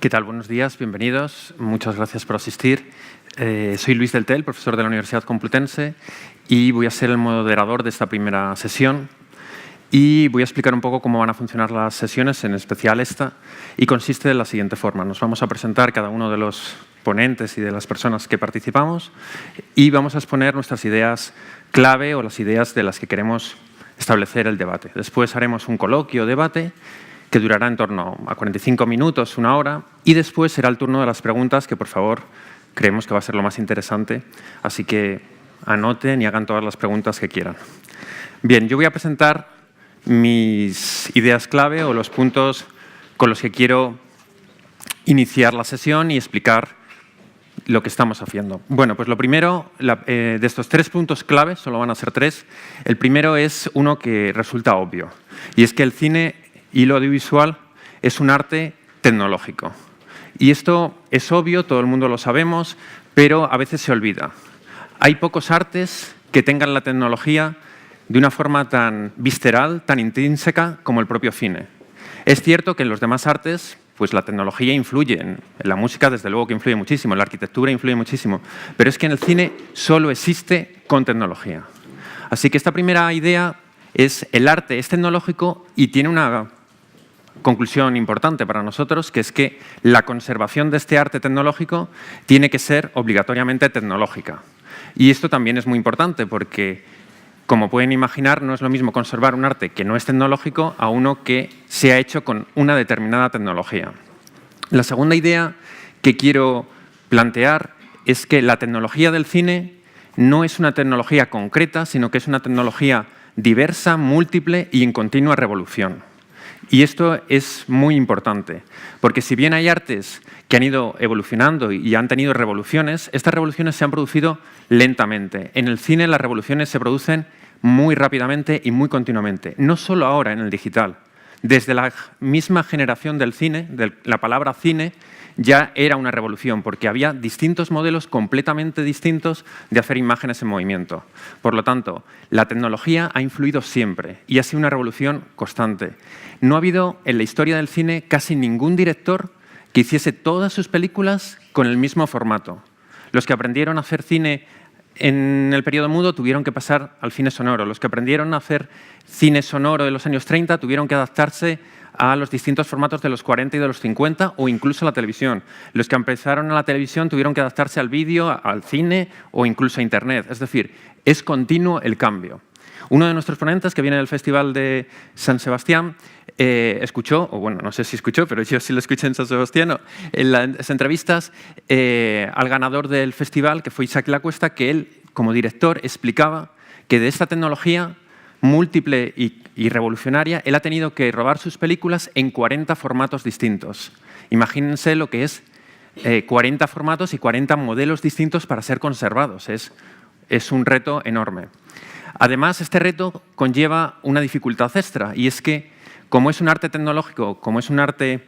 ¿Qué tal? Buenos días, bienvenidos. Muchas gracias por asistir. Soy Luis Del Tel, profesor de la Universidad Complutense, y voy a ser el moderador de esta primera sesión. Y voy a explicar un poco cómo van a funcionar las sesiones, en especial esta, y consiste de la siguiente forma. Nos vamos a presentar cada uno de los ponentes y de las personas que participamos y vamos a exponer nuestras ideas clave o las ideas de las que queremos establecer el debate. Después haremos un coloquio o debate que durará en torno a 45 minutos, una hora, y después será el turno de las preguntas, que por favor creemos que va a ser lo más interesante, así que anoten y hagan todas las preguntas que quieran. Bien, yo voy a presentar mis ideas clave o los puntos con los que quiero iniciar la sesión y explicar lo que estamos haciendo. Bueno, pues lo primero, de estos 3 puntos clave, solo van a ser 3, el primero es uno que resulta obvio, y es que el cine y lo audiovisual es un arte tecnológico. Y esto es obvio, todo el mundo lo sabemos, pero a veces se olvida. Hay pocos artes que tengan la tecnología de una forma tan visceral, tan intrínseca como el propio cine. Es cierto que en los demás artes pues la tecnología influye, en la música desde luego que influye muchísimo, en la arquitectura influye muchísimo, pero es que en el cine solo existe con tecnología. Así que esta primera idea es el arte es tecnológico y tiene una conclusión importante para nosotros, que es que la conservación de este arte tecnológico tiene que ser obligatoriamente tecnológica. Y esto también es muy importante porque, como pueden imaginar, no es lo mismo conservar un arte que no es tecnológico a uno que se ha hecho con una determinada tecnología. La segunda idea que quiero plantear es que la tecnología del cine no es una tecnología concreta, sino que es una tecnología diversa, múltiple y en continua revolución. Y esto es muy importante, porque si bien hay artes que han ido evolucionando y han tenido revoluciones, estas revoluciones se han producido lentamente. En el cine las revoluciones se producen muy rápidamente y muy continuamente, no solo ahora en el digital. Desde la misma generación del cine, de la palabra cine, ya era una revolución, porque había distintos modelos completamente distintos de hacer imágenes en movimiento. Por lo tanto, la tecnología ha influido siempre y ha sido una revolución constante. No ha habido en la historia del cine casi ningún director que hiciese todas sus películas con el mismo formato. Los que aprendieron a hacer cine en el periodo mudo tuvieron que pasar al cine sonoro. Los que aprendieron a hacer cine sonoro de los años 30 tuvieron que adaptarse a los distintos formatos de los 40 y de los 50 o incluso a la televisión. Los que empezaron a la televisión tuvieron que adaptarse al vídeo, al cine o incluso a Internet. Es decir, es continuo el cambio. Uno de nuestros ponentes, que viene del Festival de San Sebastián, escuchó, o bueno, no sé si escuchó, pero yo sí lo escuché en San Sebastián, en las entrevistas al ganador del festival, que fue Isaac Lacuesta, que él, como director, explicaba que de esta tecnología múltiple y revolucionaria, él ha tenido que robar sus películas en 40 formatos distintos. Imagínense lo que es 40 formatos y 40 modelos distintos para ser conservados. Es un reto enorme. Además, este reto conlleva una dificultad extra, y es que, como es un arte tecnológico, como es un arte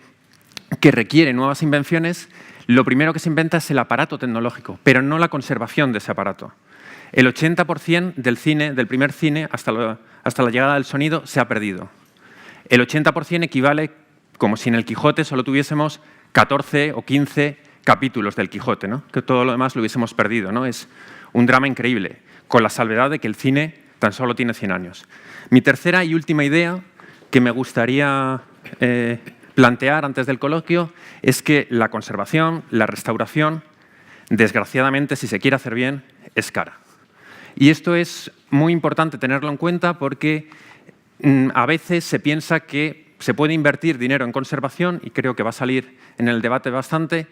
que requiere nuevas invenciones, lo primero que se inventa es el aparato tecnológico, pero no la conservación de ese aparato. El 80% del cine, del primer cine, hasta la llegada del sonido, se ha perdido. El 80% equivale como si en el Quijote solo tuviésemos 14 o 15 capítulos del Quijote, ¿no? Que todo lo demás lo hubiésemos perdido, ¿no? Es un drama increíble, con la salvedad de que el cine tan solo tiene 100 años. Mi tercera y última idea que me gustaría plantear antes del coloquio es que la conservación, la restauración, desgraciadamente, si se quiere hacer bien, es cara. Y esto es muy importante tenerlo en cuenta porque a veces se piensa que se puede invertir dinero en conservación, y creo que va a salir en el debate bastante,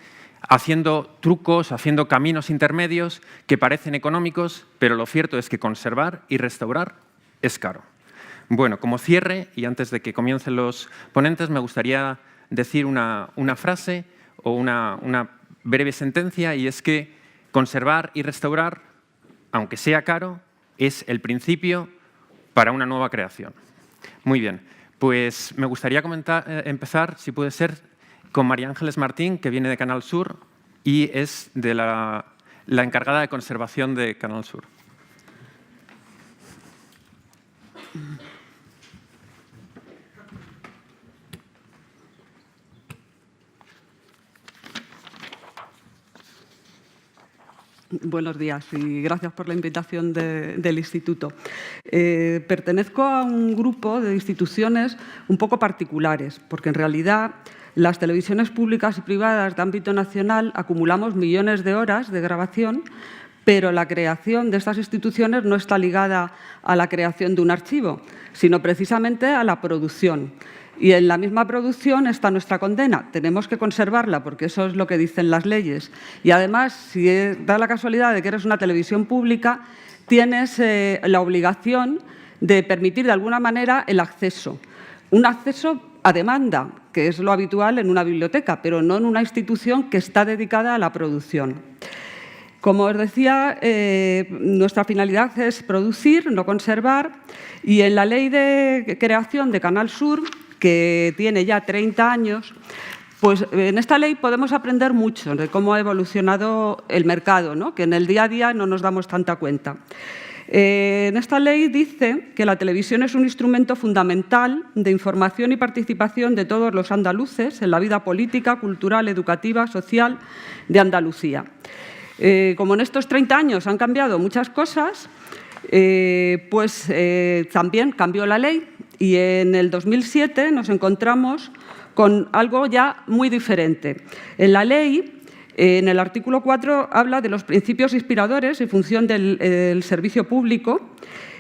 haciendo trucos, haciendo caminos intermedios que parecen económicos, pero lo cierto es que conservar y restaurar es caro. Bueno, como cierre, y antes de que comiencen los ponentes, me gustaría decir una frase o una breve sentencia, y es que conservar y restaurar, aunque sea caro, es el principio para una nueva creación. Muy bien, pues me gustaría empezar, si puede ser, con María Ángeles Martín, que viene de Canal Sur y es de la encargada de conservación de Canal Sur. Buenos días y gracias por la invitación del Instituto. Pertenezco a un grupo de instituciones un poco particulares, porque en realidad las televisiones públicas y privadas de ámbito nacional acumulamos millones de horas de grabación, pero la creación de estas instituciones no está ligada a la creación de un archivo, sino precisamente a la producción. Y en la misma producción está nuestra condena. Tenemos que conservarla porque eso es lo que dicen las leyes. Y además, si da la casualidad de que eres una televisión pública, tienes la obligación de permitir de alguna manera el acceso. Un acceso a demanda, que es lo habitual en una biblioteca, pero no en una institución que está dedicada a la producción. Como os decía, nuestra finalidad es producir, no conservar, y en la ley de creación de Canal Sur, que tiene ya 30 años, pues en esta ley podemos aprender mucho de cómo ha evolucionado el mercado, ¿no? Que en el día a día no nos damos tanta cuenta. En esta ley dice que la televisión es un instrumento fundamental de información y participación de todos los andaluces en la vida política, cultural, educativa, social de Andalucía. Como en estos 30 años han cambiado muchas cosas, también cambió la ley y en el 2007 nos encontramos con algo ya muy diferente. En la ley, en el artículo 4, habla de los principios inspiradores y función del servicio público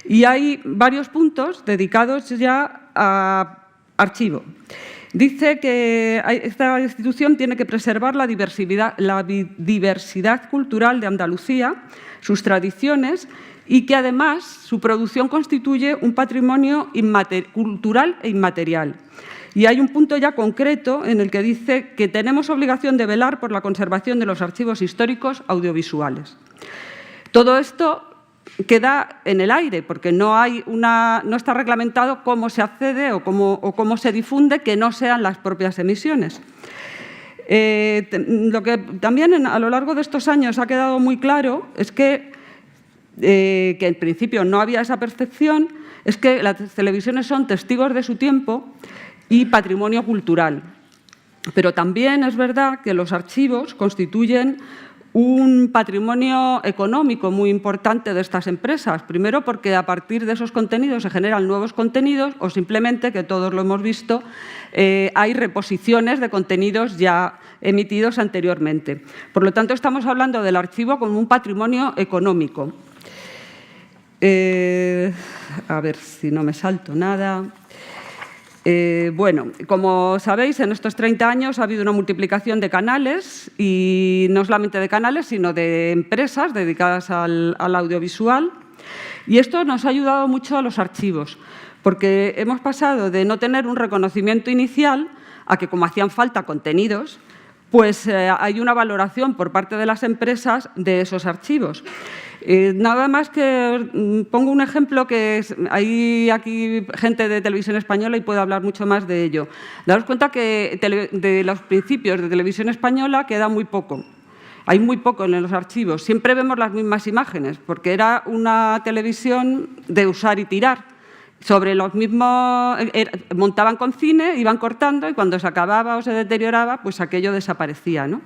y hay varios puntos dedicados ya a archivo. Dice que esta institución tiene que preservar la diversidad cultural de Andalucía, sus tradiciones y que además su producción constituye un patrimonio cultural e inmaterial. Y hay un punto ya concreto en el que dice que tenemos obligación de velar por la conservación de los archivos históricos audiovisuales. Todo esto queda en el aire, porque no está reglamentado cómo se accede o cómo se difunde, que no sean las propias emisiones. Lo que también a lo largo de estos años ha quedado muy claro es que en principio no había esa percepción, es que las televisiones son testigos de su tiempo y patrimonio cultural. Pero también es verdad que los archivos constituyen un patrimonio económico muy importante de estas empresas. Primero, porque a partir de esos contenidos se generan nuevos contenidos o simplemente, que todos lo hemos visto, hay reposiciones de contenidos ya emitidos anteriormente. Por lo tanto, estamos hablando del archivo como un patrimonio económico. A ver si no me salto nada. Bueno, como sabéis, en estos 30 años ha habido una multiplicación de canales y no solamente de canales, sino de empresas dedicadas al audiovisual. Y esto nos ha ayudado mucho a los archivos, porque hemos pasado de no tener un reconocimiento inicial a que, como hacían falta contenidos, pues hay una valoración por parte de las empresas de esos archivos. Nada más que pongo un ejemplo que hay aquí gente de Televisión Española y puedo hablar mucho más de ello. Daros cuenta que de los principios de Televisión Española queda muy poco. Hay muy poco en los archivos. Siempre vemos las mismas imágenes porque era una televisión de usar y tirar. Sobre los mismos, montaban con cine, iban cortando y cuando se acababa o se deterioraba, pues aquello desaparecía, ¿no?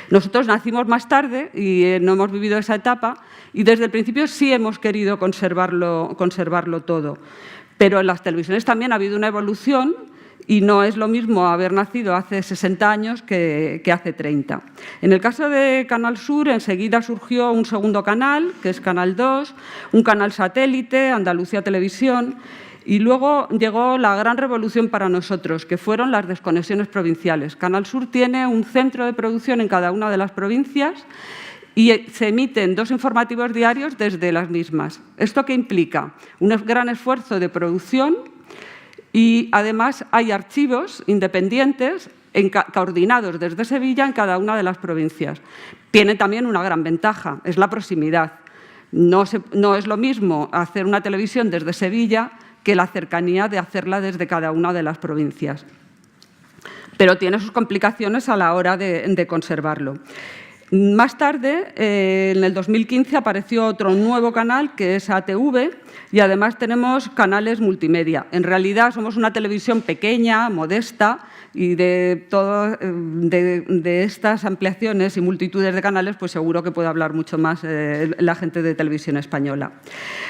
Nosotros nacimos más tarde y no hemos vivido esa etapa y desde el principio sí hemos querido conservarlo todo. Pero en las televisiones también ha habido una evolución y no es lo mismo haber nacido hace 60 años que hace 30. En el caso de Canal Sur, enseguida surgió un segundo canal, que es Canal 2, un canal satélite, Andalucía Televisión, y luego llegó la gran revolución para nosotros, que fueron las desconexiones provinciales. Canal Sur tiene un centro de producción en cada una de las provincias y se emiten 2 informativos diarios desde las mismas. ¿Esto qué implica? Un gran esfuerzo de producción y además hay archivos independientes coordinados desde Sevilla en cada una de las provincias. Tiene también una gran ventaja, es la proximidad. No es lo mismo hacer una televisión desde Sevilla que la cercanía de hacerla desde cada una de las provincias. Pero tiene sus complicaciones a la hora de conservarlo. Más tarde, en el 2015, apareció otro nuevo canal, que es ATV, y además tenemos canales multimedia. En realidad somos una televisión pequeña, modesta, y de estas ampliaciones y multitudes de canales, pues seguro que puede hablar mucho más la gente de Televisión Española.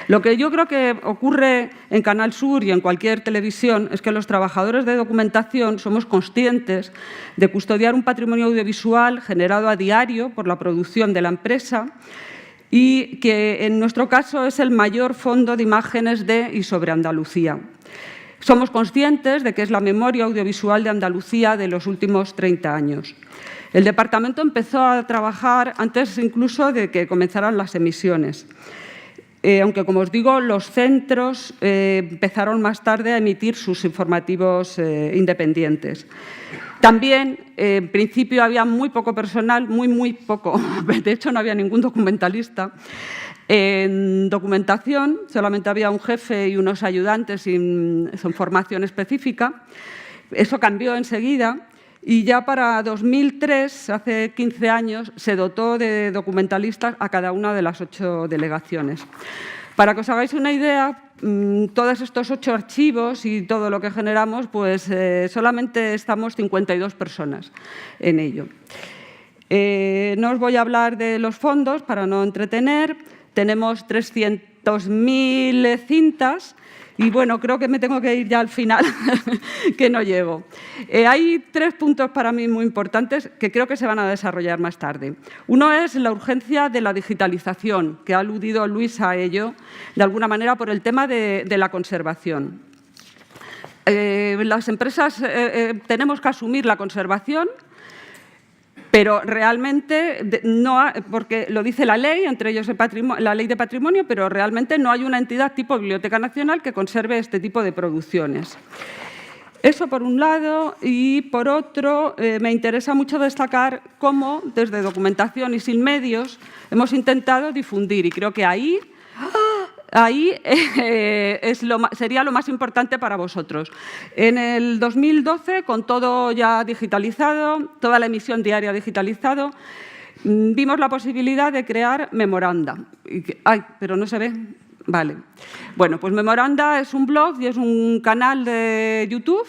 Lo que yo creo que ocurre en Canal Sur y en cualquier televisión es que los trabajadores de documentación somos conscientes de custodiar un patrimonio audiovisual generado a diario por la producción de la empresa y que en nuestro caso es el mayor fondo de imágenes de y sobre Andalucía. Somos conscientes de que es la memoria audiovisual de Andalucía de los últimos 30 años. El departamento empezó a trabajar antes incluso de que comenzaran las emisiones. Aunque, como os digo, los centros empezaron más tarde a emitir sus informativos independientes. También, en principio, había muy poco personal, muy poco. De hecho, no había ningún documentalista. En documentación solamente había un jefe y unos ayudantes sin formación específica. Eso cambió enseguida y ya para 2003, hace 15 años, se dotó de documentalistas a cada una de las 8 delegaciones. Para que os hagáis una idea, todos estos 8 archivos y todo lo que generamos, pues solamente estamos 52 personas en ello. No os voy a hablar de los fondos para no entretener. Tenemos 300.000 cintas y, bueno, creo que me tengo que ir ya al final, que no llego. Hay 3 puntos para mí muy importantes que creo que se van a desarrollar más tarde. Uno es la urgencia de la digitalización, que ha aludido Luis a ello, de alguna manera por el tema de la conservación. Las empresas tenemos que asumir la conservación, pero realmente no, porque lo dice la ley, entre ellos la Ley de Patrimonio, pero realmente no hay una entidad tipo Biblioteca Nacional que conserve este tipo de producciones. Eso por un lado, y por otro, me interesa mucho destacar cómo desde Documentación y Sin Medios hemos intentado difundir, y creo que ahí sería lo más importante para vosotros. En el 2012, con todo ya digitalizado, toda la emisión diaria digitalizado, vimos la posibilidad de crear Memoranda. Ay, pero no se ve. Vale. Bueno, pues Memoranda es un blog y es un canal de YouTube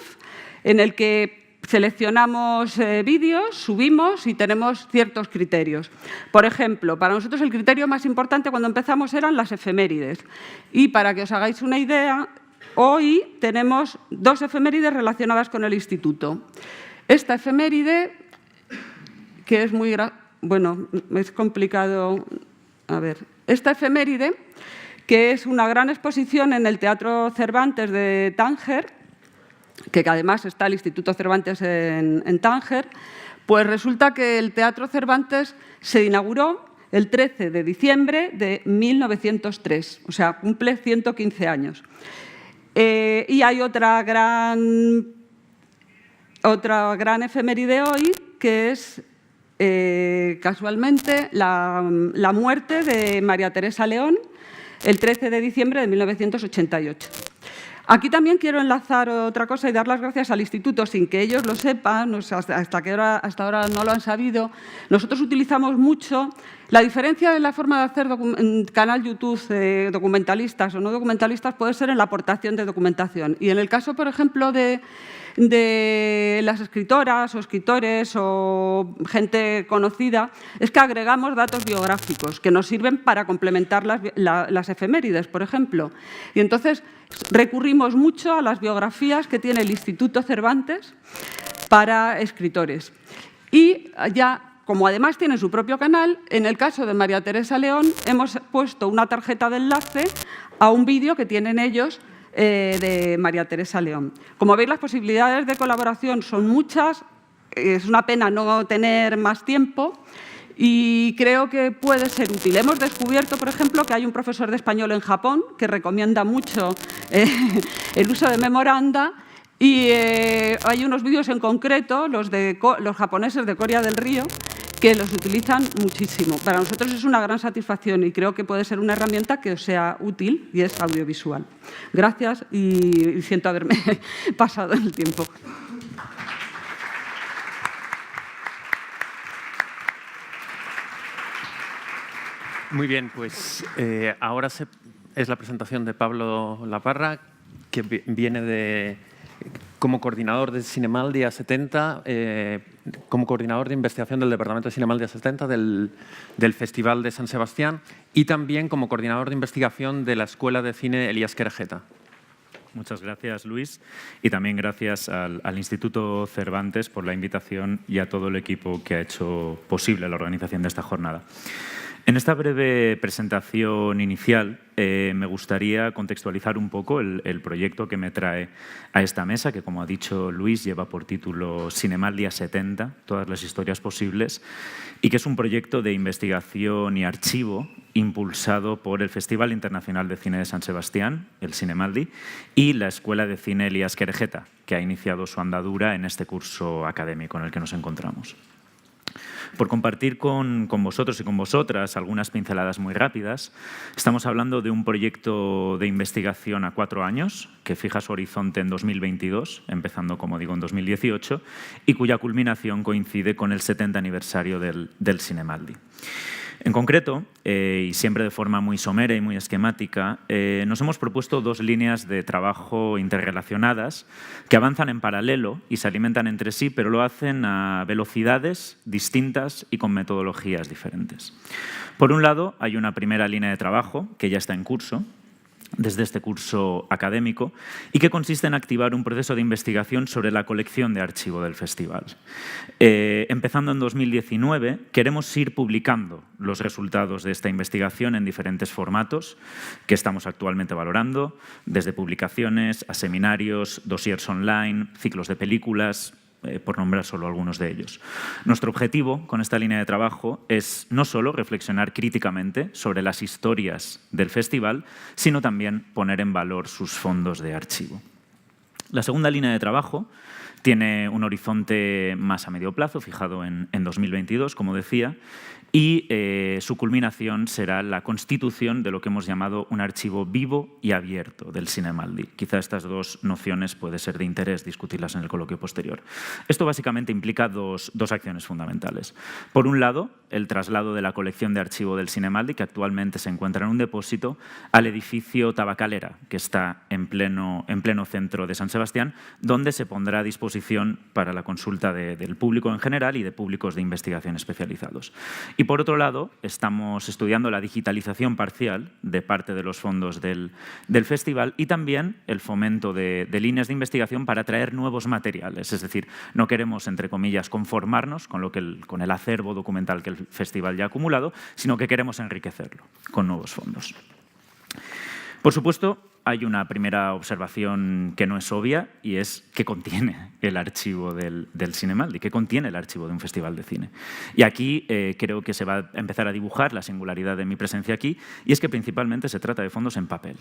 en el que seleccionamos vídeos, subimos y tenemos ciertos criterios. Por ejemplo, para nosotros el criterio más importante cuando empezamos eran las efemérides. Y para que os hagáis una idea, hoy tenemos 2 efemérides relacionadas con el instituto. Esta efeméride, que es muy... Bueno, es complicado... A ver, esta efeméride, que es una gran exposición en el Teatro Cervantes de Tánger, que además está el Instituto Cervantes en Tánger, pues resulta que el Teatro Cervantes se inauguró el 13 de diciembre de 1903, o sea, cumple 115 años. Y hay otra gran efeméride hoy, que es casualmente la muerte de María Teresa León, el 13 de diciembre de 1988. Aquí también quiero enlazar otra cosa y dar las gracias al Instituto, sin que ellos lo sepan, hasta ahora no lo han sabido. Nosotros utilizamos mucho la diferencia en la forma de hacer canal YouTube documentalistas o no documentalistas puede ser en la aportación de documentación. Y en el caso, por ejemplo, de las escritoras o escritores o gente conocida, es que agregamos datos biográficos que nos sirven para complementar las efemérides, por ejemplo. Y entonces recurrimos mucho a las biografías que tiene el Instituto Cervantes para escritores. Y ya, como además tiene su propio canal, en el caso de María Teresa León hemos puesto una tarjeta de enlace a un vídeo que tienen ellos de María Teresa León. Como veis, las posibilidades de colaboración son muchas. Es una pena no tener más tiempo y creo que puede ser útil. Hemos descubierto, por ejemplo, que hay un profesor de español en Japón que recomienda mucho el uso de Memoranda y hay unos vídeos en concreto, los japoneses de Corea del Río, que los utilizan muchísimo. Para nosotros es una gran satisfacción y creo que puede ser una herramienta que os sea útil y es audiovisual. Gracias y siento haberme pasado el tiempo. Muy bien, pues ahora es la presentación de Pablo Laparra, que viene como coordinador de Cinemaldi A70, como coordinador de investigación del Departamento de Cinemaldi A70 del Festival de San Sebastián y también como coordinador de investigación de la Escuela de Cine Elías Querejeta. Muchas gracias, Luis, y también gracias al Instituto Cervantes por la invitación y a todo el equipo que ha hecho posible la organización de esta jornada. En esta breve presentación inicial me gustaría contextualizar un poco el proyecto que me trae a esta mesa, que como ha dicho Luis lleva por título Cinemaldi A70, todas las historias posibles, y que es un proyecto de investigación y archivo impulsado por el Festival Internacional de Cine de San Sebastián, el Cinemaldi, y la Escuela de Cine Elías Querejeta, que ha iniciado su andadura en este curso académico en el que nos encontramos. Por compartir con vosotros y con vosotras algunas pinceladas muy rápidas, estamos hablando de un proyecto de investigación a 4 años que fija su horizonte en 2022, empezando, como digo, en 2018, y cuya culminación coincide con el 70 aniversario del Cinemaldi. En concreto, y siempre de forma muy somera y muy esquemática, nos hemos propuesto 2 líneas de trabajo interrelacionadas que avanzan en paralelo y se alimentan entre sí, pero lo hacen a velocidades distintas y con metodologías diferentes. Por un lado, hay una primera línea de trabajo que ya está en curso, desde este curso académico, y que consiste en activar un proceso de investigación sobre la colección de archivo del festival. Empezando en 2019, queremos ir publicando los resultados de esta investigación en diferentes formatos que estamos actualmente valorando, desde publicaciones a seminarios, dossiers online, ciclos de películas, por nombrar solo algunos de ellos. Nuestro objetivo con esta línea de trabajo es no solo reflexionar críticamente sobre las historias del festival, sino también poner en valor sus fondos de archivo. La segunda línea de trabajo tiene un horizonte más a medio plazo, fijado en 2022, como decía, y su culminación será la constitución de lo que hemos llamado un archivo vivo y abierto del Cinemaldi. Quizá estas 2 nociones puede ser de interés discutirlas en el coloquio posterior. Esto básicamente implica dos acciones fundamentales. Por un lado, el traslado de la colección de archivo del Cinemaldi, que actualmente se encuentra en un depósito, al edificio Tabacalera, que está en pleno centro de San Sebastián, donde se pondrá a disposición para la consulta del público en general y de públicos de investigación especializados. Y por otro lado, estamos estudiando la digitalización parcial de parte de los fondos del festival y también el fomento de líneas de investigación para traer nuevos materiales. Es decir, no queremos, entre comillas, conformarnos con el acervo documental que el festival ya ha acumulado, sino que queremos enriquecerlo con nuevos fondos. Por supuesto, hay una primera observación que no es obvia y es qué contiene el archivo del Cinemaldi, qué contiene el archivo de un festival de cine. Y aquí creo que se va a empezar a dibujar la singularidad de mi presencia aquí, y es que principalmente se trata de fondos en papel.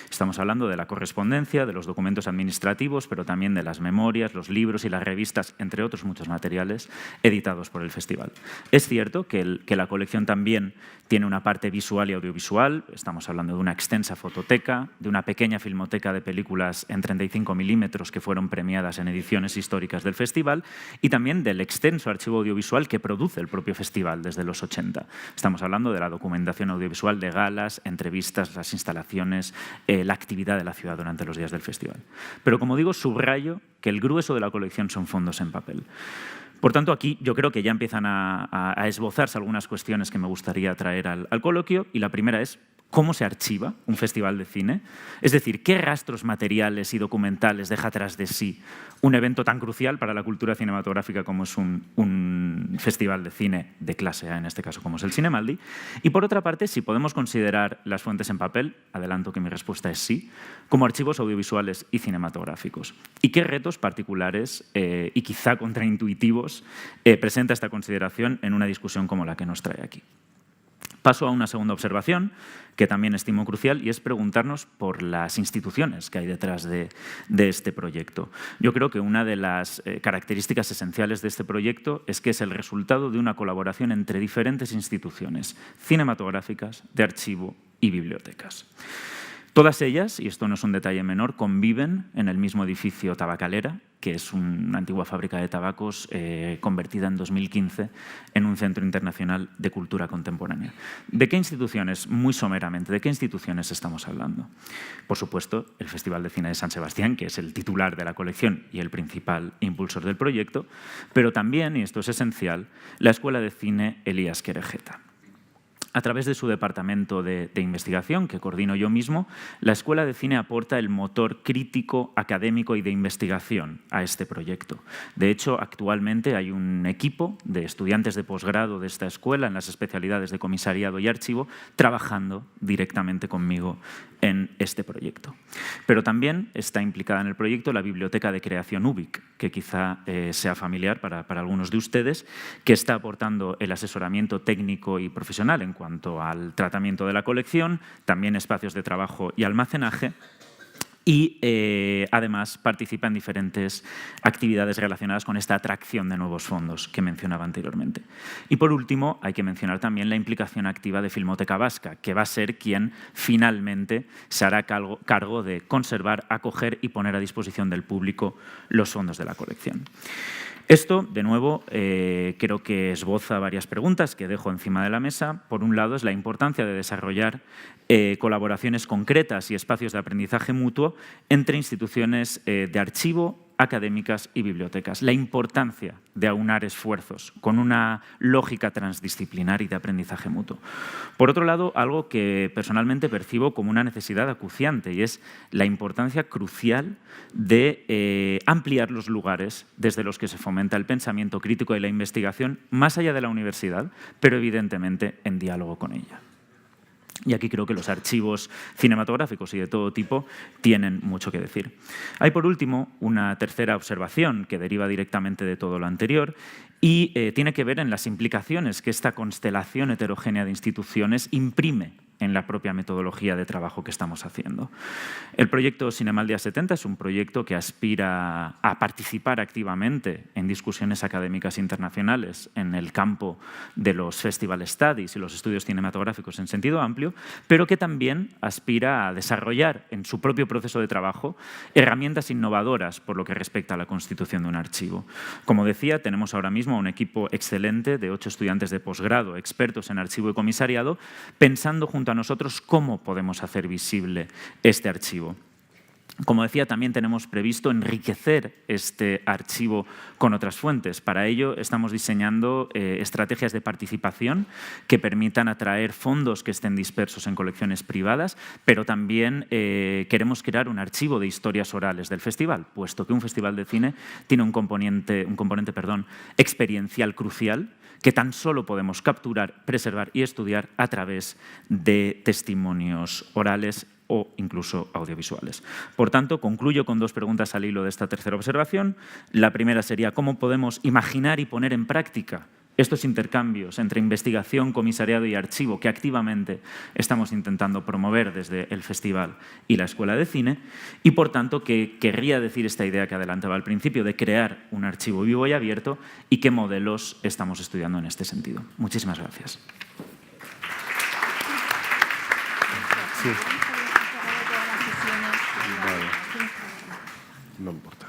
Estamos hablando de la correspondencia, de los documentos administrativos, pero también de las memorias, los libros y las revistas, entre otros muchos materiales editados por el festival. Es cierto que la colección también tiene una parte visual y audiovisual. Estamos hablando de una extensa fototeca, de una pequeña filmoteca de películas en 35 milímetros que fueron premiadas en ediciones históricas del festival, y también del extenso archivo audiovisual que produce el propio festival desde los 80. Estamos hablando de la documentación audiovisual de galas, entrevistas, las instalaciones, la actividad de la ciudad durante los días del festival. Pero, como digo, subrayo que el grueso de la colección son fondos en papel. Por tanto, aquí yo creo que ya empiezan a esbozarse algunas cuestiones que me gustaría traer al coloquio, y la primera es ¿cómo se archiva un festival de cine? Es decir, ¿qué rastros materiales y documentales deja tras de sí un evento tan crucial para la cultura cinematográfica como es un festival de cine de clase A, en este caso como es el Cinemaldi? Y por otra parte, si podemos considerar las fuentes en papel, adelanto que mi respuesta es sí, como archivos audiovisuales y cinematográficos. ¿Y qué retos particulares y quizá contraintuitivos presenta esta consideración en una discusión como la que nos trae aquí? Paso a una segunda observación, que también estimo crucial, y es preguntarnos por las instituciones que hay detrás de este proyecto. Yo creo que una de las características esenciales de este proyecto es que es el resultado de una colaboración entre diferentes instituciones cinematográficas, de archivo y bibliotecas. Todas ellas, y esto no es un detalle menor, conviven en el mismo edificio Tabacalera, que es una antigua fábrica de tabacos convertida en 2015 en un centro internacional de cultura contemporánea. ¿De qué instituciones, muy someramente, de qué instituciones estamos hablando? Por supuesto, el Festival de Cine de San Sebastián, que es el titular de la colección y el principal impulsor del proyecto, pero también, y esto es esencial, la Escuela de Cine Elías Querejeta. A través de su departamento de investigación, que coordino yo mismo, la Escuela de Cine aporta el motor crítico, académico y de investigación a este proyecto. De hecho, actualmente hay un equipo de estudiantes de posgrado de esta escuela en las especialidades de comisariado y archivo trabajando directamente conmigo en este proyecto. Pero también está implicada en el proyecto la Biblioteca de Creación UBIC, que quizá sea familiar para algunos de ustedes, que está aportando el asesoramiento técnico y profesional en cuanto al tratamiento de la colección, también espacios de trabajo y almacenaje, y además participa en diferentes actividades relacionadas con esta atracción de nuevos fondos que mencionaba anteriormente. Y por último, hay que mencionar también la implicación activa de Filmoteca Vasca, que va a ser quien finalmente se hará cargo de conservar, acoger y poner a disposición del público los fondos de la colección. Esto, de nuevo, creo que esboza varias preguntas que dejo encima de la mesa. Por un lado, es la importancia de desarrollar colaboraciones concretas y espacios de aprendizaje mutuo entre instituciones de archivo, académicas y bibliotecas. La importancia de aunar esfuerzos con una lógica transdisciplinar y de aprendizaje mutuo. Por otro lado, algo que personalmente percibo como una necesidad acuciante y es la importancia crucial de ampliar los lugares desde los que se fomenta el pensamiento crítico y la investigación más allá de la universidad, pero evidentemente en diálogo con ella. Y aquí creo que los archivos cinematográficos y de todo tipo tienen mucho que decir. Hay, por último, una tercera observación que deriva directamente de todo lo anterior y tiene que ver en las implicaciones que esta constelación heterogénea de instituciones imprime en la propia metodología de trabajo que estamos haciendo. El proyecto Cinemaldia 70 es un proyecto que aspira a participar activamente en discusiones académicas internacionales en el campo de los Festival Studies y los estudios cinematográficos en sentido amplio, pero que también aspira a desarrollar en su propio proceso de trabajo herramientas innovadoras por lo que respecta a la constitución de un archivo. Como decía, tenemos ahora mismo un equipo excelente de 8 estudiantes de posgrado, expertos en archivo y comisariado, pensando junto a nosotros cómo podemos hacer visible este archivo. Como decía, también tenemos previsto enriquecer este archivo con otras fuentes. Para ello estamos diseñando estrategias de participación que permitan atraer fondos que estén dispersos en colecciones privadas, pero también queremos crear un archivo de historias orales del festival, puesto que un festival de cine tiene un componente experiencial crucial que tan solo podemos capturar, preservar y estudiar a través de testimonios orales o incluso audiovisuales. Por tanto, concluyo con 2 preguntas al hilo de esta tercera observación. La primera sería ¿cómo podemos imaginar y poner en práctica estos intercambios entre investigación, comisariado y archivo que activamente estamos intentando promover desde el festival y la Escuela de Cine? Y, por tanto, ¿qué querría decir esta idea que adelantaba al principio de crear un archivo vivo y abierto y qué modelos estamos estudiando en este sentido? Muchísimas gracias. Sí. No importa.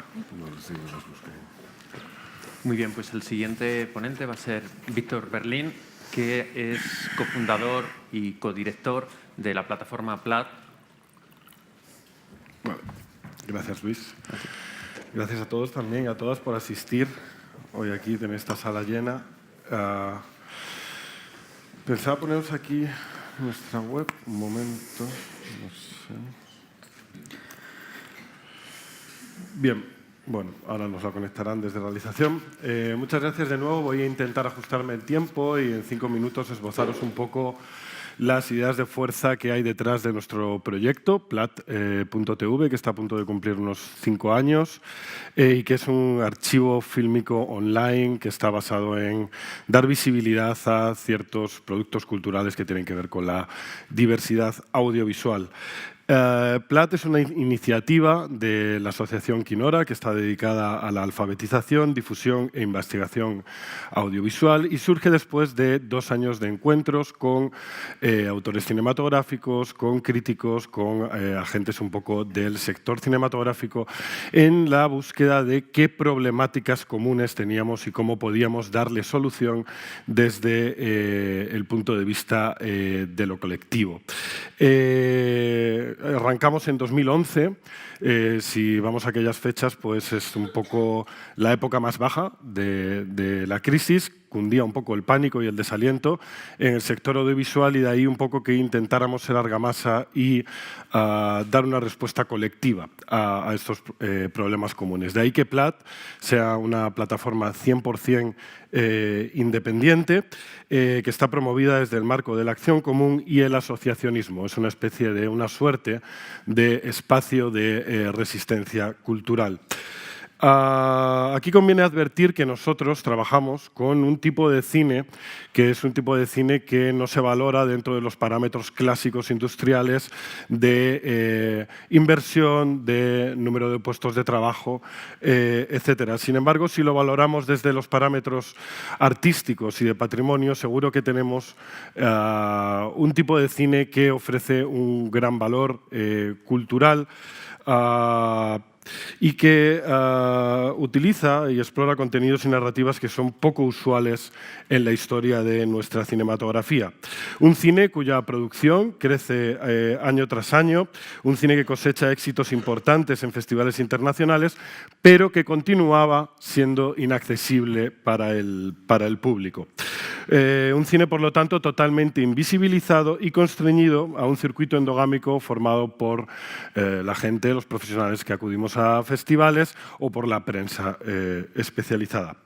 Muy bien, pues el siguiente ponente va a ser Víctor Berlín, que es cofundador y codirector de la plataforma PLAT. Vale. Gracias, Luis. Gracias a todos también y a todas por asistir hoy aquí en esta sala llena. Pensaba poneros aquí nuestra web. Un momento. No sé. Bien, bueno, ahora nos la conectarán desde realización. Muchas gracias de nuevo. Voy a intentar ajustarme el tiempo y en 5 minutos esbozaros un poco las ideas de fuerza que hay detrás de nuestro proyecto, plat.tv, que está a punto de cumplir unos 5 años y que es un archivo fílmico online que está basado en dar visibilidad a ciertos productos culturales que tienen que ver con la diversidad audiovisual. PLAT es una iniciativa de la Asociación Quinora que está dedicada a la alfabetización, difusión e investigación audiovisual y surge después de 2 años de encuentros con autores cinematográficos, con críticos, con agentes un poco del sector cinematográfico en la búsqueda de qué problemáticas comunes teníamos y cómo podíamos darle solución desde el punto de vista de lo colectivo. Arrancamos en 2011, si vamos a aquellas fechas, pues es un poco la época más baja de la crisis, cundía un poco el pánico y el desaliento en el sector audiovisual y de ahí un poco que intentáramos ser argamasa y dar una respuesta colectiva a estos problemas comunes. De ahí que PLAT sea una plataforma 100% independiente que está promovida desde el marco de la acción común y el asociacionismo. Es una especie de una suerte de espacio de resistencia cultural. Aquí conviene advertir que nosotros trabajamos con un tipo de cine que es un tipo de cine que no se valora dentro de los parámetros clásicos industriales de inversión, de número de puestos de trabajo, etc. Sin embargo, si lo valoramos desde los parámetros artísticos y de patrimonio, seguro que tenemos un tipo de cine que ofrece un gran valor cultural y que utiliza y explora contenidos y narrativas que son poco usuales en la historia de nuestra cinematografía. Un cine cuya producción crece año tras año, un cine que cosecha éxitos importantes en festivales internacionales, pero que continuaba siendo inaccesible para el público. Un cine, por lo tanto, totalmente invisibilizado y constreñido a un circuito endogámico formado por la gente, los profesionales que acudimos a festivales o por la prensa especializada.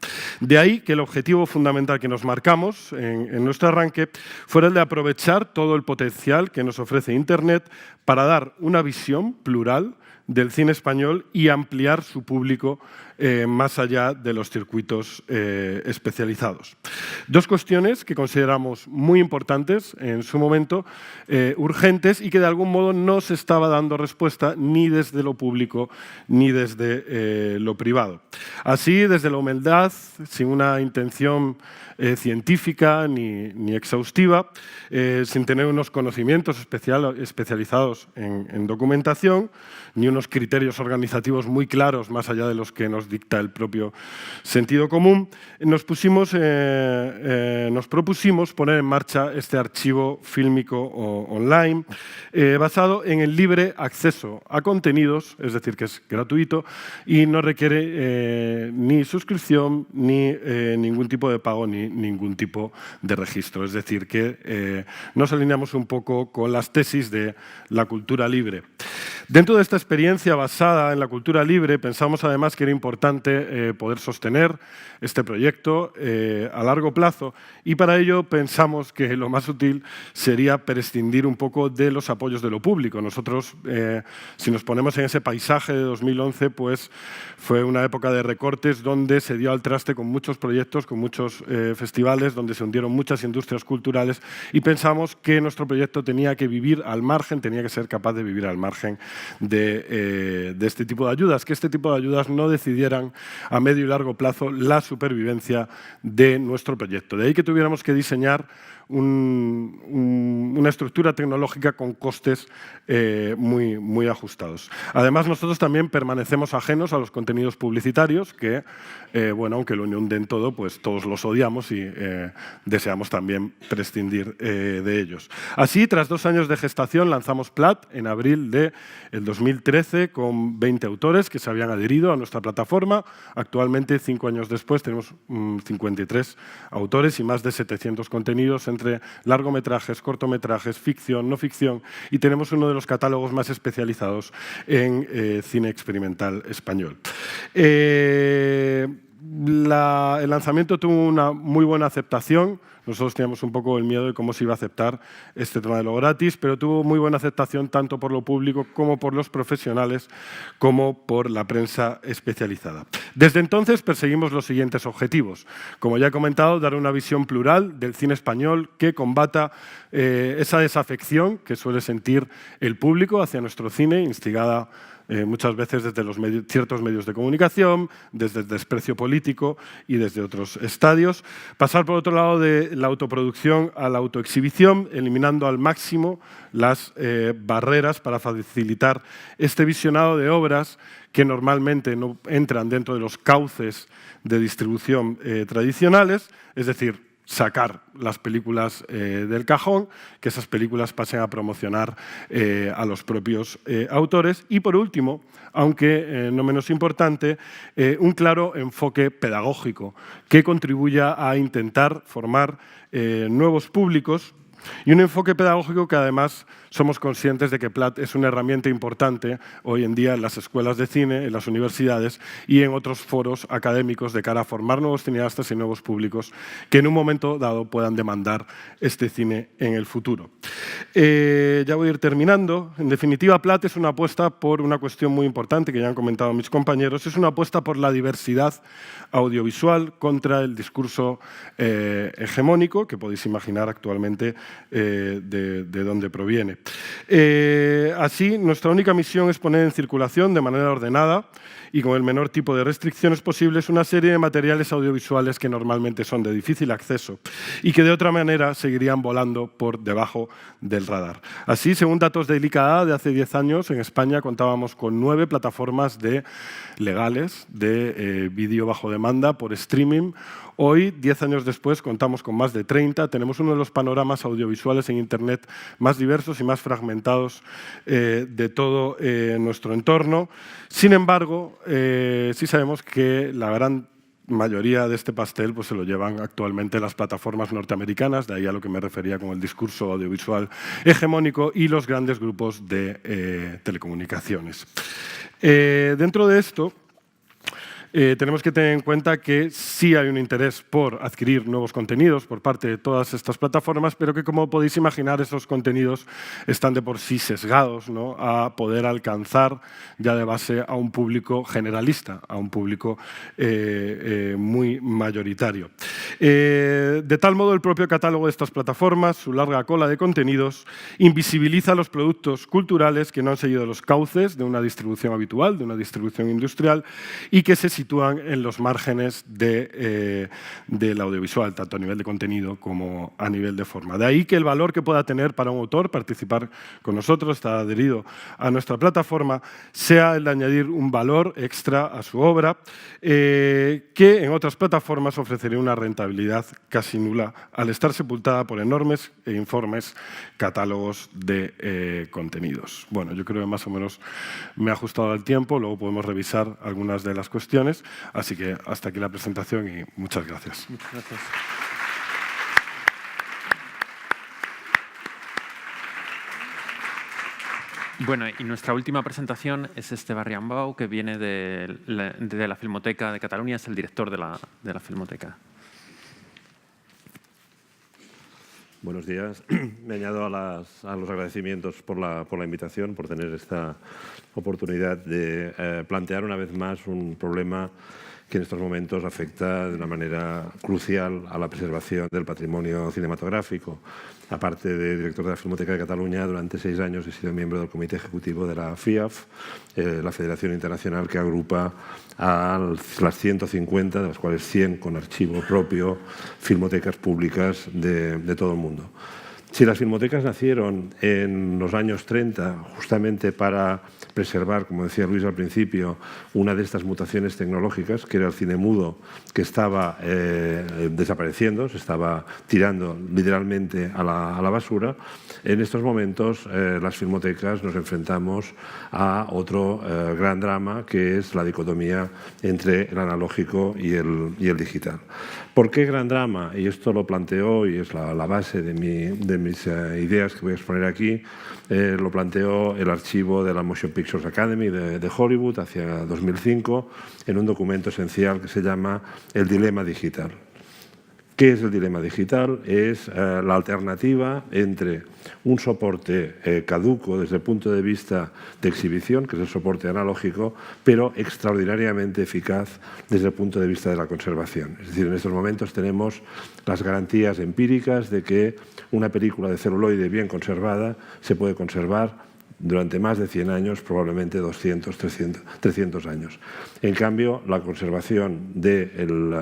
De ahí que el objetivo fundamental que nos marcamos en nuestro arranque fuera el de aprovechar todo el potencial que nos ofrece Internet para dar una visión plural del cine español y ampliar su público más allá de los circuitos especializados. 2 cuestiones que consideramos muy importantes en su momento, urgentes y que de algún modo no se estaba dando respuesta ni desde lo público ni desde lo privado. Así, desde la humildad, sin una intención científica ni exhaustiva, sin tener unos conocimientos especializados en documentación, ni unos criterios organizativos muy claros más allá de los que nos dicta el propio sentido común, nos propusimos poner en marcha este archivo fílmico online basado en el libre acceso a contenidos, es decir, que es gratuito y no requiere ni suscripción ni ningún tipo de pago ni ningún tipo de registro. Es decir, que nos alineamos un poco con las tesis de la cultura libre. Dentro de esta experiencia basada en la cultura libre, pensamos además que era importante poder sostener este proyecto a largo plazo y para ello pensamos que lo más útil sería prescindir un poco de los apoyos de lo público. Nosotros, si nos ponemos en ese paisaje de 2011, pues fue una época de recortes donde se dio al traste con muchos proyectos, con muchos festivales, donde se hundieron muchas industrias culturales y pensamos que nuestro proyecto tenía que vivir al margen, tenía que ser capaz de vivir al margen de este tipo de ayudas, que este tipo de ayudas no decidieran a medio y largo plazo la supervivencia de nuestro proyecto. De ahí que tuviéramos que diseñar una estructura tecnológica con costes muy ajustados. Además, nosotros también permanecemos ajenos a los contenidos publicitarios que, bueno, aunque lo inunden todo, pues todos los odiamos y deseamos también prescindir de ellos. Así, tras 2 años de gestación, lanzamos PLAT en abril del 2013 con 20 autores que se habían adherido a nuestra plataforma. Actualmente, 5 años después, tenemos 53 autores y más de 700 contenidos entre largometrajes, cortometrajes, ficción, no ficción, y tenemos uno de los catálogos más especializados en cine experimental español. El lanzamiento tuvo una muy buena aceptación. Nosotros teníamos un poco el miedo de cómo se iba a aceptar este tema de lo gratis, pero tuvo muy buena aceptación tanto por lo público como por los profesionales, como por la prensa especializada. Desde entonces perseguimos los siguientes objetivos. Como ya he comentado, dar una visión plural del cine español que combata esa desafección que suele sentir el público hacia nuestro cine, instigada muchas veces desde ciertos medios de comunicación, desde el desprecio político y desde otros estadios. Pasar, por otro lado, de la autoproducción a la autoexhibición, eliminando al máximo las barreras para facilitar este visionado de obras que normalmente no entran dentro de los cauces de distribución tradicionales, es decir, sacar las películas del cajón, que esas películas pasen a promocionar a los propios autores. Y por último, aunque no menos importante, un claro enfoque pedagógico que contribuya a intentar formar nuevos públicos y un enfoque pedagógico que además somos conscientes de que PLAT es una herramienta importante hoy en día en las escuelas de cine, en las universidades y en otros foros académicos de cara a formar nuevos cineastas y nuevos públicos que en un momento dado puedan demandar este cine en el futuro. Ya voy a ir terminando. En definitiva, PLAT es una apuesta por una cuestión muy importante que ya han comentado mis compañeros, es una apuesta por la diversidad audiovisual contra el discurso hegemónico que podéis imaginar actualmente de dónde proviene. Así, nuestra única misión es poner en circulación de manera ordenada y con el menor tipo de restricciones posibles una serie de materiales audiovisuales que normalmente son de difícil acceso y que de otra manera seguirían volando por debajo del radar. Así, según datos de ILICA de hace 10 años, en España contábamos con 9 plataformas legales de vídeo bajo demanda por streaming. Hoy, 10 años después, contamos con más de 30. Tenemos uno de los panoramas audiovisuales en Internet más diversos y más fragmentados de todo nuestro entorno. Sin embargo, sí sabemos que la gran mayoría de este pastel pues, se lo llevan actualmente las plataformas norteamericanas, de ahí a lo que me refería con el discurso audiovisual hegemónico y los grandes grupos de telecomunicaciones. Dentro de esto, tenemos que tener en cuenta que sí hay un interés por adquirir nuevos contenidos por parte de todas estas plataformas, pero que, como podéis imaginar, esos contenidos están de por sí sesgados, ¿no?, a poder alcanzar ya de base a un público generalista, a un público muy mayoritario. De tal modo, el propio catálogo de estas plataformas, su larga cola de contenidos, invisibiliza los productos culturales que no han seguido los cauces de una distribución habitual, de una distribución industrial, y que se sitúan en los márgenes del audiovisual, tanto a nivel de contenido como a nivel de forma. De ahí que el valor que pueda tener para un autor participar con nosotros, estar adherido a nuestra plataforma, sea el de añadir un valor extra a su obra, que en otras plataformas ofrecería una rentabilidad casi nula al estar sepultada por enormes e informes catálogos de contenidos. Bueno, yo creo que más o menos me he ajustado al tiempo, luego podemos revisar algunas de las cuestiones. Así que hasta aquí la presentación y muchas gracias. Muchas gracias. Bueno, y nuestra última presentación es Esteve Riambau, que viene de la Filmoteca de Cataluña, es el director de la Filmoteca. Buenos días. Me añado a los agradecimientos por la invitación, por tener esta oportunidad de plantear una vez más un problema que en estos momentos afecta de una manera crucial a la preservación del patrimonio cinematográfico. Aparte de director de la Filmoteca de Cataluña, durante 6 años he sido miembro del comité ejecutivo de la FIAF, la Federación Internacional que agrupa a las 150, de las cuales 100 con archivo propio, filmotecas públicas de todo el mundo. Si las filmotecas nacieron en los años 30 justamente para preservar, como decía Luis al principio, una de estas mutaciones tecnológicas, que era el cine mudo, que estaba desapareciendo, se estaba tirando literalmente a la basura, en estos momentos las filmotecas nos enfrentamos a otro gran drama, que es la dicotomía entre el analógico y el digital. ¿Por qué gran drama? Y esto lo planteó, y es la base de mis ideas que voy a exponer aquí, lo planteó el archivo de la Motion Pictures Academy de Hollywood hacia 2005 en un documento esencial que se llama El dilema digital. ¿Qué es el dilema digital? Es la alternativa entre un soporte caduco desde el punto de vista de exhibición, que es el soporte analógico, pero extraordinariamente eficaz desde el punto de vista de la conservación. Es decir, en estos momentos tenemos las garantías empíricas de que una película de celuloide bien conservada se puede conservar durante más de 100 años, probablemente 200, 300 años. En cambio, la conservación del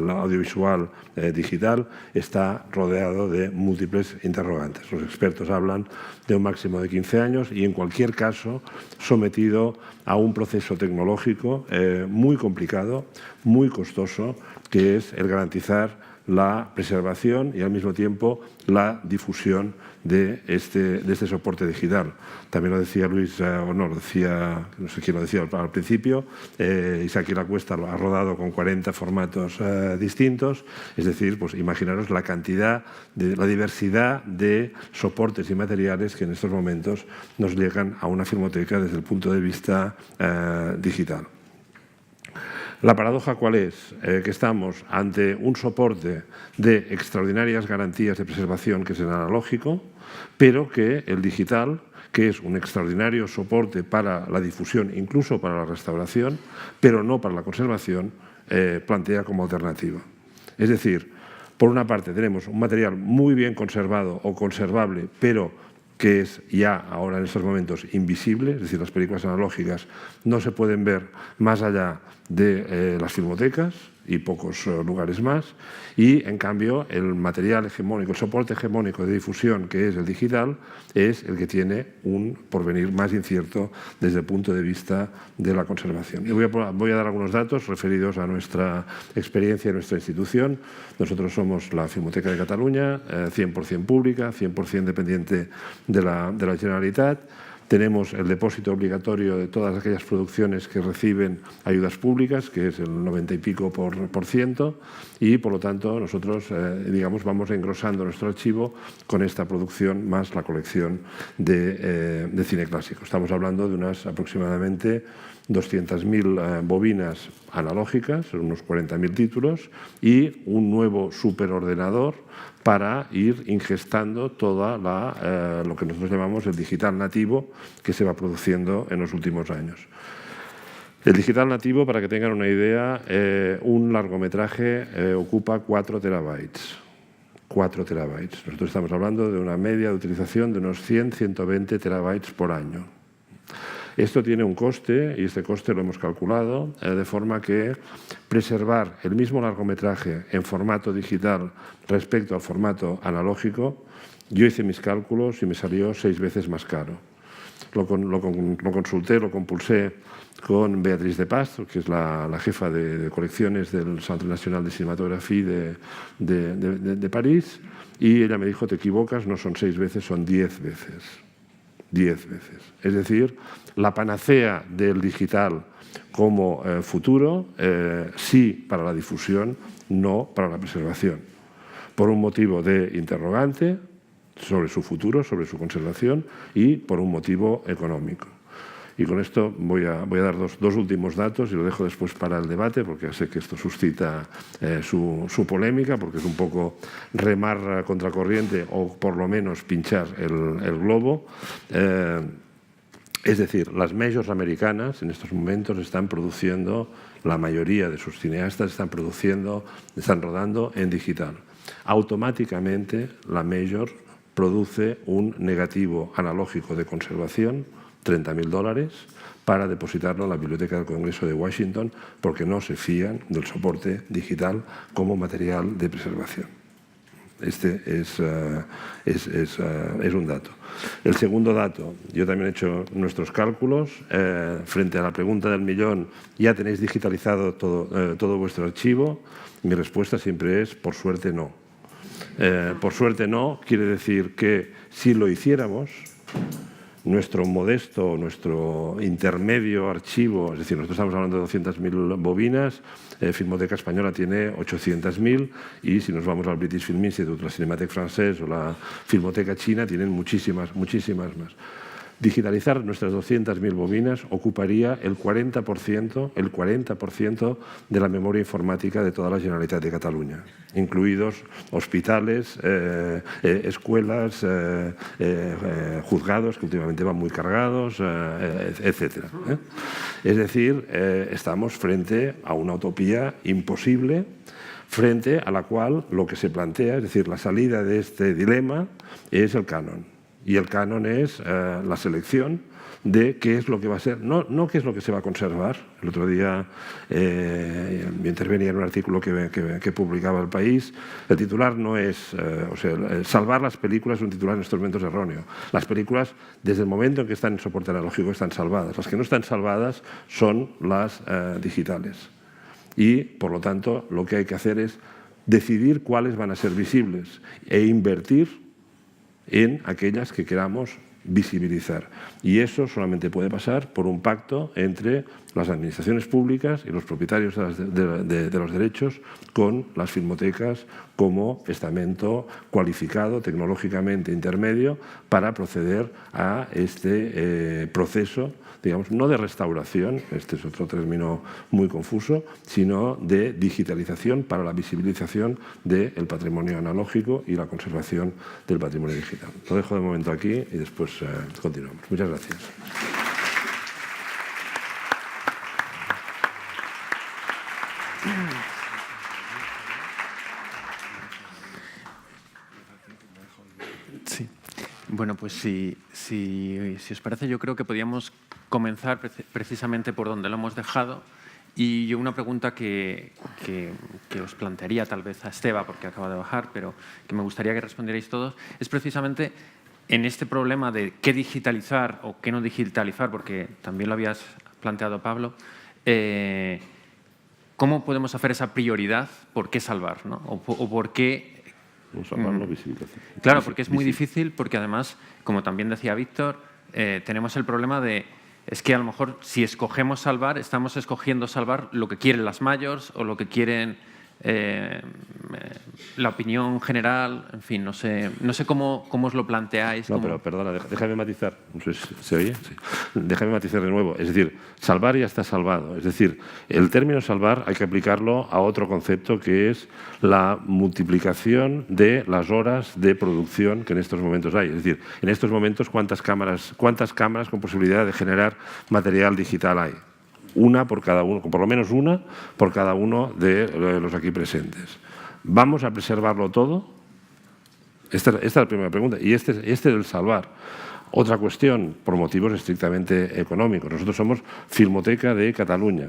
audiovisual digital está rodeado de múltiples interrogantes. Los expertos hablan de un máximo de 15 años y, en cualquier caso, sometido a un proceso tecnológico muy complicado, muy costoso, que es el garantizar la preservación y, al mismo tiempo, la difusión de este soporte digital. También lo decía Luis, o no, lo decía, no sé quién lo decía al principio, Isaki Lacuesta lo ha rodado con 40 formatos distintos, es decir, pues imaginaros la cantidad, la diversidad de soportes y materiales que en estos momentos nos llegan a una filmoteca desde el punto de vista digital. La paradoja, ¿cuál es? Que estamos ante un soporte de extraordinarias garantías de preservación, que es el analógico, pero que el digital, que es un extraordinario soporte para la difusión, incluso para la restauración, pero no para la conservación, plantea como alternativa. Es decir, por una parte tenemos un material muy bien conservado o conservable, pero que es ya ahora en estos momentos invisible, es decir, las películas analógicas no se pueden ver más allá de las filmotecas y pocos lugares más, y en cambio el material hegemónico, el soporte hegemónico de difusión, que es el digital, es el que tiene un porvenir más incierto desde el punto de vista de la conservación. Y voy a dar algunos datos referidos a nuestra experiencia en nuestra institución. Nosotros somos la Filmoteca de Cataluña, 100% pública, 100% dependiente de la Generalitat. Tenemos el depósito obligatorio de todas aquellas producciones que reciben ayudas públicas, que es el 90 y pico %, y por lo tanto nosotros digamos, vamos engrosando nuestro archivo con esta producción más la colección de cine clásico. Estamos hablando de unas aproximadamente 200.000 bobinas analógicas, unos 40.000 títulos, y un nuevo superordenador para ir ingestando toda lo que nosotros llamamos el digital nativo que se va produciendo en los últimos años. El digital nativo, para que tengan una idea, un largometraje ocupa 4 terabytes. 4 terabytes. Nosotros estamos hablando de una media de utilización de unos 100-120 terabytes por año. Esto tiene un coste, y este coste lo hemos calculado, de forma que preservar el mismo largometraje en formato digital respecto al formato analógico, yo hice mis cálculos y me salió 6 veces más caro. Lo consulté, lo compulsé con Beatriz de Paz, que es la jefa de colecciones del Centre National de Cinematografía de París, y ella me dijo, te equivocas, no son 6 veces, son 10 veces. 10 veces. Es decir, la panacea del digital como futuro, sí para la difusión, no para la preservación. Por un motivo de interrogante sobre su futuro, sobre su conservación, y por un motivo económico. Y con esto voy a dar dos últimos datos y lo dejo después para el debate, porque sé que esto suscita su polémica, porque es un poco remar contracorriente o por lo menos pinchar el globo. Es decir, las majors americanas en estos momentos están produciendo, la mayoría de sus cineastas están rodando en digital. Automáticamente la major produce un negativo analógico de conservación, $30.000, para depositarlo en la Biblioteca del Congreso de Washington, porque no se fían del soporte digital como material de preservación. Este es un dato. El segundo dato, yo también he hecho nuestros cálculos. Frente a la pregunta del millón, ¿ya tenéis digitalizado todo vuestro archivo? Mi respuesta siempre es, por suerte no. Por suerte no, quiere decir que si lo hiciéramos, nuestro modesto, nuestro intermedio archivo, es decir, nosotros estamos hablando de 200.000 bobinas, Filmoteca Española tiene 800.000, y si nos vamos al British Film Institute, la Cinémathèque Française o la Filmoteca China tienen muchísimas más. Digitalizar nuestras 200.000 bobinas ocuparía el 40% de la memoria informática de toda la Generalitat de Cataluña, incluidos hospitales, escuelas, juzgados, que últimamente van muy cargados, etc. Es decir, estamos frente a una utopía imposible, frente a la cual lo que se plantea, es decir, la salida de este dilema es el canon. Y el canon es la selección de qué es lo que va a ser, no qué es lo que se va a conservar. El otro día intervenía en un artículo que publicaba El País. El titular no es, salvar las películas es un titular en estos momentos erróneo. Las películas, desde el momento en que están en soporte analógico, están salvadas. Las que no están salvadas son las digitales. Y, por lo tanto, lo que hay que hacer es decidir cuáles van a ser visibles e invertir en aquellas que queramos visibilizar. Y eso solamente puede pasar por un pacto entre las administraciones públicas y los propietarios de los derechos con las filmotecas como estamento cualificado, tecnológicamente intermedio, para proceder a este proceso, digamos, no de restauración, este es otro término muy confuso, sino de digitalización para la visibilización del patrimonio analógico y la conservación del patrimonio digital. Lo dejo de momento aquí y después continuamos. Muchas gracias. Sí. Bueno, pues si os parece, yo creo que podríamos comenzar precisamente por donde lo hemos dejado. Y yo una pregunta que os plantearía tal vez a Esteba, porque acaba de bajar, pero que me gustaría que respondierais todos, es precisamente en este problema de qué digitalizar o qué no digitalizar, porque también lo habías planteado, Pablo, ¿cómo podemos hacer esa prioridad? ¿Por qué salvar? ¿No? O por qué... Claro, porque es muy difícil, porque además, como también decía Víctor, tenemos el problema de, es que a lo mejor si escogemos salvar, estamos escogiendo salvar lo que quieren las mayors o lo que quieren la opinión general, en fin, no sé cómo os lo planteáis. No, pero perdona, déjame matizar. No sé si ¿se oye? Sí. Déjame matizar de nuevo. Es decir, salvar ya está salvado. Es decir, el término salvar hay que aplicarlo a otro concepto que es la multiplicación de las horas de producción que en estos momentos hay. Es decir, en estos momentos, ¿cuántas cámaras con posibilidad de generar material digital hay? Una por cada uno, por lo menos una por cada uno de los aquí presentes. ¿Vamos a preservarlo todo? Esta es la primera pregunta. Y este es el salvar. Otra cuestión, por motivos estrictamente económicos. Nosotros somos Filmoteca de Cataluña.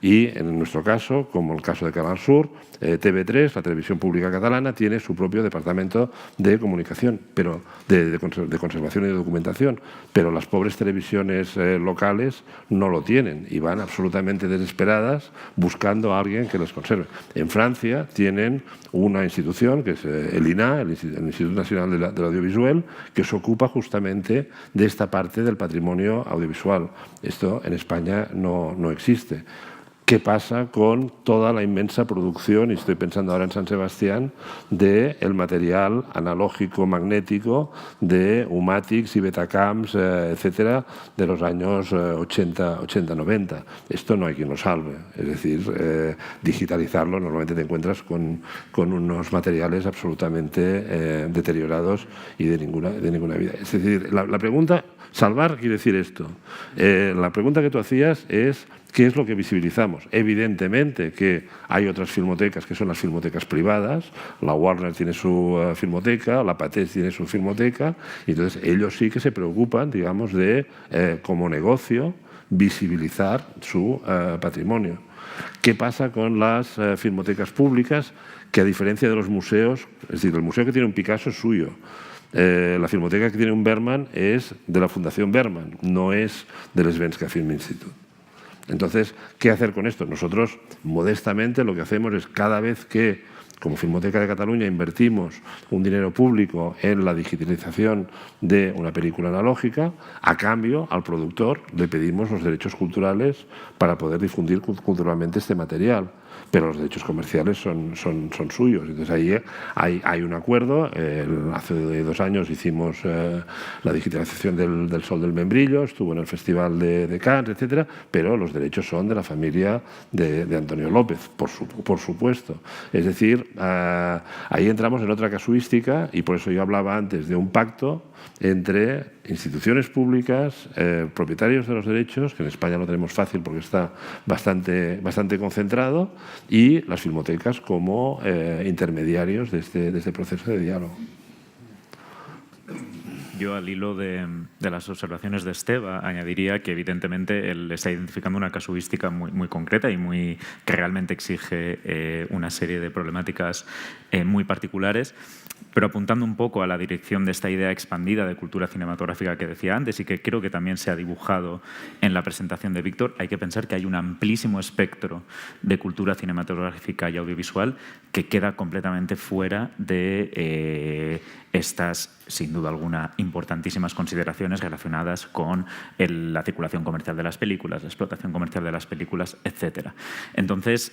Y en nuestro caso, como el caso de Canal Sur, TV3, la televisión pública catalana, tiene su propio departamento de comunicación, pero de conservación y de documentación, pero las pobres televisiones locales no lo tienen y van absolutamente desesperadas buscando a alguien que les conserve. En Francia tienen una institución, que es el INA, el Instituto Nacional del Audiovisual, que se ocupa justamente de esta parte del patrimonio audiovisual. Esto en España no existe. ¿Qué pasa con toda la inmensa producción, y estoy pensando ahora en San Sebastián, del material analógico magnético de Umatics y Betacams, etcétera, de los años 80-90? Esto no hay quien lo salve. Es decir, digitalizarlo, normalmente te encuentras con unos materiales absolutamente deteriorados y de ninguna vida. Es decir, la pregunta, salvar quiere decir esto. La pregunta que tú hacías es ¿qué es lo que visibilizamos? Evidentemente que hay otras filmotecas que son las filmotecas privadas, la Warner tiene su filmoteca, la Pathé tiene su filmoteca, y entonces ellos sí que se preocupan, digamos, de, como negocio, visibilizar su patrimonio. ¿Qué pasa con las filmotecas públicas? Que a diferencia de los museos, es decir, el museo que tiene un Picasso es suyo, la filmoteca que tiene un Bergman es de la Fundación Bergman, no es del Svenska Film Institute. Entonces, ¿qué hacer con esto? Nosotros, modestamente, lo que hacemos es cada vez que, como Filmoteca de Cataluña, invertimos un dinero público en la digitalización de una película analógica, a cambio, al productor le pedimos los derechos culturales para poder difundir culturalmente este material. pero los derechos comerciales son suyos. Entonces ahí hay un acuerdo. Hace 2 años hicimos la digitalización del Sol del Membrillo, estuvo en el Festival de Cannes, etcétera, pero los derechos son de la familia de Antonio López, por supuesto. Es decir, ahí entramos en otra casuística y por eso yo hablaba antes de un pacto entre instituciones públicas, propietarios de los derechos, que en España lo tenemos fácil porque está bastante concentrado, y las filmotecas como intermediarios de este proceso de diálogo. Yo, al hilo de las observaciones de Esteba, añadiría que evidentemente él está identificando una casuística muy concreta y que realmente exige una serie de problemáticas muy particulares, pero apuntando un poco a la dirección de esta idea expandida de cultura cinematográfica que decía antes y que creo que también se ha dibujado en la presentación de Víctor, hay que pensar que hay un amplísimo espectro de cultura cinematográfica y audiovisual que queda completamente fuera de estas, sin duda alguna, importantísimas consideraciones relacionadas con la circulación comercial de las películas, la explotación comercial de las películas, etc. Entonces,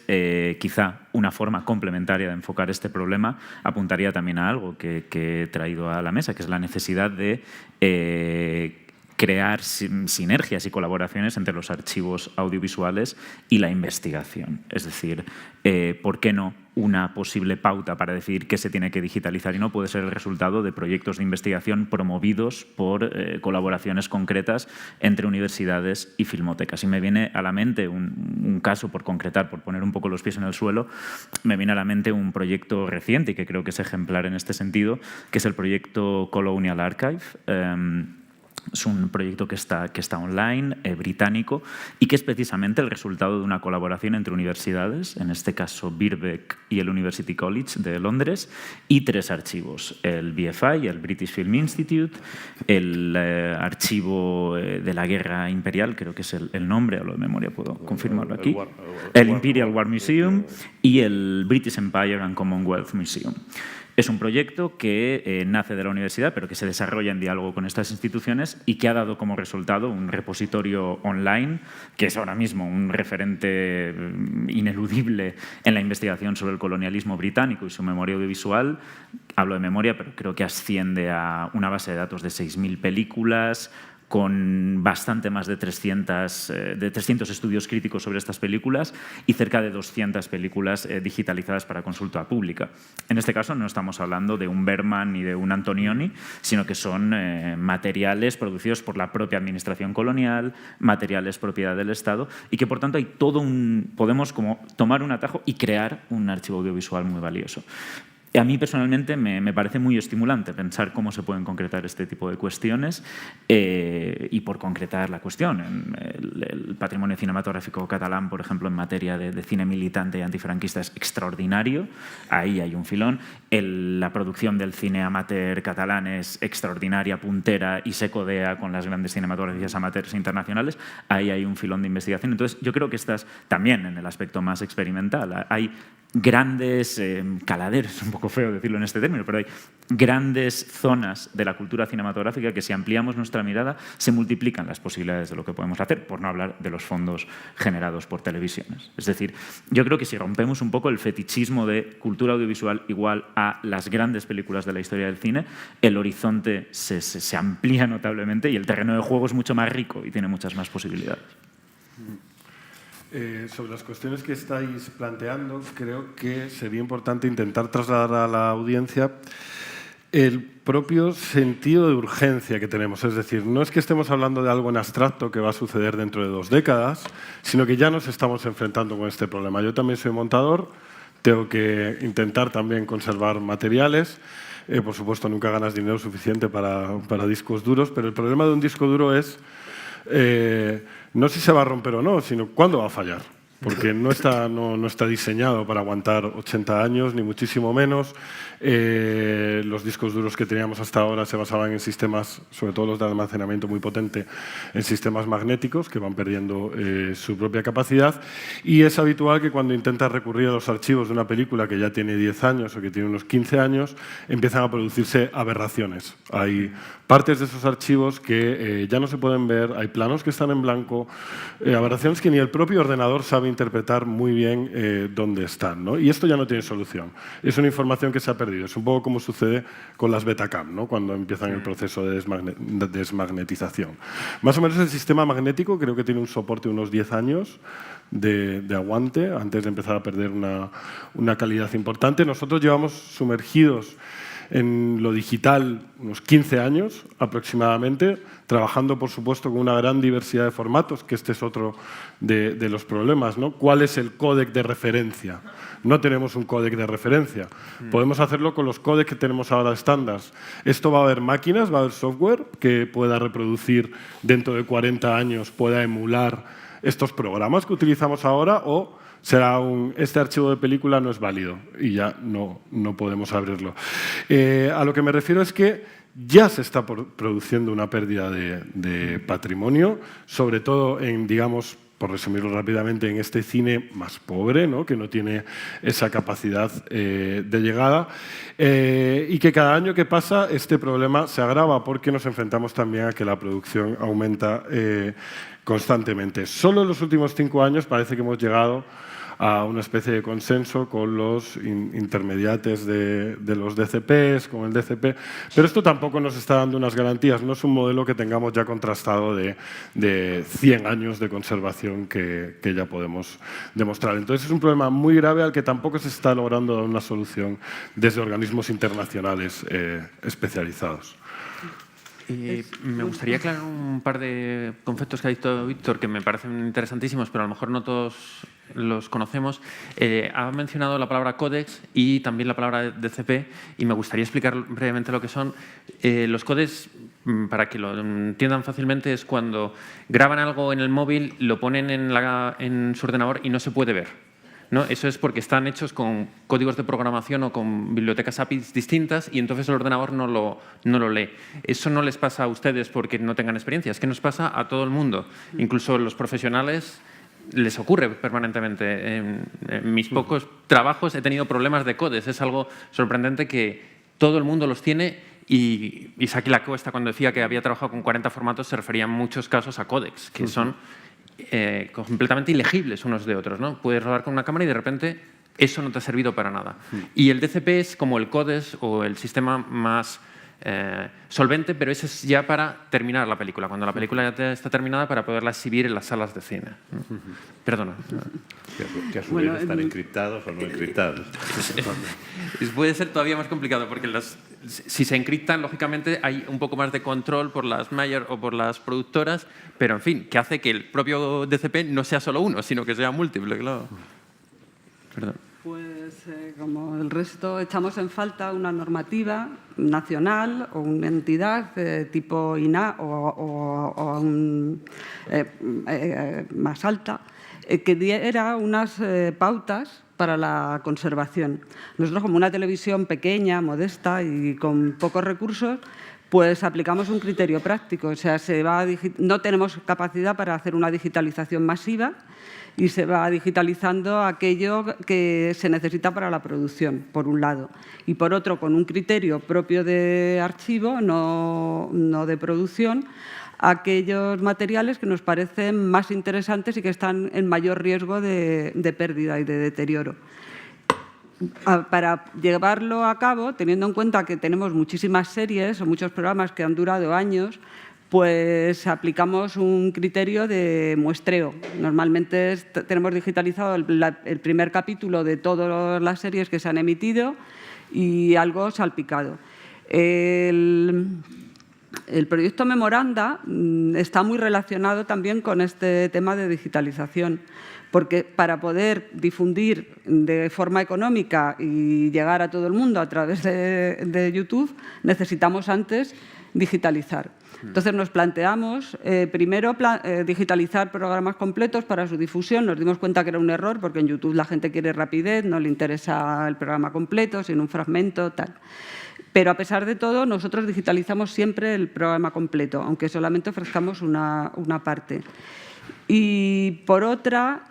quizá una forma complementaria de enfocar este problema apuntaría también a algo que he traído a la mesa, que es la necesidad de crear sinergias y colaboraciones entre los archivos audiovisuales y la investigación. Es decir, ¿por qué no una posible pauta para decidir qué se tiene que digitalizar y no puede ser el resultado de proyectos de investigación promovidos por colaboraciones concretas entre universidades y filmotecas? Y me viene a la mente un caso, por concretar, por poner un poco los pies en el suelo, me viene a la mente un proyecto reciente y que creo que es ejemplar en este sentido, que es el proyecto Colonial Archive. Es un proyecto que está online, británico, y que es precisamente el resultado de una colaboración entre universidades, en este caso Birkbeck y el University College de Londres, y 3 archivos, el BFI, el British Film Institute, el archivo de la Guerra Imperial, creo que es el nombre, a lo de memoria puedo confirmarlo aquí, el Imperial War Museum y el British Empire and Commonwealth Museum. Es un proyecto que nace de la universidad, pero que se desarrolla en diálogo con estas instituciones y que ha dado como resultado un repositorio online, que es ahora mismo un referente ineludible en la investigación sobre el colonialismo británico y su memoria audiovisual. Hablo de memoria, pero creo que asciende a una base de datos de 6.000 películas, con bastante más de 300 estudios críticos sobre estas películas y cerca de 200 películas digitalizadas para consulta pública. En este caso no estamos hablando de un Berman ni de un Antonioni, sino que son materiales producidos por la propia administración colonial, materiales propiedad del Estado, y que por tanto hay podemos como tomar un atajo y crear un archivo audiovisual muy valioso. A mí personalmente me parece muy estimulante pensar cómo se pueden concretar este tipo de cuestiones y por concretar la cuestión. El patrimonio cinematográfico catalán, por ejemplo, en materia de cine militante y antifranquista es extraordinario, ahí hay un filón. La producción del cine amateur catalán es extraordinaria, puntera y se codea con las grandes cinematografías amateurs internacionales, ahí hay un filón de investigación. Entonces, yo creo que estás también en el aspecto más experimental. Hay grandes caladeros, un poco feo decirlo en este término, pero hay grandes zonas de la cultura cinematográfica que si ampliamos nuestra mirada se multiplican las posibilidades de lo que podemos hacer, por no hablar de los fondos generados por televisiones. Es decir, yo creo que si rompemos un poco el fetichismo de cultura audiovisual igual a las grandes películas de la historia del cine, el horizonte se amplía notablemente y el terreno de juego es mucho más rico y tiene muchas más posibilidades. Sobre las cuestiones que estáis planteando, creo que sería importante intentar trasladar a la audiencia el propio sentido de urgencia que tenemos. Es decir, no es que estemos hablando de algo en abstracto que va a suceder dentro de 2 décadas, sino que ya nos estamos enfrentando con este problema. Yo también soy montador, tengo que intentar también conservar materiales. Por supuesto, nunca ganas dinero suficiente para discos duros, pero el problema de un disco duro es no si se va a romper o no, sino cuándo va a fallar. Porque no está diseñado para aguantar 80 años, ni muchísimo menos. Los discos duros que teníamos hasta ahora se basaban en sistemas, sobre todo los de almacenamiento muy potente, en sistemas magnéticos que van perdiendo su propia capacidad. Y es habitual que cuando intentas recurrir a los archivos de una película que ya tiene 10 años o que tiene unos 15 años, empiezan a producirse aberraciones. Hay partes de esos archivos que ya no se pueden ver, hay planos que están en blanco, aberraciones que ni el propio ordenador sabe interpretar muy bien dónde están, ¿no? Y esto ya no tiene solución. Es una información que se ha perdido. Es un poco como sucede con las Betacam, ¿no? Cuando empiezan el proceso de desmagnetización. Más o menos el sistema magnético creo que tiene un soporte de unos 10 años de aguante antes de empezar a perder una calidad importante. Nosotros llevamos sumergidos en lo digital unos 15 años aproximadamente, trabajando, por supuesto, con una gran diversidad de formatos, que este es otro de los problemas, ¿no? ¿Cuál es el códec de referencia? No tenemos un códec de referencia. Podemos hacerlo con los códecs que tenemos ahora estándar. Esto va a haber máquinas, va a haber software que pueda reproducir dentro de 40 años, pueda emular estos programas que utilizamos ahora, o será este archivo de película no es válido y ya no podemos abrirlo. A lo que me refiero es que ya se está produciendo una pérdida de patrimonio, sobre todo en, digamos, por resumirlo rápidamente, en este cine más pobre, ¿no? Que no tiene esa capacidad de llegada, y que cada año que pasa este problema se agrava porque nos enfrentamos también a que la producción aumenta constantemente. Solo en los últimos 5 años parece que hemos llegado a una especie de consenso con los intermediates de los DCPs, con el DCP, pero esto tampoco nos está dando unas garantías, no es un modelo que tengamos ya contrastado de 100 años de conservación que ya podemos demostrar. Entonces es un problema muy grave al que tampoco se está logrando dar una solución desde organismos internacionales especializados. Me gustaría aclarar un par de conceptos que ha dicho Víctor que me parecen interesantísimos, pero a lo mejor no todos los conocemos. Ha mencionado la palabra códex y también la palabra DCP, y me gustaría explicar brevemente lo que son. Los códex, para que lo entiendan fácilmente, es cuando graban algo en el móvil, lo ponen en su ordenador y no se puede ver, ¿no? Eso es porque están hechos con códigos de programación o con bibliotecas APIs distintas y entonces el ordenador no lo lee. Eso no les pasa a ustedes porque no tengan experiencia, es que nos pasa a todo el mundo. Incluso los profesionales les ocurre permanentemente. En mis pocos trabajos he tenido problemas de codes. Es algo sorprendente que todo el mundo los tiene, y Isaac Lacuesta, cuando decía que había trabajado con 40 formatos, se refería en muchos casos a códex, que son completamente ilegibles unos de otros, ¿no? Puedes rodar con una cámara y de repente eso no te ha servido para nada. Y el DCP es como el codex o el sistema más solvente, pero ese es ya para terminar la película, cuando la película ya está terminada, para poderla exhibir en las salas de cine. Perdona. Que a su vez están encriptados o no encriptados. Puede ser todavía más complicado, porque si se encriptan, lógicamente hay un poco más de control por las mayor o por las productoras, pero en fin, que hace que el propio DCP no sea solo uno, sino que sea múltiple, claro. Perdón. Pues como el resto, echamos en falta una normativa nacional o una entidad tipo INA o más alta que diera unas pautas para la conservación. Nosotros, como una televisión pequeña, modesta y con pocos recursos, pues aplicamos un criterio práctico. O sea, no tenemos capacidad para hacer una digitalización masiva y se va digitalizando aquello que se necesita para la producción, por un lado. Y por otro, con un criterio propio de archivo, no de producción, aquellos materiales que nos parecen más interesantes y que están en mayor riesgo de pérdida y de deterioro. Para llevarlo a cabo, teniendo en cuenta que tenemos muchísimas series o muchos programas que han durado años, pues aplicamos un criterio de muestreo. Normalmente tenemos digitalizado el primer capítulo de todas las series que se han emitido y algo salpicado. El proyecto Memoranda está muy relacionado también con este tema de digitalización, porque para poder difundir de forma económica y llegar a todo el mundo a través de YouTube, necesitamos antes digitalizar. Entonces nos planteamos primero digitalizar programas completos para su difusión. Nos dimos cuenta que era un error porque en YouTube la gente quiere rapidez, no le interesa el programa completo, sino un fragmento, tal. Pero a pesar de todo, nosotros digitalizamos siempre el programa completo, aunque solamente ofrezcamos una parte. Y por otra,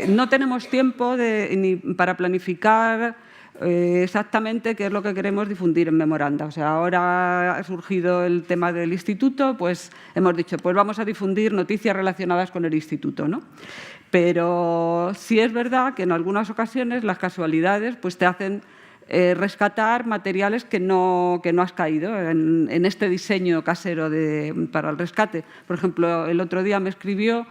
no tenemos tiempo ni para planificar exactamente qué es lo que queremos difundir en Memoranda. O sea, ahora ha surgido el tema del instituto, pues hemos dicho, pues vamos a difundir noticias relacionadas con el instituto, ¿no? Pero sí es verdad que en algunas ocasiones las casualidades pues te hacen rescatar materiales que no has caído en este diseño casero para el rescate. Por ejemplo, el otro día me escribió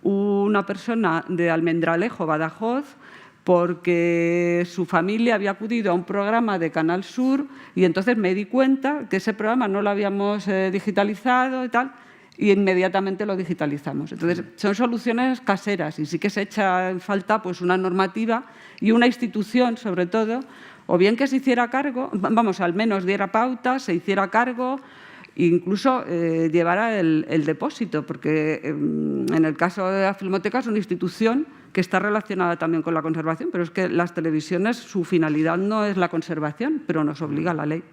una persona de Almendralejo, Badajoz, porque su familia había acudido a un programa de Canal Sur y entonces me di cuenta que ese programa no lo habíamos digitalizado y tal, y inmediatamente lo digitalizamos. Entonces, son soluciones caseras y sí que se echa en falta pues, una normativa y una institución, sobre todo, o bien que se hiciera cargo, vamos, al menos diera pautas, se hiciera cargo, incluso llevara el depósito, porque en el caso de la Filmoteca es una institución que está relacionada también con la conservación, pero es que las televisiones, su finalidad no es la conservación, pero nos obliga la ley.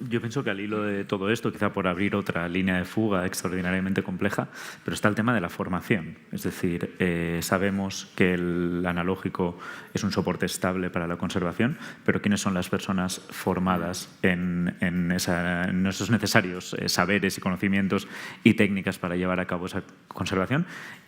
Yo pienso que al hilo de todo esto, quizá por abrir otra línea de fuga extraordinariamente compleja, pero está el tema de la formación. Es decir, sabemos que el analógico es un soporte estable para la conservación, pero ¿quiénes son las personas formadas en esos necesarios saberes y conocimientos y técnicas para llevar a cabo esa conservación?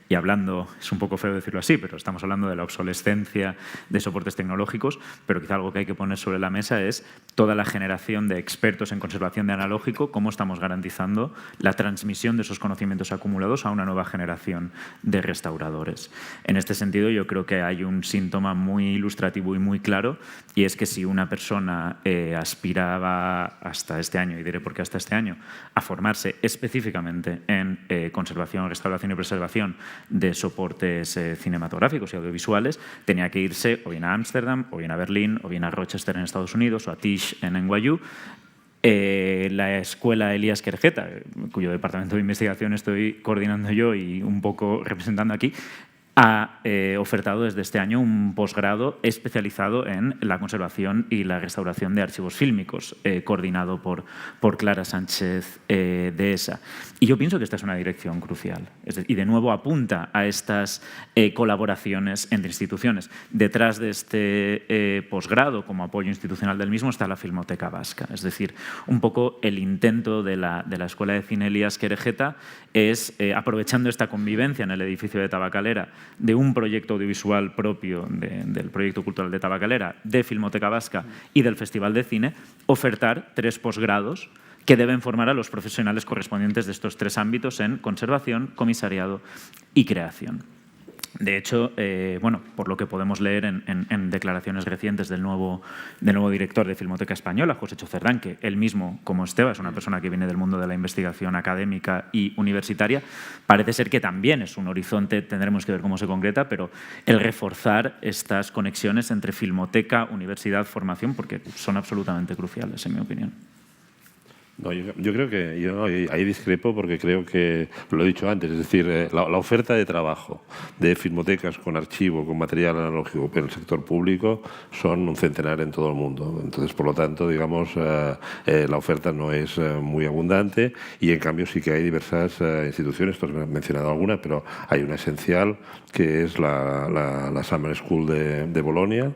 Y hablando, es un poco feo decirlo así, pero estamos hablando de la obsolescencia de soportes tecnológicos, pero quizá algo que hay que poner sobre la mesa es toda la generación de expertos en conservación de analógico, cómo estamos garantizando la transmisión de esos conocimientos acumulados a una nueva generación de restauradores. En este sentido, yo creo que hay un síntoma muy ilustrativo y muy claro, y es que si una persona aspiraba hasta este año, y diré por qué hasta este año, a formarse específicamente en conservación, restauración y preservación de soportes cinematográficos y audiovisuales, tenía que irse o bien a Ámsterdam, o bien a Berlín, o bien a Rochester en Estados Unidos, o a Tisch en NYU. La escuela Elías Querejeta, cuyo departamento de investigación estoy coordinando yo y un poco representando aquí, ha ofertado desde este año un posgrado especializado en la conservación y la restauración de archivos fílmicos, coordinado por Clara Sánchez de ESA. Y yo pienso que esta es una dirección crucial. Y de nuevo apunta a estas colaboraciones entre instituciones. Detrás de este posgrado, como apoyo institucional del mismo, está la Filmoteca Vasca. Es decir, un poco el intento de la Escuela de Cine Elías Querejeta es, aprovechando esta convivencia en el edificio de Tabacalera, de un proyecto audiovisual propio del proyecto cultural de Tabacalera, de Filmoteca Vasca y del Festival de Cine, ofertar 3 posgrados que deben formar a los profesionales correspondientes de estos 3 ámbitos en conservación, comisariado y creación. De hecho, bueno, por lo que podemos leer en declaraciones recientes del nuevo director de Filmoteca Española, José Chocerdán, que él mismo, como Esteba, es una persona que viene del mundo de la investigación académica y universitaria, parece ser que también es un horizonte, tendremos que ver cómo se concreta, pero el reforzar estas conexiones entre filmoteca, universidad, formación, porque son absolutamente cruciales, en mi opinión. No, yo creo que yo ahí discrepo porque creo que, lo he dicho antes, es decir, la oferta de trabajo de filmotecas con archivo, con material analógico en el sector público son un centenar en todo el mundo. Entonces, por lo tanto, digamos, la oferta no es muy abundante y, en cambio, sí que hay diversas instituciones, tú has mencionado alguna, pero hay una esencial que es la Summer School de Bolonia,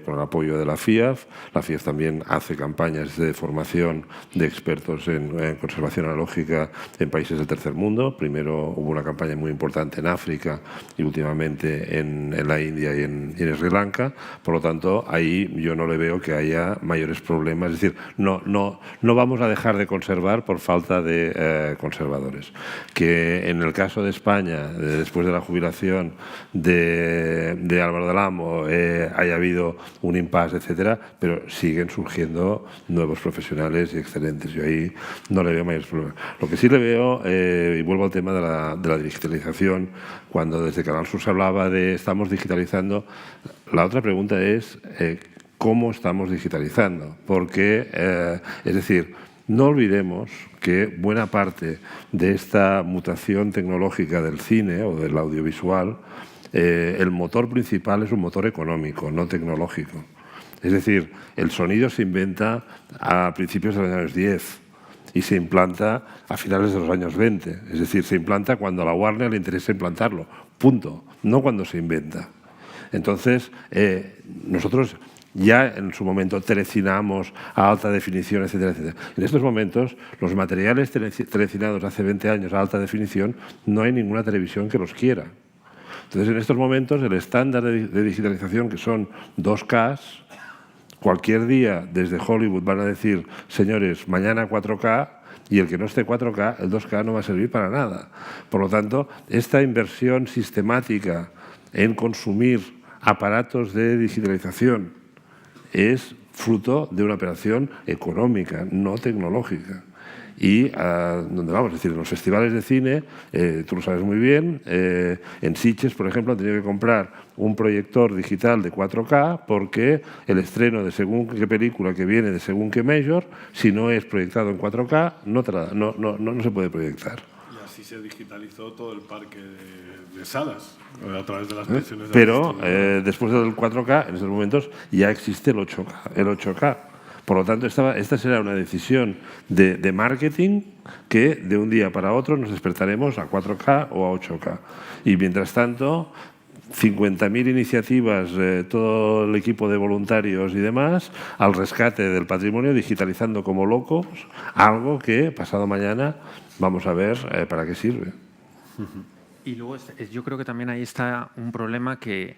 con el apoyo de la FIAF. La FIAF también hace campañas de formación de expertos en conservación analógica en países del tercer mundo. Primero hubo una campaña muy importante en África y últimamente en la India y en Sri Lanka. Por lo tanto, ahí yo no le veo que haya mayores problemas. Es decir, no vamos a dejar de conservar por falta de conservadores. Que en el caso de España, después de la jubilación de Álvaro del Amo, haya habido un impasse, etcétera, pero siguen surgiendo nuevos profesionales y excelentes. Yo ahí no le veo mayores problemas. Lo que sí le veo, y vuelvo al tema de la digitalización, cuando desde Canal Sur se hablaba de estamos digitalizando, la otra pregunta es ¿cómo estamos digitalizando? Porque, es decir, no olvidemos que buena parte de esta mutación tecnológica del cine o del audiovisual, el motor principal es un motor económico, no tecnológico. Es decir, el sonido se inventa a principios de los años 10 y se implanta a finales de los años 20. Es decir, se implanta cuando a la Warner le interesa implantarlo. Punto. No cuando se inventa. Entonces, nosotros ya en su momento telecinamos a alta definición, etcétera, etcétera. En estos momentos, los materiales telecinados hace 20 años a alta definición, no hay ninguna televisión que los quiera. Entonces, en estos momentos, el estándar de digitalización, que son 2K, cualquier día desde Hollywood van a decir, señores, mañana 4K, y el que no esté 4K, el 2K no va a servir para nada. Por lo tanto, esta inversión sistemática en consumir aparatos de digitalización es fruto de una operación económica, no tecnológica. Y ¿dónde vamos? Es decir, en los festivales de cine, tú lo sabes muy bien, en Sitges, por ejemplo, han tenido que comprar un proyector digital de 4K porque el estreno de según qué película que viene de según qué major, si no es proyectado en 4K, no se puede proyectar. Y así se digitalizó todo el parque de salas a través de las versiones de Pero después del 4K, en estos momentos, ya existe el 8K. Por lo tanto, esta será una decisión de marketing que de un día para otro nos despertaremos a 4K o a 8K. Y mientras tanto, 50.000 iniciativas, todo el equipo de voluntarios y demás, al rescate del patrimonio, digitalizando como locos, algo que pasado mañana vamos a ver para qué sirve. Y luego yo creo que también ahí está un problema que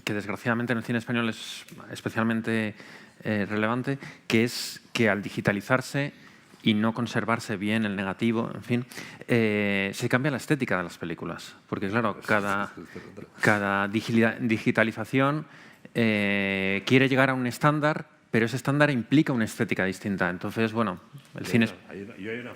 desgraciadamente en el cine español es especialmente relevante, que es que al digitalizarse y no conservarse bien el negativo, en fin, se cambia la estética de las películas. Porque claro, cada digitalización quiere llegar a un estándar, pero ese estándar implica una estética distinta. Entonces, bueno, el cine es... Hay una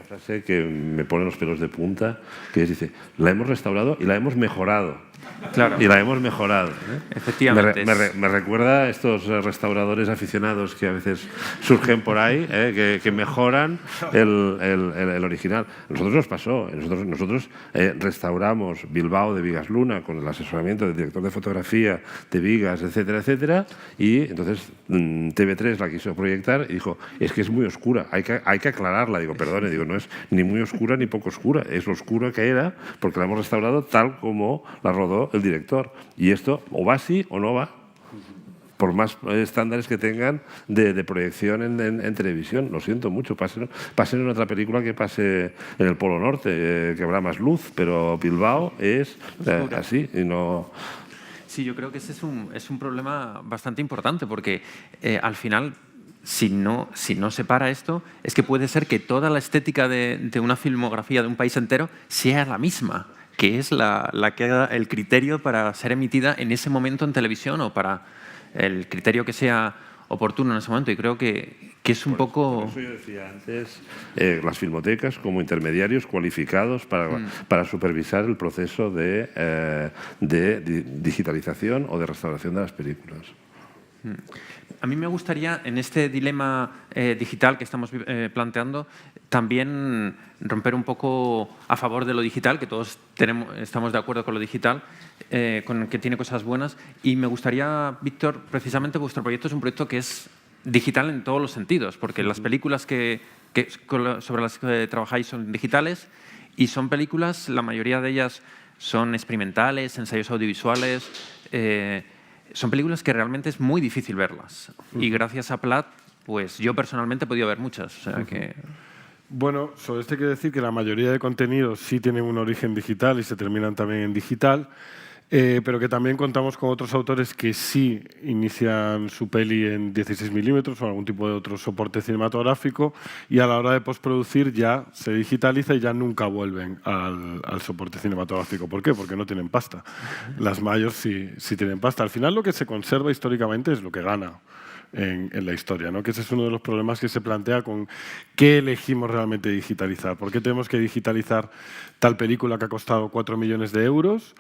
frase que me pone los pelos de punta, que dice, la hemos restaurado y la hemos mejorado. Claro. Y la hemos mejorado. Efectivamente. Me recuerda a estos restauradores aficionados que a veces surgen por ahí, que mejoran el original. A nosotros nos pasó. Nosotros restauramos Bilbao de Vigas Luna con el asesoramiento del director de fotografía de Vigas, etcétera, etcétera. Y entonces TV3 la quiso proyectar y dijo, es que es muy oscura, hay que aclararla. Digo, perdone, no es ni muy oscura ni poco oscura, es lo oscura que era porque la hemos restaurado tal como la rodó el director. Y esto o va así o no va, por más estándares que tengan de proyección en televisión. Lo siento mucho, pasen en otra película que pase en el Polo Norte, que habrá más luz, pero Bilbao es así y no... Sí, yo creo que ese es un problema bastante importante porque al final, si no se para esto, es que puede ser que toda la estética de una filmografía de un país entero sea la misma, que es la que da el criterio para ser emitida en ese momento en televisión o para el criterio que sea oportuno en ese momento. Y creo que es un poco... Por eso yo decía antes, las filmotecas como intermediarios cualificados para supervisar el proceso de digitalización o de restauración de las películas. A mí me gustaría, en este dilema digital que estamos planteando, también romper un poco a favor de lo digital, que todos estamos de acuerdo con lo digital, con que tiene cosas buenas. Y me gustaría, Víctor, precisamente vuestro proyecto es un proyecto que es digital en todos los sentidos, porque las películas sobre las que trabajáis son digitales y son películas, la mayoría de ellas son experimentales, ensayos audiovisuales... son películas que realmente es muy difícil verlas. Y gracias a Plat, pues yo personalmente he podido ver muchas. O sea que... Bueno, sobre esto hay que decir que la mayoría de contenidos sí tienen un origen digital y se terminan también en digital, pero que también contamos con otros autores que sí inician su peli en 16 milímetros o algún tipo de otro soporte cinematográfico y a la hora de postproducir ya se digitaliza y ya nunca vuelven al soporte cinematográfico. ¿Por qué? Porque no tienen pasta. Las mayores sí tienen pasta. Al final lo que se conserva históricamente es lo que gana en la historia, ¿no? Que ese es uno de los problemas que se plantea con qué elegimos realmente digitalizar. ¿Por qué tenemos que digitalizar tal película que ha costado 4 millones de euros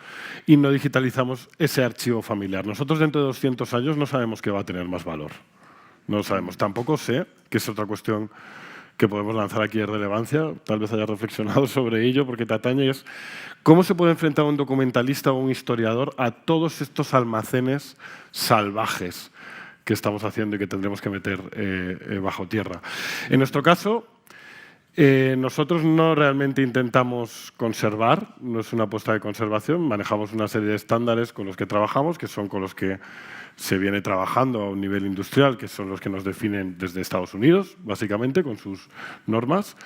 y no digitalizamos ese archivo familiar? Nosotros dentro de 200 años no sabemos qué va a tener más valor. No lo sabemos. Tampoco sé, que es otra cuestión que podemos lanzar aquí de relevancia, tal vez haya reflexionado sobre ello, porque te atañe, es cómo se puede enfrentar un documentalista o un historiador a todos estos almacenes salvajes que estamos haciendo y que tendremos que meter bajo tierra. En nuestro caso, Nosotros no realmente intentamos conservar, no es una apuesta de conservación, manejamos una serie de estándares con los que trabajamos, que son con los que se viene trabajando a un nivel industrial, que son los que nos definen desde Estados Unidos, básicamente, con sus normas.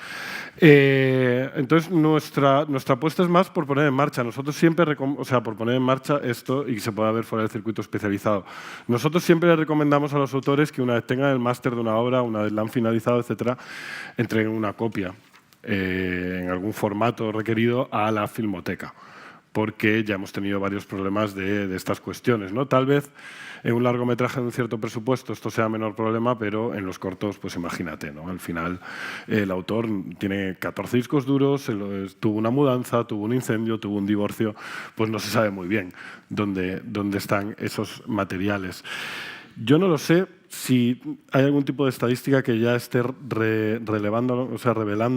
Entonces, nuestra apuesta es más por poner en marcha. Nosotros siempre, por poner en marcha esto y que se pueda ver fuera del circuito especializado. Nosotros siempre les recomendamos a los autores que una vez tengan el máster de una obra, una vez la han finalizado, etcétera, entreguen una copia en algún formato requerido a la filmoteca, porque ya hemos tenido varios problemas de estas cuestiones, ¿no? Tal vez en un largometraje de un cierto presupuesto esto sea menor problema, pero en los cortos, pues imagínate, ¿no? Al final el autor tiene 14 discos duros, tuvo una mudanza, tuvo un incendio, tuvo un divorcio, pues no se sabe muy bien dónde están esos materiales. Yo no lo sé si hay algún tipo de estadística que ya esté revelando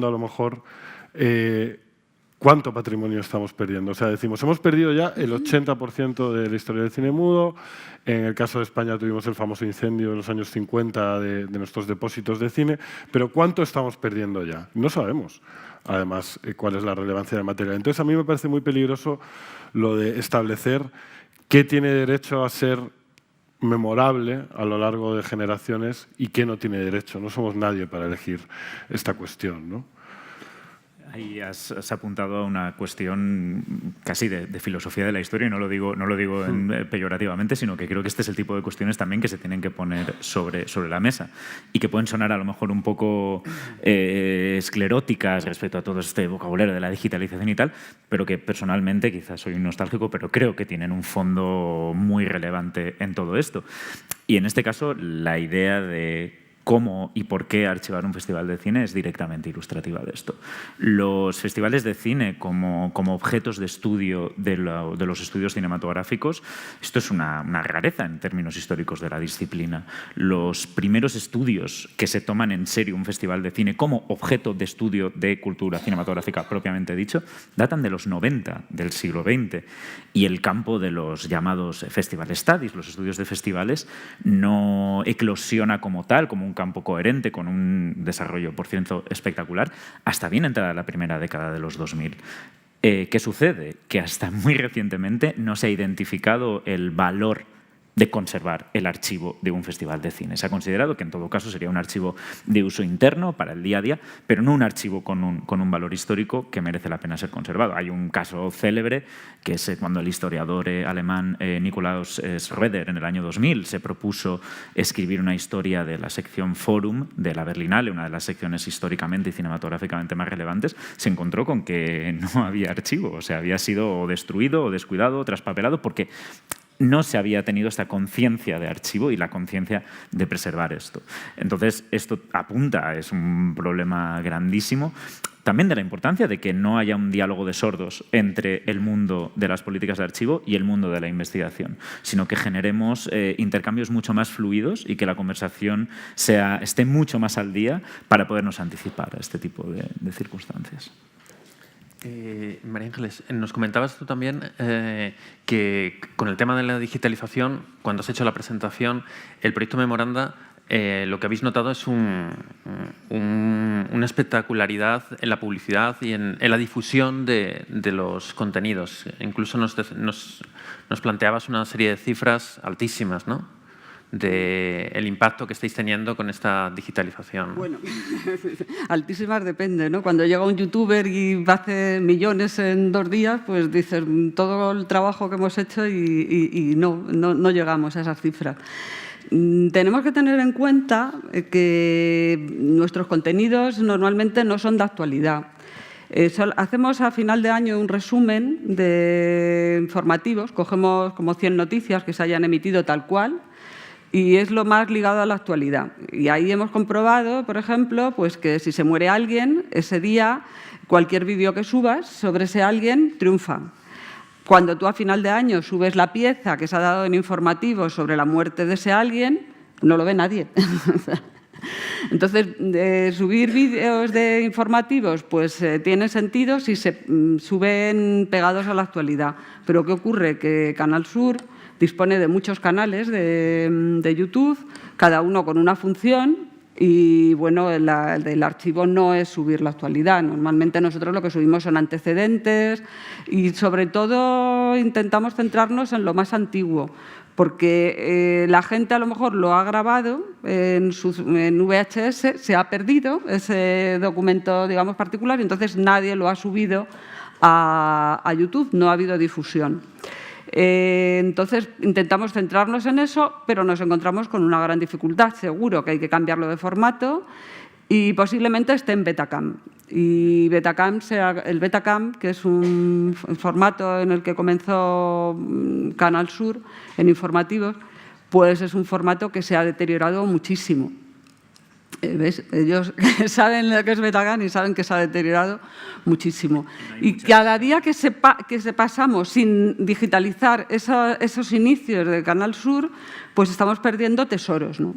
a lo mejor cuánto patrimonio estamos perdiendo. O sea, decimos, hemos perdido ya el 80% de la historia del cine mudo. En el caso de España tuvimos el famoso incendio en los años 50 de nuestros depósitos de cine, pero ¿cuánto estamos perdiendo ya? No sabemos, además, cuál es la relevancia del material. Entonces, a mí me parece muy peligroso lo de establecer qué tiene derecho a ser memorable a lo largo de generaciones y qué no tiene derecho. No somos nadie para elegir esta cuestión, ¿no? Ahí has apuntado a una cuestión casi de filosofía de la historia, y no lo digo peyorativamente, sino que creo que este es el tipo de cuestiones también que se tienen que poner sobre la mesa y que pueden sonar a lo mejor un poco escleróticas respecto a todo este vocabulario de la digitalización y tal, pero que personalmente, quizás soy un nostálgico, pero creo que tienen un fondo muy relevante en todo esto. Y en este caso, la idea de cómo y por qué archivar un festival de cine es directamente ilustrativa de esto. Los festivales de cine como objetos de estudio de los estudios cinematográficos, esto es una rareza en términos históricos de la disciplina. Los primeros estudios que se toman en serio un festival de cine como objeto de estudio de cultura cinematográfica propiamente dicho, datan de los 90 del siglo XX, y el campo de los llamados festival studies, los estudios de festivales, no eclosiona como tal, como un campo coherente, con un desarrollo, por cierto, espectacular, hasta bien entrada la primera década de los 2000. ¿Qué sucede? Que hasta muy recientemente no se ha identificado el valor de conservar el archivo de un festival de cine. Se ha considerado que en todo caso sería un archivo de uso interno para el día a día, pero no un archivo con un valor histórico que merece la pena ser conservado. Hay un caso célebre, que es cuando el historiador alemán Nikolaus Schroeder en el año 2000 se propuso escribir una historia de la sección Forum de la Berlinale, una de las secciones históricamente y cinematográficamente más relevantes. Se encontró con que no había archivo, o sea, había sido destruido o descuidado o traspapelado porque no se había tenido esta conciencia de archivo y la conciencia de preservar esto. Entonces, esto apunta, es un problema grandísimo, también de la importancia de que no haya un diálogo de sordos entre el mundo de las políticas de archivo y el mundo de la investigación, sino que generemos intercambios mucho más fluidos y que la conversación esté mucho más al día para podernos anticipar a este tipo de circunstancias. María Ángeles, nos comentabas tú también que con el tema de la digitalización, cuando has hecho la presentación, el proyecto Memoranda, lo que habéis notado es una espectacularidad en la publicidad y en la difusión de los contenidos. Incluso nos planteabas una serie de cifras altísimas, ¿no?, del impacto que estáis teniendo con esta digitalización. Bueno, altísimas depende, ¿no? Cuando llega un youtuber y hace millones en 2 días, pues dices todo el trabajo que hemos hecho y no llegamos a esas cifras. Tenemos que tener en cuenta que nuestros contenidos normalmente no son de actualidad. Hacemos a final de año un resumen de informativos, cogemos como 100 noticias que se hayan emitido tal cual, y es lo más ligado a la actualidad. Y ahí hemos comprobado, por ejemplo, pues que si se muere alguien, ese día cualquier vídeo que subas sobre ese alguien triunfa. Cuando tú a final de año subes la pieza que se ha dado en informativos sobre la muerte de ese alguien, no lo ve nadie. Entonces, subir vídeos de informativos pues tiene sentido si se suben pegados a la actualidad. Pero ¿qué ocurre? Que Canal Sur dispone de muchos canales de YouTube, cada uno con una función, Y bueno, el archivo no es subir la actualidad. Normalmente nosotros lo que subimos son antecedentes y sobre todo intentamos centrarnos en lo más antiguo, porque la gente a lo mejor lo ha grabado en VHS, se ha perdido ese documento, digamos, particular, y entonces nadie lo ha subido a YouTube, no ha habido difusión. Entonces, intentamos centrarnos en eso, pero nos encontramos con una gran dificultad. Seguro que hay que cambiarlo de formato y posiblemente esté en Betacam. Y el Betacam, que es un formato en el que comenzó Canal Sur en informativos, pues es un formato que se ha deteriorado muchísimo. ¿Ves? Ellos saben lo que es Betacam y saben que se ha deteriorado muchísimo. Y cada día que pasamos sin digitalizar esos inicios de Canal Sur, pues estamos perdiendo tesoros, ¿no?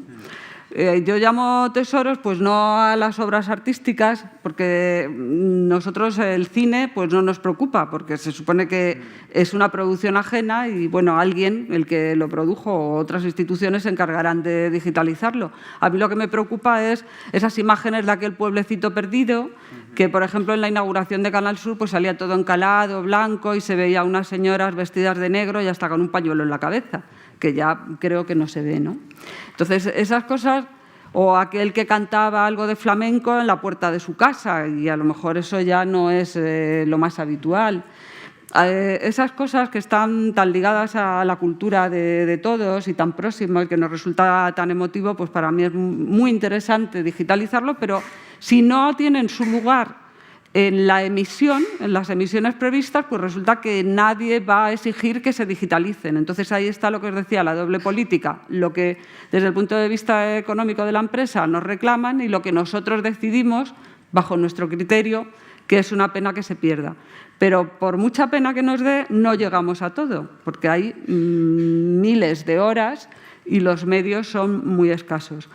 Yo llamo tesoros pues no a las obras artísticas, porque nosotros el cine pues no nos preocupa, porque se supone que es una producción ajena y bueno, alguien, el que lo produjo o otras instituciones se encargarán de digitalizarlo. A mí lo que me preocupa es esas imágenes de aquel pueblecito perdido, que por ejemplo en la inauguración de Canal Sur pues salía todo encalado, blanco y se veía a unas señoras vestidas de negro y hasta con un pañuelo en la cabeza, que ya creo que no se ve, ¿no? Entonces, esas cosas, o aquel que cantaba algo de flamenco en la puerta de su casa, y a lo mejor eso ya no es lo más habitual. Esas cosas que están tan ligadas a la cultura de todos y tan próximas, que nos resulta tan emotivo, pues para mí es muy interesante digitalizarlo, pero si no tienen su lugar en la emisión, en las emisiones previstas, pues resulta que nadie va a exigir que se digitalicen. Entonces ahí está lo que os decía, la doble política, lo que desde el punto de vista económico de la empresa nos reclaman y lo que nosotros decidimos bajo nuestro criterio, que es una pena que se pierda. Pero por mucha pena que nos dé, no llegamos a todo, porque hay miles de horas y los medios son muy escasos.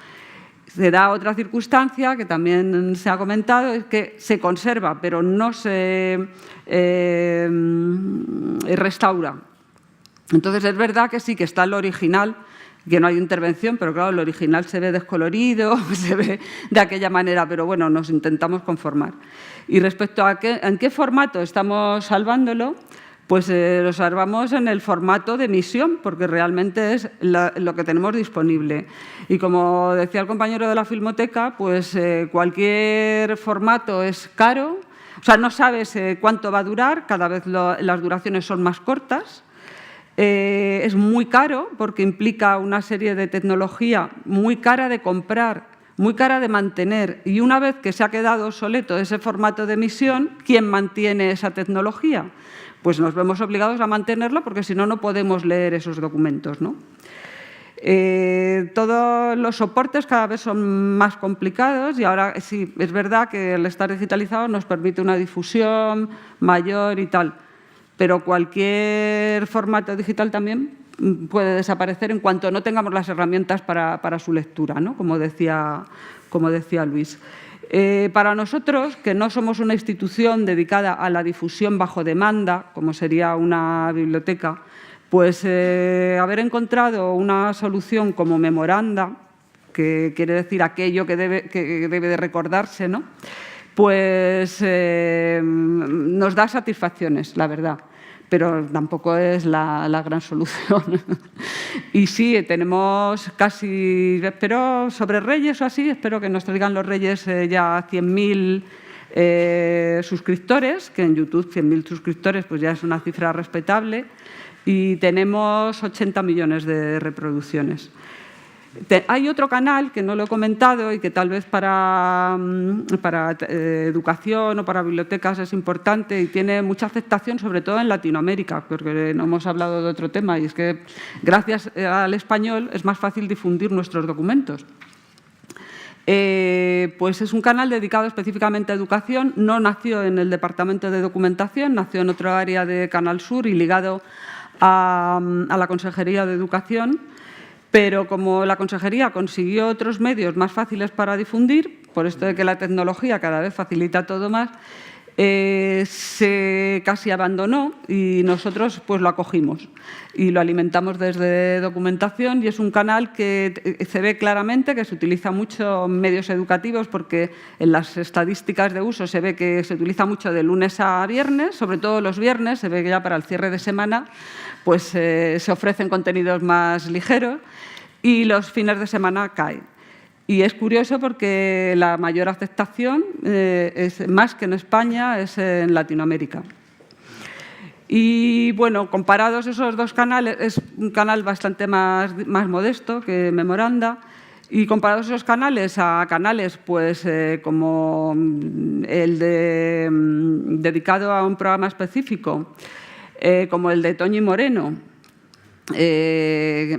Se da otra circunstancia que también se ha comentado, es que se conserva, pero no se restaura. Entonces, es verdad que sí, que está el original, que no hay intervención, pero claro, el original se ve descolorido, se ve de aquella manera, pero bueno, nos intentamos conformar. Y respecto a en qué formato estamos salvándolo, pues lo salvamos en el formato de emisión, porque realmente es lo que tenemos disponible. Y como decía el compañero de la Filmoteca, pues cualquier formato es caro, o sea, no sabes cuánto va a durar, cada vez las duraciones son más cortas. Es muy caro porque implica una serie de tecnología muy cara de comprar, muy cara de mantener. Y una vez que se ha quedado obsoleto ese formato de emisión, ¿quién mantiene esa tecnología? Pues nos vemos obligados a mantenerla porque si no, no podemos leer esos documentos, ¿no? Todos los soportes cada vez son más complicados y ahora sí, es verdad que el estar digitalizado nos permite una difusión mayor y tal, pero cualquier formato digital también puede desaparecer en cuanto no tengamos las herramientas para su lectura, ¿no? Como decía Luis. Para nosotros, que no somos una institución dedicada a la difusión bajo demanda, como sería una biblioteca, pues haber encontrado una solución como memoranda, que quiere decir aquello que debe de recordarse, ¿no? Pues nos da satisfacciones, la verdad, pero tampoco es la gran solución. Y sí, tenemos casi, espero, sobre Reyes o así, espero que nos traigan los Reyes ya 100.000 suscriptores, que en YouTube 100.000 suscriptores pues ya es una cifra respetable, y tenemos 80 millones de reproducciones. Hay otro canal que no lo he comentado y que tal vez para educación o para bibliotecas es importante y tiene mucha aceptación, sobre todo en Latinoamérica, porque no hemos hablado de otro tema, y es que gracias al español es más fácil difundir nuestros documentos. Pues es un canal dedicado específicamente a educación, no nació en el Departamento de Documentación, nació en otro área de Canal Sur y ligado a la Consejería de Educación, pero como la Consejería consiguió otros medios más fáciles para difundir, por esto de que la tecnología cada vez facilita todo más, se casi abandonó y nosotros pues lo acogimos y lo alimentamos desde documentación, y es un canal que se ve claramente que se utiliza mucho en medios educativos, porque en las estadísticas de uso se ve que se utiliza mucho de lunes a viernes, sobre todo los viernes, se ve que ya para el cierre de semana pues se ofrecen contenidos más ligeros, y los fines de semana cae. Y es curioso porque la mayor aceptación, es más que en España, es en Latinoamérica. Y bueno, comparados esos dos canales, es un canal bastante más modesto que Memoranda, y comparados esos canales a canales pues, como el dedicado a un programa específico, como el de Toñi Moreno, que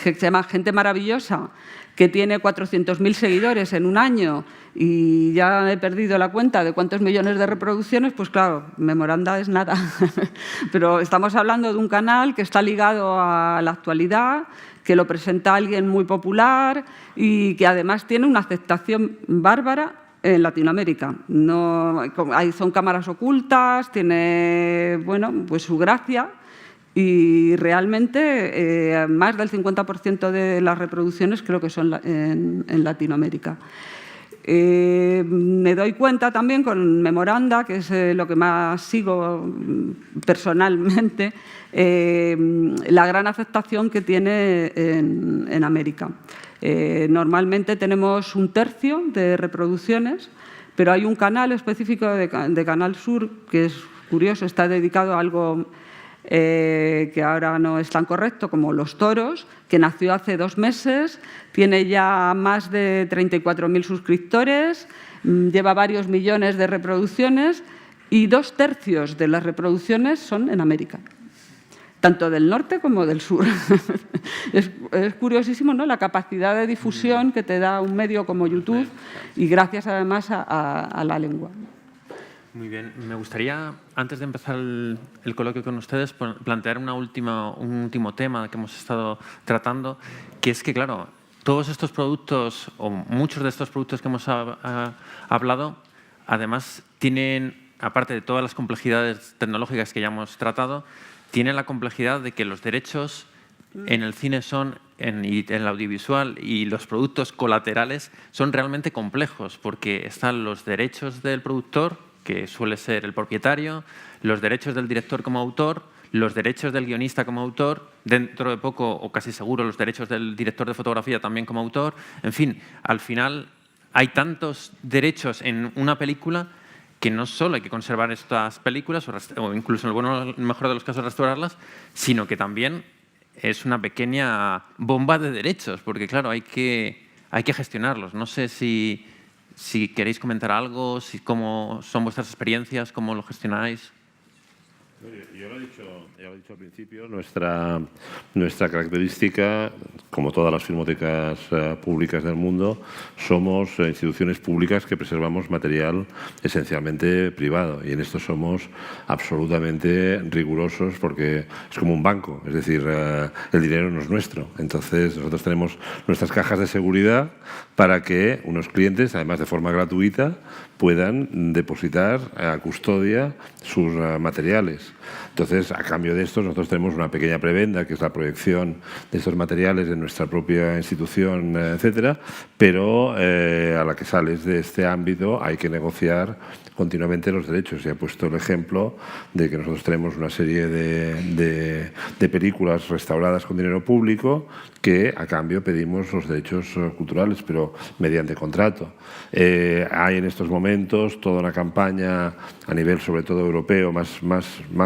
se llama Gente Maravillosa, que tiene 400.000 seguidores en un año y ya he perdido la cuenta de cuántos millones de reproducciones, pues claro, Memoranda es nada. Pero estamos hablando de un canal que está ligado a la actualidad, que lo presenta alguien muy popular y que además tiene una aceptación bárbara en Latinoamérica. No, son cámaras ocultas, tiene bueno, pues su gracia. Y realmente más del 50% de las reproducciones creo que son en Latinoamérica. Me doy cuenta también con Memoranda, que es lo que más sigo personalmente, la gran aceptación que tiene en América. Normalmente tenemos 1/3 de reproducciones, pero hay un canal específico de Canal Sur que es curioso, está dedicado a algo que ahora no es tan correcto, como Los Toros, que nació hace 2 meses, tiene ya más de 34.000 suscriptores, lleva varios millones de reproducciones y 2/3 de las reproducciones son en América, tanto del norte como del sur. Es curiosísimo, ¿no?, la capacidad de difusión que te da un medio como YouTube, y gracias además a la lengua. Muy bien. Me gustaría, antes de empezar el coloquio con ustedes, plantear un último tema que hemos estado tratando, que es que, claro, todos estos productos, o muchos de estos productos que hemos hablado, además tienen, aparte de todas las complejidades tecnológicas que ya hemos tratado, tienen la complejidad de que los derechos en el cine y en el audiovisual y los productos colaterales son realmente complejos, porque están los derechos del productor, que suele ser el propietario, los derechos del director como autor, los derechos del guionista como autor, dentro de poco o casi seguro los derechos del director de fotografía también como autor. En fin, al final hay tantos derechos en una película que no solo hay que conservar estas películas o incluso en el mejor de los casos restaurarlas, sino que también es una pequeña bomba de derechos, porque claro, hay que gestionarlos. No sé si queréis comentar algo, cómo son vuestras experiencias, cómo lo gestionáis. Yo lo he dicho al principio, nuestra característica, como todas las filmotecas públicas del mundo, somos instituciones públicas que preservamos material esencialmente privado, y en esto somos absolutamente rigurosos porque es como un banco, es decir, el dinero no es nuestro. Entonces nosotros tenemos nuestras cajas de seguridad para que unos clientes, además de forma gratuita, puedan depositar a custodia sus materiales. Entonces, a cambio de esto, nosotros tenemos una pequeña prebenda, que es la proyección de estos materiales en nuestra propia institución, etcétera, pero a la que sales de este ámbito hay que negociar continuamente los derechos. Y he puesto el ejemplo de que nosotros tenemos una serie de películas restauradas con dinero público que a cambio pedimos los derechos culturales, pero mediante contrato. Hay en estos momentos toda una campaña a nivel sobre todo europeo, más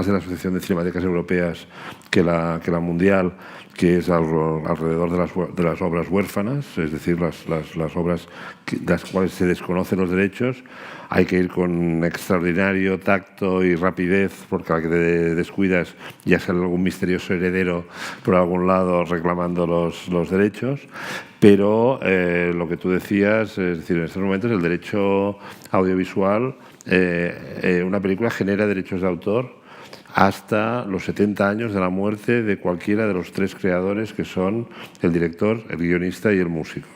de la Asociación de Cinematecas Europeas que la mundial, que es alrededor de las obras huérfanas, es decir, las obras de las cuales se desconocen los derechos. Hay que ir con extraordinario tacto y rapidez, porque a la que te descuidas ya sale algún misterioso heredero por algún lado reclamando los derechos. Pero lo que tú decías, es decir, en estos momentos el derecho audiovisual, una película genera derechos de autor hasta los 70 años de la muerte de cualquiera de los 3 creadores, que son el director, el guionista y el músico.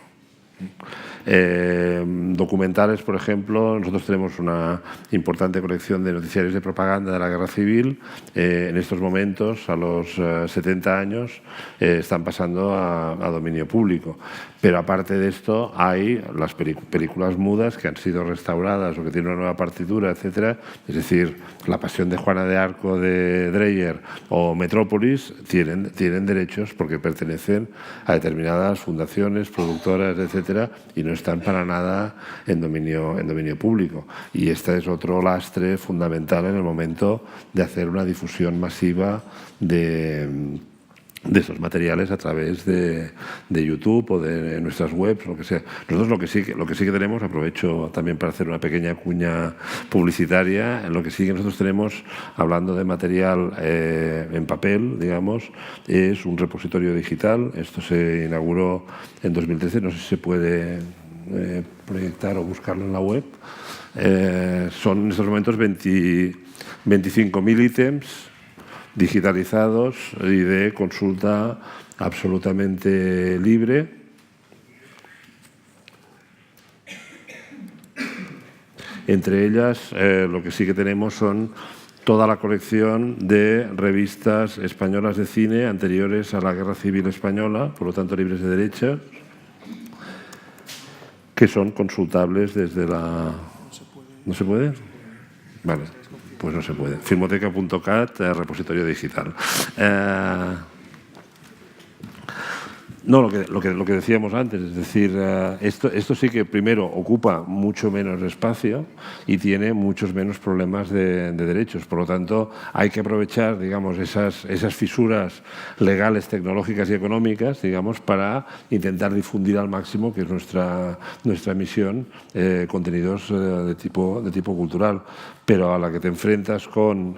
Documentales, por ejemplo, nosotros tenemos una importante colección de noticiarios de propaganda de la Guerra Civil. En estos momentos, a los 70 años, están pasando a dominio público. Pero aparte de esto, hay las películas mudas que han sido restauradas o que tienen una nueva partitura, etcétera. Es decir, La Pasión de Juana de Arco de Dreyer o Metrópolis tienen derechos porque pertenecen a determinadas fundaciones, productoras, etcétera, y no están para nada en dominio público. Y este es otro lastre fundamental en el momento de hacer una difusión masiva de esos materiales a través de YouTube o de nuestras webs, lo que sea. Nosotros lo que sí que tenemos, aprovecho también para hacer una pequeña cuña publicitaria, lo que sí que nosotros tenemos, hablando de material en papel, digamos, es un repositorio digital. Esto se inauguró en 2013, no sé si se puede proyectar o buscarlo en la web. Son en estos momentos 25.000 ítems digitalizados y de consulta absolutamente libre. Entre ellas, lo que sí que tenemos son toda la colección de revistas españolas de cine anteriores a la Guerra Civil Española, por lo tanto libres de derechas, que son consultables desde la... ¿No se puede? Vale. Pues no se puede. Filmoteca.cat, repositorio digital. No, lo que decíamos antes, es decir, esto sí que primero ocupa mucho menos espacio y tiene muchos menos problemas de derechos. Por lo tanto, hay que aprovechar, digamos, esas fisuras legales, tecnológicas y económicas, digamos, para intentar difundir al máximo, que es nuestra misión, contenidos de tipo cultural. Pero a la que te enfrentas con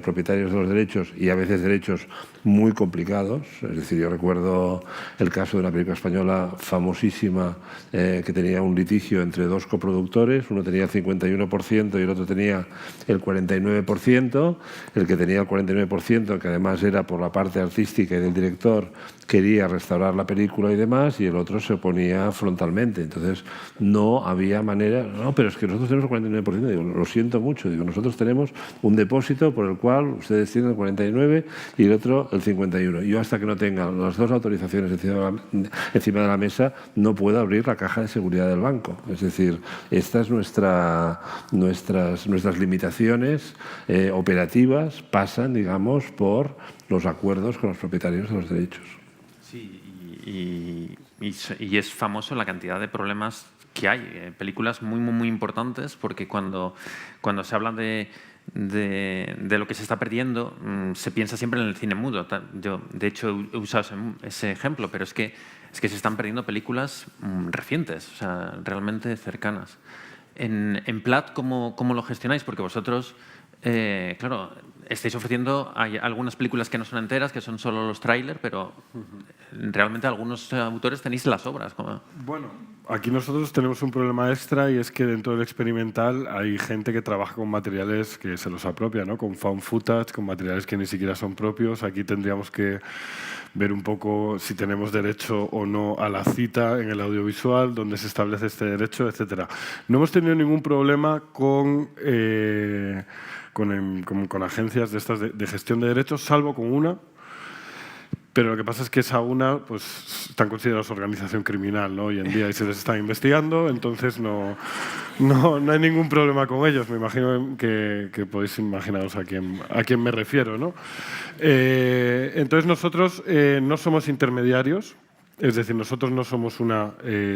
propietarios de los derechos y a veces derechos muy complicados, es decir, yo recuerdo el caso de una película española famosísima que tenía un litigio entre dos coproductores, uno tenía el 51% y el otro tenía el 49%, el que tenía el 49%, que además era por la parte artística y del director, quería restaurar la película y demás, y el otro se oponía frontalmente. Entonces no había manera, no, pero es que nosotros tenemos el 49%, digo, lo siento mucho, digo, nosotros tenemos un depósito por el cual ustedes tienen el 49% y el otro el 51%. Yo hasta que no tenga las dos autorizaciones encima de la mesa no puedo abrir la caja de seguridad del banco. Es decir, estas nuestras limitaciones operativas pasan, digamos, por los acuerdos con los propietarios de los derechos. Sí, y es famoso la cantidad de problemas que hay. Películas muy, muy, muy importantes, porque cuando se habla de lo que se está perdiendo, se piensa siempre en el cine mudo. Yo, de hecho, he usado ese ejemplo, pero es que se están perdiendo películas recientes, o sea, realmente cercanas. En Plat, ¿cómo lo gestionáis? Porque vosotros, claro, estáis ofreciendo, hay algunas películas que no son enteras, que son solo los tráiler, pero realmente algunos autores tenéis las obras. Bueno, aquí nosotros tenemos un problema extra, y es que dentro del experimental hay gente que trabaja con materiales que se los apropia, ¿no? Con found footage, con materiales que ni siquiera son propios. Aquí tendríamos que ver un poco si tenemos derecho o no a la cita en el audiovisual, dónde se establece este derecho, etcétera. No hemos tenido ningún problema con agencias de estas de gestión de derechos, salvo con una. Pero lo que pasa es que esa una, pues, están considerados organización criminal, ¿no? Hoy en día, y se les está investigando, entonces no hay ningún problema con ellos. Me imagino que podéis imaginaros a quién me refiero, ¿no? Entonces nosotros no somos intermediarios. Es decir, nosotros no somos una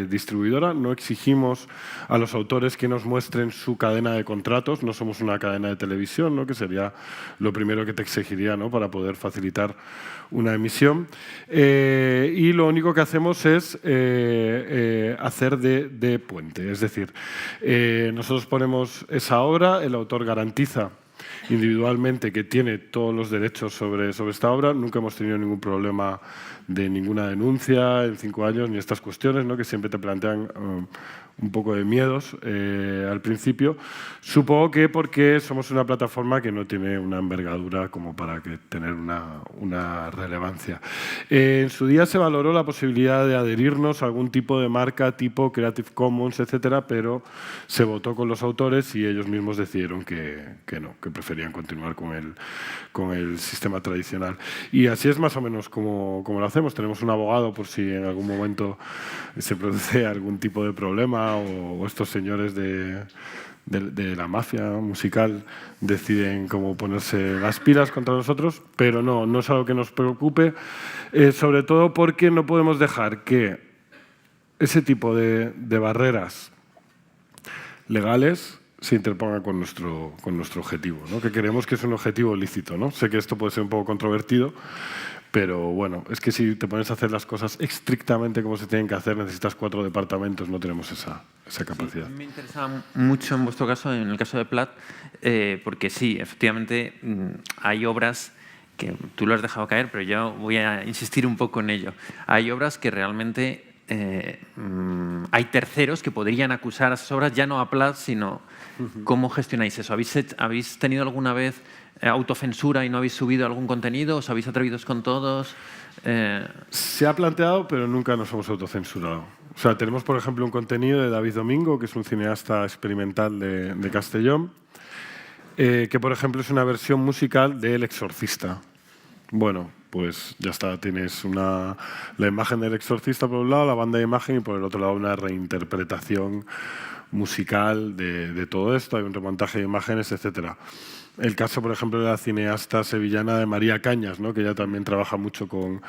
distribuidora, no exigimos a los autores que nos muestren su cadena de contratos, no somos una cadena de televisión, ¿no? Que sería lo primero que te exigiría, ¿no? Para poder facilitar una emisión. Y lo único que hacemos es hacer de puente. Es decir, nosotros ponemos esa obra, el autor garantiza individualmente que tiene todos los derechos sobre esta obra. Nunca hemos tenido ningún problema de ninguna denuncia en 5 años, ni estas cuestiones, ¿no?, que siempre te plantean un poco de miedos al principio. Supongo que porque somos una plataforma que no tiene una envergadura como para tener una relevancia. En su día se valoró la posibilidad de adherirnos a algún tipo de marca tipo Creative Commons, etcétera, pero se votó con los autores y ellos mismos decidieron que no, que preferían continuar con el sistema tradicional. Y así es más o menos como lo hacemos. Tenemos un abogado por si en algún momento se produce algún tipo de problema o estos señores de la mafia musical deciden cómo ponerse las pilas contra nosotros, pero no es algo que nos preocupe, sobre todo porque no podemos dejar que ese tipo de barreras legales se interpongan con nuestro objetivo, ¿no?, que creemos que es un objetivo lícito, ¿no? Sé que esto puede ser un poco controvertido, pero bueno, es que si te pones a hacer las cosas estrictamente como se tienen que hacer, necesitas 4 departamentos, no tenemos esa capacidad. Sí, me interesa mucho en vuestro caso, en el caso de Plat, porque sí, efectivamente hay obras que tú lo has dejado caer, pero yo voy a insistir un poco en ello. Hay obras que realmente hay terceros que podrían acusar a esas obras, ya no a Plat, sino ¿cómo gestionáis eso? ¿Habéis tenido alguna vez autocensura y no habéis subido algún contenido? ¿Os habéis atrevido con todos? Se ha planteado, pero nunca nos hemos autocensurado. O sea, tenemos, por ejemplo, un contenido de David Domingo, que es un cineasta experimental de Castellón, que, por ejemplo, es una versión musical de El Exorcista. Bueno, pues ya está, tienes la imagen del Exorcista por un lado, la banda de imagen, y por el otro lado una reinterpretación musical de todo esto. Hay un remontaje de imágenes, etcétera. El caso, por ejemplo, de la cineasta sevillana de María Cañas, ¿no?, que ella también trabaja mucho con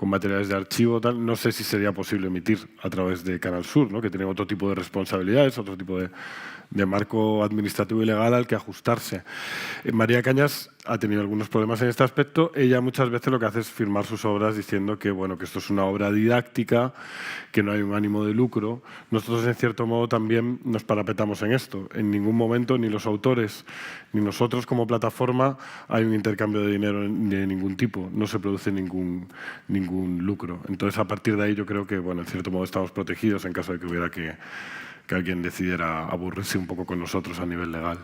materiales de archivo. Tal. No sé si sería posible emitir a través de Canal Sur, ¿no?, que tiene otro tipo de responsabilidades, otro tipo de marco administrativo y legal al que ajustarse. María Cañas ha tenido algunos problemas en este aspecto. Ella muchas veces lo que hace es firmar sus obras diciendo que, bueno, que esto es una obra didáctica, que no hay un ánimo de lucro. Nosotros, en cierto modo, también nos parapetamos en esto. En ningún momento, ni los autores ni nosotros como plataforma, hay un intercambio de dinero de ningún tipo. No se produce ningún lucro. Entonces, a partir de ahí, yo creo que, bueno, en cierto modo estamos protegidos en caso de que hubiera que alguien decidiera aburrirse un poco con nosotros a nivel legal.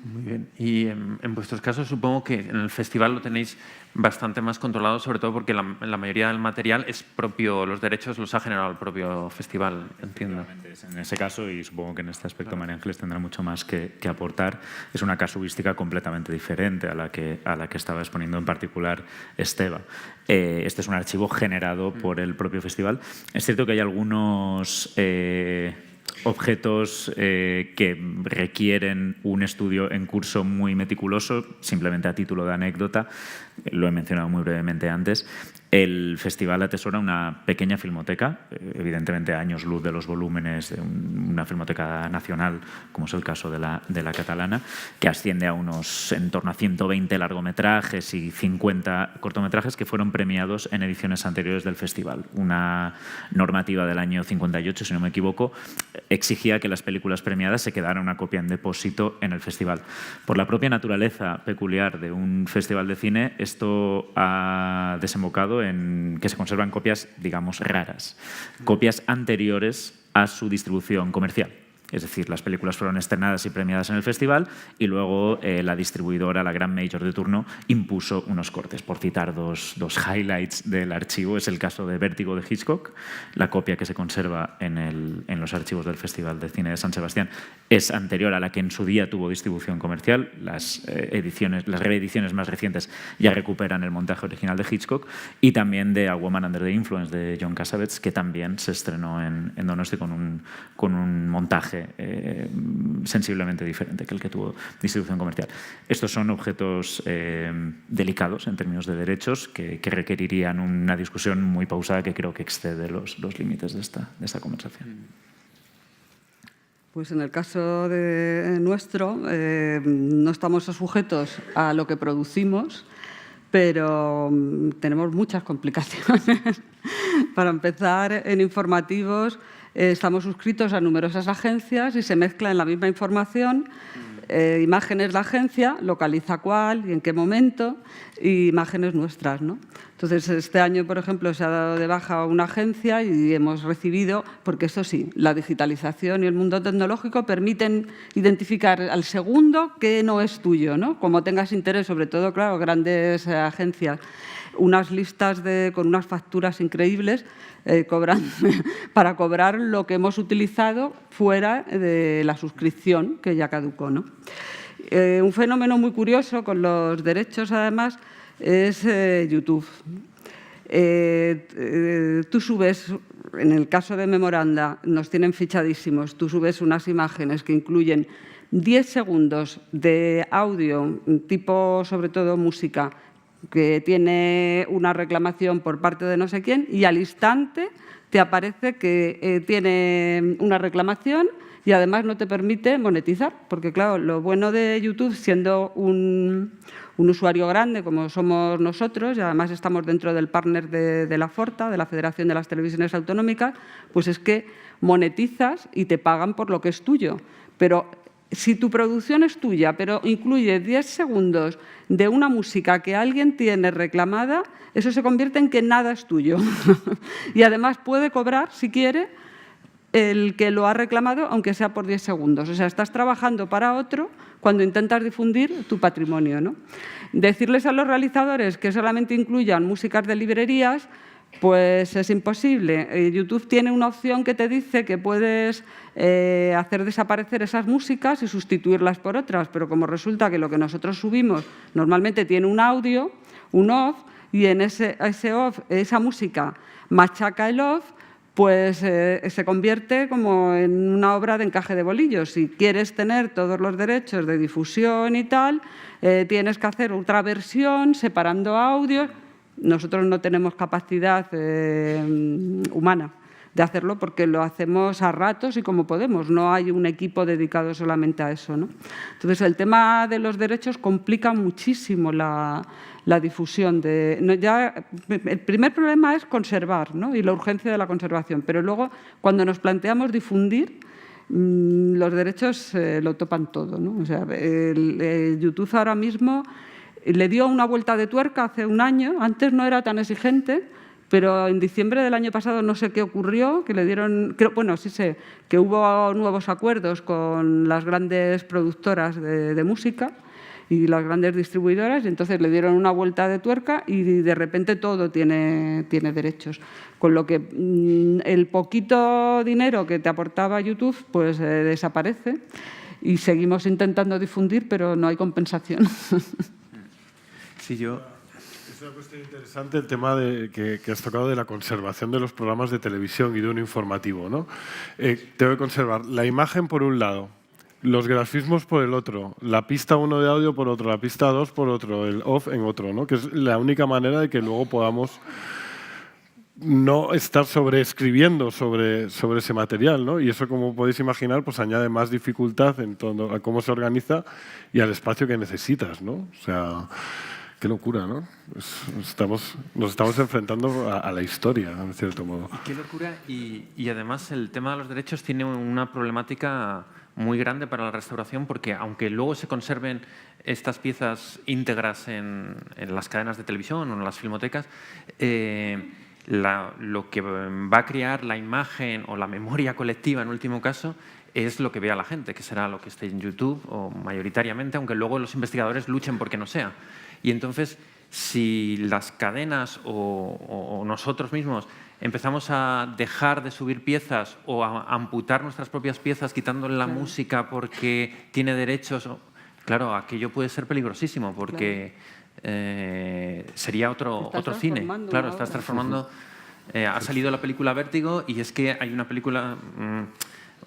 Muy bien. Y en vuestros casos supongo que en el festival lo tenéis bastante más controlado, sobre todo porque la mayoría del material es propio, los derechos los ha generado el propio festival, entiendo. En ese caso, y supongo que en este aspecto María Ángeles tendrá mucho más que aportar, es una casuística completamente diferente a la que estaba exponiendo en particular Esteba. Este es un archivo generado por el propio festival. Es cierto que hay algunos objetos que requieren un estudio en curso muy meticuloso, simplemente a título de anécdota, lo he mencionado muy brevemente antes. El festival atesora una pequeña filmoteca, evidentemente a años luz de los volúmenes de una filmoteca nacional, como es el caso de la catalana, que asciende a en torno a 120 largometrajes y 50 cortometrajes que fueron premiados en ediciones anteriores del festival. Una normativa del año 58, si no me equivoco, exigía que las películas premiadas se quedaran una copia en depósito en el festival. Por la propia naturaleza peculiar de un festival de cine, esto ha desembocado en que se conservan copias, digamos, raras, copias anteriores a su distribución comercial. Es decir, las películas fueron estrenadas y premiadas en el festival y luego la distribuidora, la gran major de turno, impuso unos cortes. Por citar dos highlights del archivo, es el caso de Vértigo de Hitchcock. La copia que se conserva en los archivos del Festival de Cine de San Sebastián es anterior a la que en su día tuvo distribución comercial. Las reediciones más recientes ya recuperan el montaje original de Hitchcock, y también de A Woman Under the Influence de John Cassavetes, que también se estrenó en Donosti con un montaje sensiblemente diferente que el que tuvo distribución comercial. Estos son objetos delicados en términos de derechos que requerirían una discusión muy pausada que creo que excede los límites de esta conversación. Pues en el caso nuestro, no estamos sujetos a lo que producimos, pero tenemos muchas complicaciones. Para empezar, en informativos estamos suscritos a numerosas agencias y se mezcla en la misma información imágenes la agencia, localiza cuál y en qué momento, y imágenes nuestras, ¿no? Entonces, este año, por ejemplo, se ha dado de baja una agencia y hemos recibido, porque eso sí, la digitalización y el mundo tecnológico permiten identificar al segundo que no es tuyo, ¿no? Como tengas interés, sobre todo, claro, grandes agencias, unas listas con unas facturas increíbles para cobrar lo que hemos utilizado fuera de la suscripción, que ya caducó, ¿no? Un fenómeno muy curioso con los derechos, además, es YouTube. Tú subes, en el caso de Memoranda, nos tienen fichadísimos, tú subes unas imágenes que incluyen 10 segundos de audio, tipo, sobre todo, música, que tiene una reclamación por parte de no sé quién, y al instante te aparece que tiene una reclamación y además no te permite monetizar, porque claro, lo bueno de YouTube, siendo un usuario grande como somos nosotros, y además estamos dentro del partner de la FORTA, de la Federación de las Televisiones Autonómicas, pues es que monetizas y te pagan por lo que es tuyo. Pero si tu producción es tuya, pero incluye 10 segundos de una música que alguien tiene reclamada, eso se convierte en que nada es tuyo. Y además puede cobrar, si quiere, el que lo ha reclamado, aunque sea por 10 segundos. O sea, estás trabajando para otro cuando intentas difundir tu patrimonio, ¿no? Decirles a los realizadores que solamente incluyan músicas de librerías, pues es imposible. YouTube tiene una opción que te dice que puedes hacer desaparecer esas músicas y sustituirlas por otras, pero como resulta que lo que nosotros subimos normalmente tiene un audio, un off, y en ese off, esa música machaca el off, pues se convierte como en una obra de encaje de bolillos. Si quieres tener todos los derechos de difusión y tal, tienes que hacer otra versión separando audios. Nosotros no tenemos capacidad humana de hacerlo porque lo hacemos a ratos y como podemos. No hay un equipo dedicado solamente a eso, ¿no? Entonces, el tema de los derechos complica muchísimo la difusión. El primer problema es conservar, ¿no? Y la urgencia de la conservación. Pero luego, cuando nos planteamos difundir, los derechos lo topan todo, ¿no? O sea, YouTube ahora mismo le dio una vuelta de tuerca hace un año. Antes no era tan exigente, pero en diciembre del año pasado no sé qué ocurrió, que le dieron, bueno, sí sé, que hubo nuevos acuerdos con las grandes productoras de música y las grandes distribuidoras, y entonces le dieron una vuelta de tuerca y de repente todo tiene derechos. Con lo que el poquito dinero que te aportaba YouTube pues desaparece y seguimos intentando difundir, pero no hay compensación. Sí, yo... Es una cuestión interesante el tema que has tocado de la conservación de los programas de televisión y de un informativo, ¿no? Tengo que conservar la imagen por un lado, los grafismos por el otro, la pista 1 de audio por otro, la pista 2 por otro, el off en otro, ¿no? Que es la única manera de que luego podamos no estar sobreescribiendo sobre ese material, ¿no? Y eso, como podéis imaginar, pues añade más dificultad en todo a cómo se organiza y al espacio que necesitas, ¿no? O sea, qué locura, ¿no? Nos estamos enfrentando a la historia, en cierto modo. Qué locura. Y además el tema de los derechos tiene una problemática muy grande para la restauración, porque aunque luego se conserven estas piezas íntegras en las cadenas de televisión o en las filmotecas, lo que va a crear la imagen o la memoria colectiva, en último caso, es lo que vea la gente, que será lo que esté en YouTube o mayoritariamente, aunque luego los investigadores luchen porque no sea. Y entonces, si las cadenas o nosotros mismos empezamos a dejar de subir piezas o a amputar nuestras propias piezas quitándole la música porque tiene derechos, claro, aquello puede ser peligrosísimo porque sería otro cine. Claro, estás transformando... ha salido la película Vértigo y es que hay una película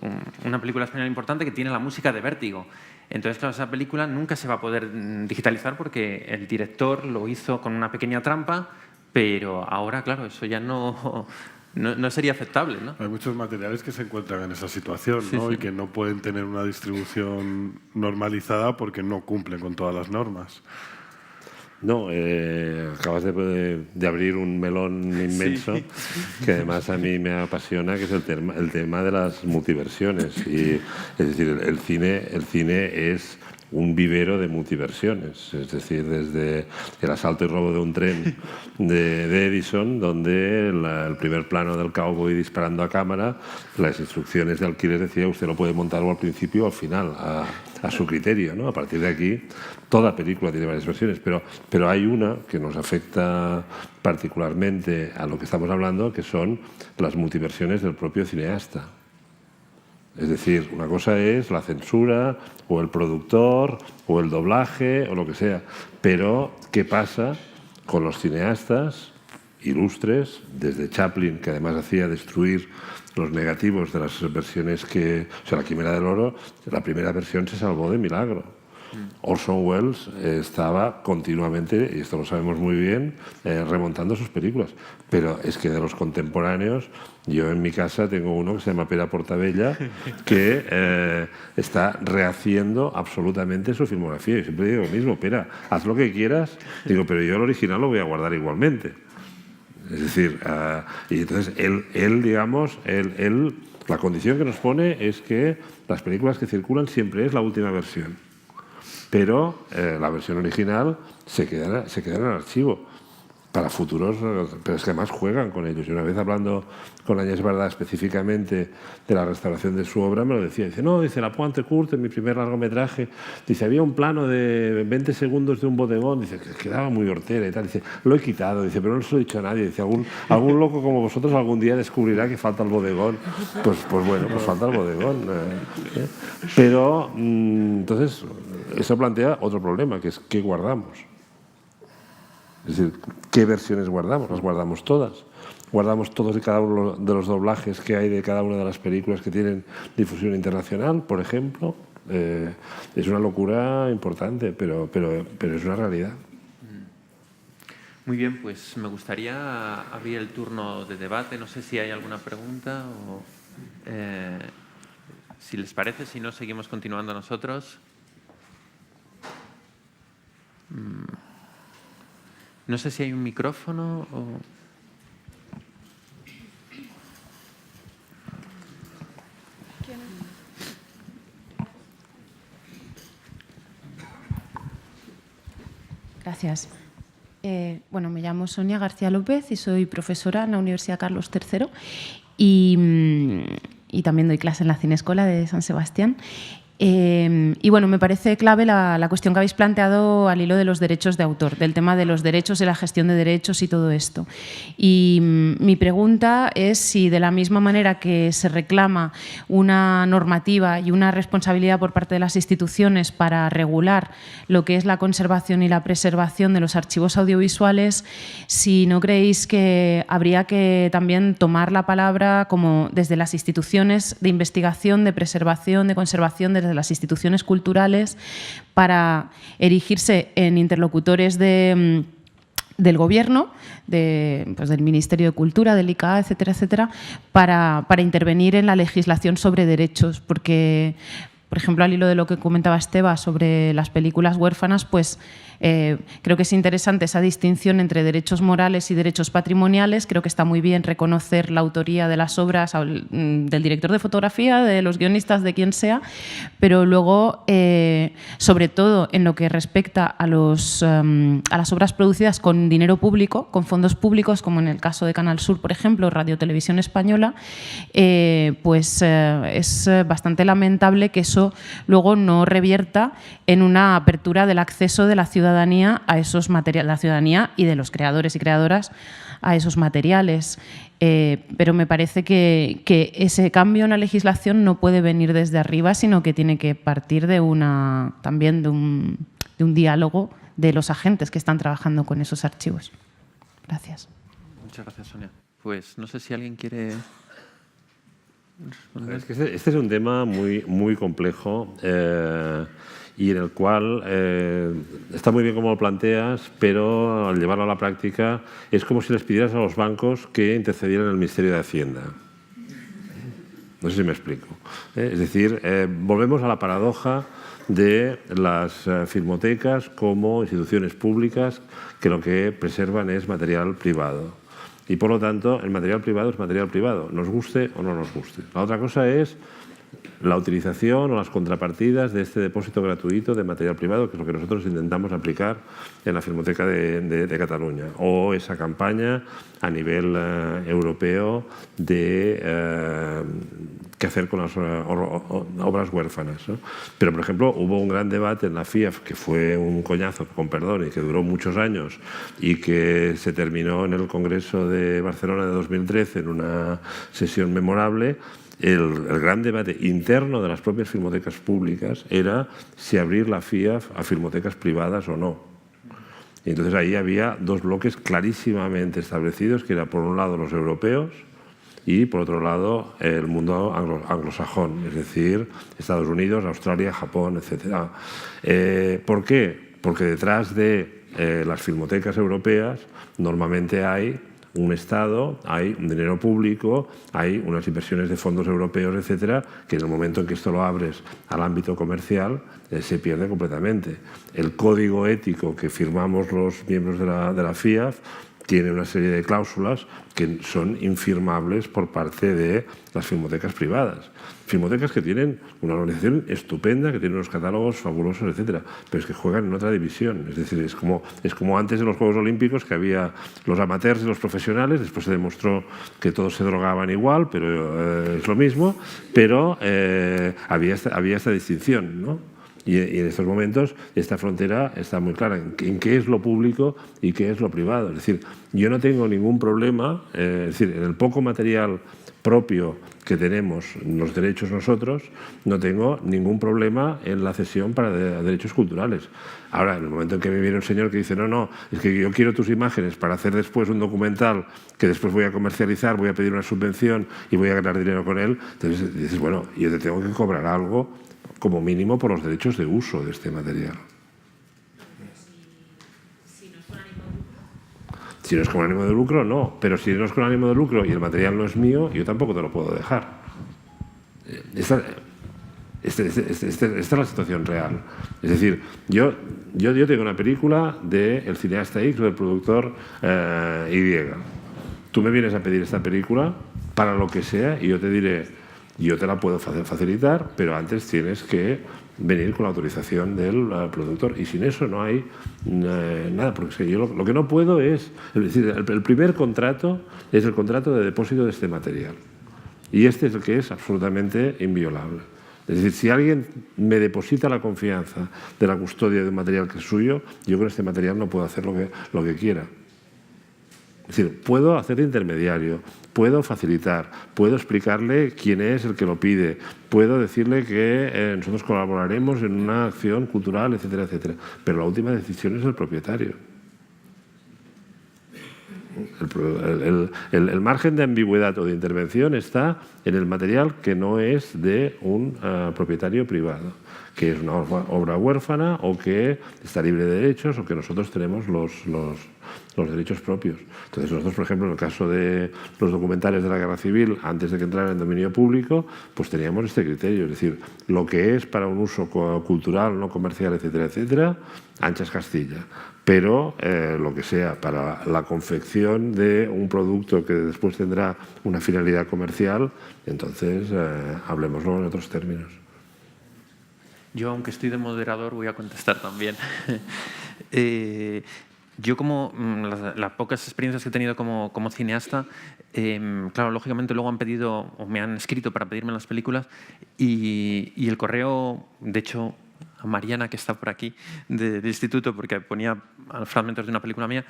española importante que tiene la música de Vértigo. Entonces, claro, esa película nunca se va a poder digitalizar porque el director lo hizo con una pequeña trampa, pero ahora, claro, eso ya no sería aceptable, ¿no? Hay muchos materiales que se encuentran en esa situación, ¿no? Sí. Y que no pueden tener una distribución normalizada porque no cumplen con todas las normas. No, acabas de abrir un melón inmenso, sí, que además a mí me apasiona, que es el tema de las multiversiones. Y, es decir, el cine es un vivero de multiversiones, es decir, desde el asalto y robo de un tren de Edison, donde el primer plano del cowboy disparando a cámara, las instrucciones de alquiler decía usted lo puede montar o al principio o al final, a su criterio, ¿no? A partir de aquí, toda película tiene varias versiones, pero hay una que nos afecta particularmente a lo que estamos hablando, que son las multiversiones del propio cineasta. Es decir, una cosa es la censura o el productor o el doblaje o lo que sea, pero ¿qué pasa con los cineastas ilustres, desde Chaplin, que además hacía destruir los negativos de las versiones o sea, La Quimera del Oro, la primera versión se salvó de milagro. Orson Welles estaba continuamente, y esto lo sabemos muy bien, remontando sus películas. Pero es que de los contemporáneos, yo en mi casa tengo uno que se llama Pere Portabella, que está rehaciendo absolutamente su filmografía. Yo siempre digo lo mismo, Pere, haz lo que quieras, digo, pero yo el original lo voy a guardar igualmente. Es decir, y entonces él digamos, la condición que nos pone es que las películas que circulan siempre es la última versión. Pero la versión original se queda en el archivo para futuros, pero es que además juegan con ellos. Y una vez hablando con Agnès Varda específicamente de la restauración de su obra, me lo decía. Dice, no, dice, La Pointe Courte, en mi primer largometraje, dice, había un plano de 20 segundos de un bodegón, dice, que quedaba muy hortera y tal. Dice, lo he quitado, dice, pero no se lo he dicho a nadie. Dice, algún loco como vosotros algún día descubrirá que falta el bodegón. Pues bueno, pues falta el bodegón. Pero, entonces, eso plantea otro problema, que es ¿qué guardamos? Es decir, ¿qué versiones guardamos? ¿Las guardamos todas? ¿Guardamos todos y cada uno de los doblajes que hay de cada una de las películas que tienen difusión internacional, por ejemplo? Es una locura importante, pero es una realidad. Muy bien, pues me gustaría abrir el turno de debate. No sé si hay alguna pregunta o si les parece, si no, seguimos continuando nosotros. No sé si hay un micrófono o... Gracias. Bueno, me llamo Sonia García López y soy profesora en la Universidad Carlos III y también doy clase en la Cinescola de San Sebastián. Y bueno, me parece clave la cuestión que habéis planteado al hilo de los derechos de autor, del tema de los derechos y la gestión de derechos y todo esto. Y mi pregunta es si de la misma manera que se reclama una normativa y una responsabilidad por parte de las instituciones para regular lo que es la conservación y la preservación de los archivos audiovisuales, si no creéis que habría que también tomar la palabra como desde las instituciones de investigación, de preservación, de conservación, desde las instituciones culturales, para erigirse en interlocutores del Gobierno, del Ministerio de Cultura, del ICA, etcétera, etcétera, para intervenir en la legislación sobre derechos, porque, por ejemplo, al hilo de lo que comentaba Esteba sobre las películas huérfanas, pues creo que es interesante esa distinción entre derechos morales y derechos patrimoniales. Creo que está muy bien reconocer la autoría de las obras del director de fotografía, de los guionistas, de quien sea, pero luego, sobre todo en lo que respecta a las obras producidas con dinero público, con fondos públicos, como en el caso de Canal Sur, por ejemplo, Radio Televisión Española, pues es bastante lamentable que eso luego no revierta en una apertura del acceso de la ciudadanía a esos materiales, la ciudadanía y de los creadores y creadoras a esos materiales. Pero me parece que ese cambio en la legislación no puede venir desde arriba, sino que tiene que partir también de un diálogo de los agentes que están trabajando con esos archivos. Gracias. Muchas gracias, Sonia. Pues no sé si alguien quiere responder. Es que este es un tema muy, muy complejo y en el cual está muy bien como lo planteas, pero al llevarlo a la práctica es como si les pidieras a los bancos que intercedieran en el Ministerio de Hacienda. No sé si me explico. Es decir, volvemos a la paradoja de las filmotecas como instituciones públicas que lo que preservan es material privado. Y por lo tanto, el material privado es material privado, nos guste o no nos guste. La otra cosa es la utilización o las contrapartidas de este depósito gratuito de material privado, que es lo que nosotros intentamos aplicar en la Filmoteca de Cataluña, o esa campaña a nivel europeo de qué hacer con las obras huérfanas, ¿no? Pero, por ejemplo, hubo un gran debate en la FIAF, que fue un coñazo, con perdón, y que duró muchos años, y que se terminó en el Congreso de Barcelona de 2013 en una sesión memorable. El gran debate interno de las propias filmotecas públicas era si abrir la FIAF a filmotecas privadas o no. Y entonces ahí había dos bloques clarísimamente establecidos, que era por un lado los europeos y por otro lado el mundo anglosajón, es decir, Estados Unidos, Australia, Japón, etc. ¿Por qué? Porque detrás de las filmotecas europeas normalmente hay un Estado, hay un dinero público, hay unas inversiones de fondos europeos, etcétera, que en el momento en que esto lo abres al ámbito comercial se pierde completamente. El código ético que firmamos los miembros de la FIAF tiene una serie de cláusulas que son infirmables por parte de las filmotecas privadas. Filmotecas que tienen una organización estupenda, que tienen unos catálogos fabulosos, etcétera, pero es que juegan en otra división. Es decir, es como antes de los Juegos Olímpicos, que había los amateurs y los profesionales. Después se demostró que todos se drogaban igual, pero es lo mismo. Pero había esta distinción, ¿no? Y en estos momentos esta frontera está muy clara en qué es lo público y qué es lo privado. Es decir, yo no tengo ningún problema, es decir, en el poco material propio que tenemos los derechos nosotros, no tengo ningún problema en la cesión para derechos culturales. Ahora, en el momento en que me viene un señor que dice no, es que yo quiero tus imágenes para hacer después un documental que después voy a comercializar, voy a pedir una subvención y voy a ganar dinero con él, entonces dices, bueno, yo te tengo que cobrar algo como mínimo por los derechos de uso de este material. Si no es con ánimo de lucro, no. Pero si no es con ánimo de lucro y el material no es mío, yo tampoco te lo puedo dejar. Esta es la situación real. Es decir, yo tengo una película del cineasta X o del productor Y. Tú me vienes a pedir esta película para lo que sea y yo te diré, yo te la puedo facilitar, pero antes tienes que venir con la autorización del productor. Y sin eso no hay nada, porque yo lo que no puedo es decir, el primer contrato es el contrato de depósito de este material. Y este es el que es absolutamente inviolable. Es decir, si alguien me deposita la confianza de la custodia de un material que es suyo, yo con este material no puedo hacer lo que quiera. Es decir, puedo hacer de intermediario, puedo facilitar, puedo explicarle quién es el que lo pide, puedo decirle que nosotros colaboraremos en una acción cultural, etcétera, etcétera. Pero la última decisión es el propietario. El margen de ambigüedad o de intervención está en el material que no es de un propietario privado, que es una obra huérfana o que está libre de derechos o que nosotros tenemos los derechos propios. Entonces nosotros, por ejemplo, en el caso de los documentales de la Guerra Civil, antes de que entraran en dominio público, pues teníamos este criterio, es decir, lo que es para un uso cultural, no comercial, etcétera, etcétera, anchas Castilla. Pero lo que sea para la confección de un producto que después tendrá una finalidad comercial, entonces hablemoslo en otros términos. Yo, aunque estoy de moderador, voy a contestar también. Yo, como las pocas experiencias que he tenido como cineasta, claro, lógicamente luego han pedido o me han escrito para pedirme las películas y el correo, de hecho, a Mariana, que está por aquí, del instituto, porque ponía fragmentos de una película mía,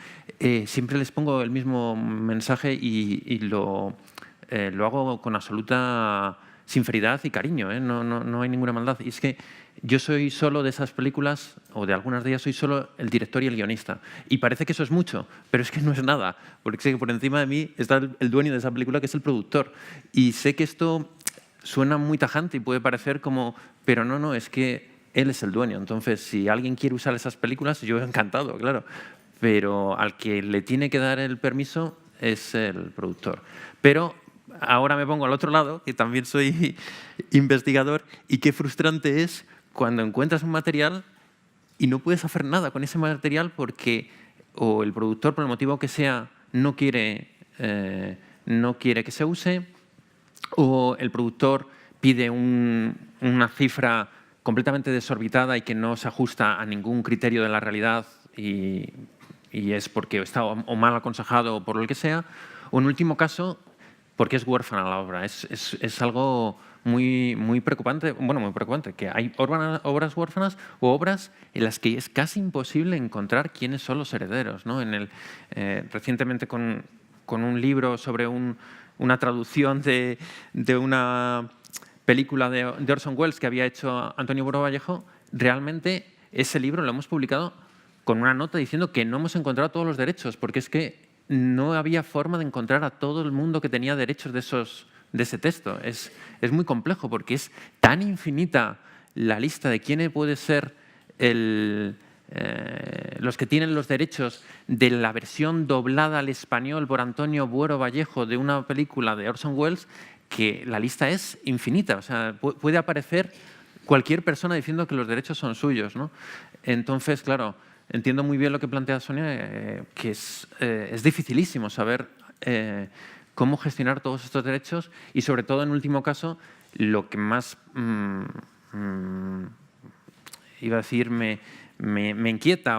siempre les pongo el mismo mensaje y lo hago con absoluta sinceridad y cariño, ¿eh? No hay ninguna maldad. Y es que yo soy solo de esas películas, o de algunas de ellas soy solo el director y el guionista. Y parece que eso es mucho, pero es que no es nada, porque sé que por encima de mí está el dueño de esa película, que es el productor. Y sé que esto suena muy tajante y puede parecer como, pero no, es que él es el dueño. Entonces, si alguien quiere usar esas películas, yo encantado, claro. Pero al que le tiene que dar el permiso es el productor. Pero ahora me pongo al otro lado, que también soy investigador, y qué frustrante es cuando encuentras un material y no puedes hacer nada con ese material porque o el productor, por el motivo que sea, no quiere que se use, o el productor pide una cifra completamente desorbitada y que no se ajusta a ningún criterio de la realidad y es porque está o mal aconsejado o por lo que sea, o en último caso, porque es huérfana la obra. Es algo muy preocupante, bueno, muy preocupante, que hay obras huérfanas o obras en las que es casi imposible encontrar quiénes son los herederos, ¿no? Recientemente con un libro sobre una traducción de una película de Orson Welles que había hecho Antonio Buero Vallejo, realmente ese libro lo hemos publicado con una nota diciendo que no hemos encontrado todos los derechos, porque es que no había forma de encontrar a todo el mundo que tenía derechos de ese texto. Es muy complejo porque es tan infinita la lista de quiénes puede ser los que tienen los derechos de la versión doblada al español por Antonio Buero Vallejo de una película de Orson Welles, que la lista es infinita. O sea, puede aparecer cualquier persona diciendo que los derechos son suyos, ¿no? Entonces, claro, entiendo muy bien lo que plantea Sonia, que es dificilísimo saber cómo gestionar todos estos derechos y, sobre todo, en último caso, lo que más, iba a decir, me inquieta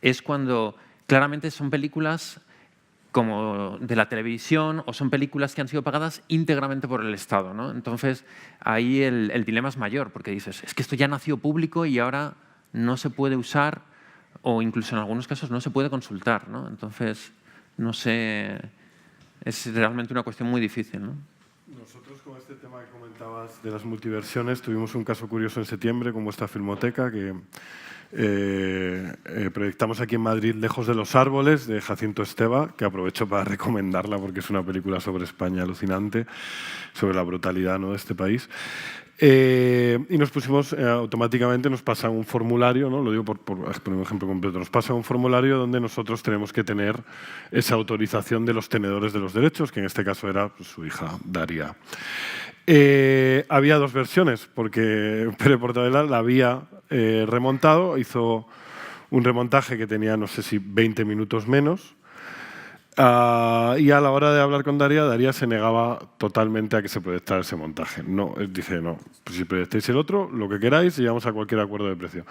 es cuando claramente son películas como de la televisión o son películas que han sido pagadas íntegramente por el Estado, ¿no? Entonces, ahí el dilema es mayor, porque dices, es que esto ya nació público y ahora no se puede usar o incluso en algunos casos no se puede consultar, ¿no? Entonces, no sé, es realmente una cuestión muy difícil, ¿no? Nosotros con este tema que comentabas de las multiversiones tuvimos un caso curioso en septiembre con vuestra Filmoteca que proyectamos aquí en Madrid Lejos de los árboles de Jacinto Esteva, que aprovecho para recomendarla porque es una película sobre España alucinante, sobre la brutalidad, ¿no?, de este país. Y nos pusimos, automáticamente nos pasa un formulario, ¿no? Lo digo por un ejemplo completo, nos pasa un formulario donde nosotros tenemos que tener esa autorización de los tenedores de los derechos, que en este caso era su hija, Daria. Había dos versiones, porque Pere Portabella la había remontado, hizo un remontaje que tenía, no sé si 20 minutos menos, y a la hora de hablar con Daria se negaba totalmente a que se proyectara ese montaje. No, dice, no, pues si proyectáis el otro, lo que queráis, llegamos a cualquier acuerdo de precio.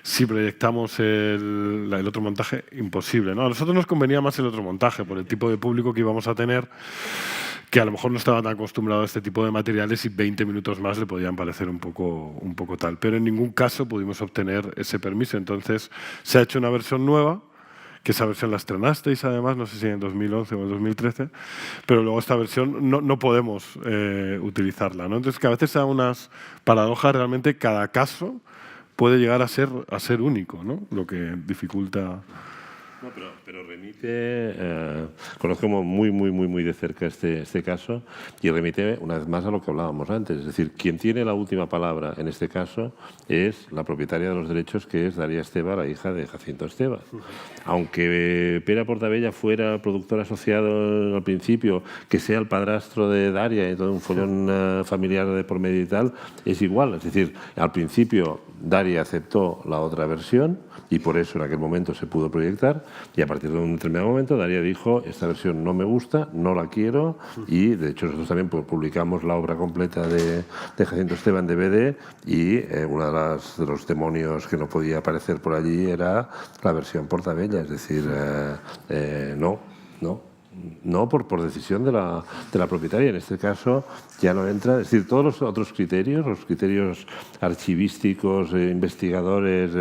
Si proyectamos el otro montaje, imposible, ¿no? A nosotros nos convenía más el otro montaje, por el tipo de público que íbamos a tener, que a lo mejor no estaba tan acostumbrado a este tipo de materiales y 20 minutos más le podían parecer un poco tal. Pero en ningún caso pudimos obtener ese permiso. Entonces se ha hecho una versión nueva, que esa versión la estrenasteis además, no sé si en 2011 o en 2013, pero luego esta versión no podemos utilizarla, ¿no? Entonces, que a veces se dan unas paradojas, realmente cada caso puede llegar a ser único, ¿no? Lo que dificulta... No, pero remite, conozco muy de cerca este caso y remite una vez más a lo que hablábamos antes. Es decir, quien tiene la última palabra en este caso es la propietaria de los derechos, que es Daria Esteva, la hija de Jacinto Esteva. Aunque Pere Portabella fuera productor asociado al principio, que sea el padrastro de Daria y todo un follón familiar de por medio y tal, es igual. Es decir, al principio Daria aceptó la otra versión y por eso en aquel momento se pudo proyectar, y a partir de un determinado momento Daria dijo, esta versión no me gusta, no la quiero, y de hecho nosotros también publicamos la obra completa de Jacinto Esteva en DVD, y uno de los demonios que no podía aparecer por allí era la versión Portabella, es decir, no por decisión de la propietaria. En este caso ya no entra, es decir, todos los otros criterios, los criterios archivísticos, investigadores,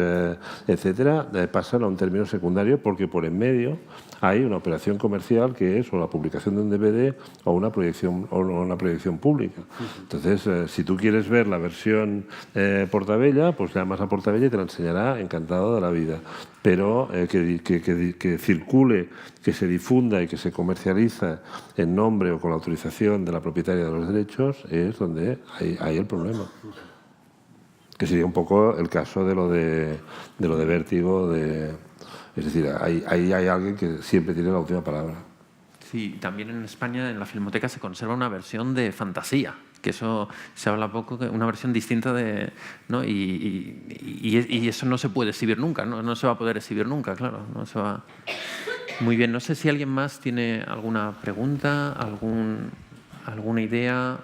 etcétera, pasan a un término secundario porque por en medio hay una operación comercial que es o la publicación de un DVD o una proyección pública. Entonces, si tú quieres ver la versión Portabella, pues llamas a Portabella y te la enseñará encantado de la vida. Pero que circule, que se difunda y que se comercializa en nombre o con la autorización de la propietaria de los derechos es donde hay el problema. Que sería un poco el caso de lo de Vértigo. Es decir, ahí hay alguien que siempre tiene la última palabra. y también en España, en la Filmoteca, se conserva una versión de fantasía, que eso se habla poco, una versión distinta de... ¿no? Y eso no se puede exhibir nunca, no se va a poder exhibir nunca, claro. No se va... Muy bien, no sé si alguien más tiene alguna pregunta, alguna idea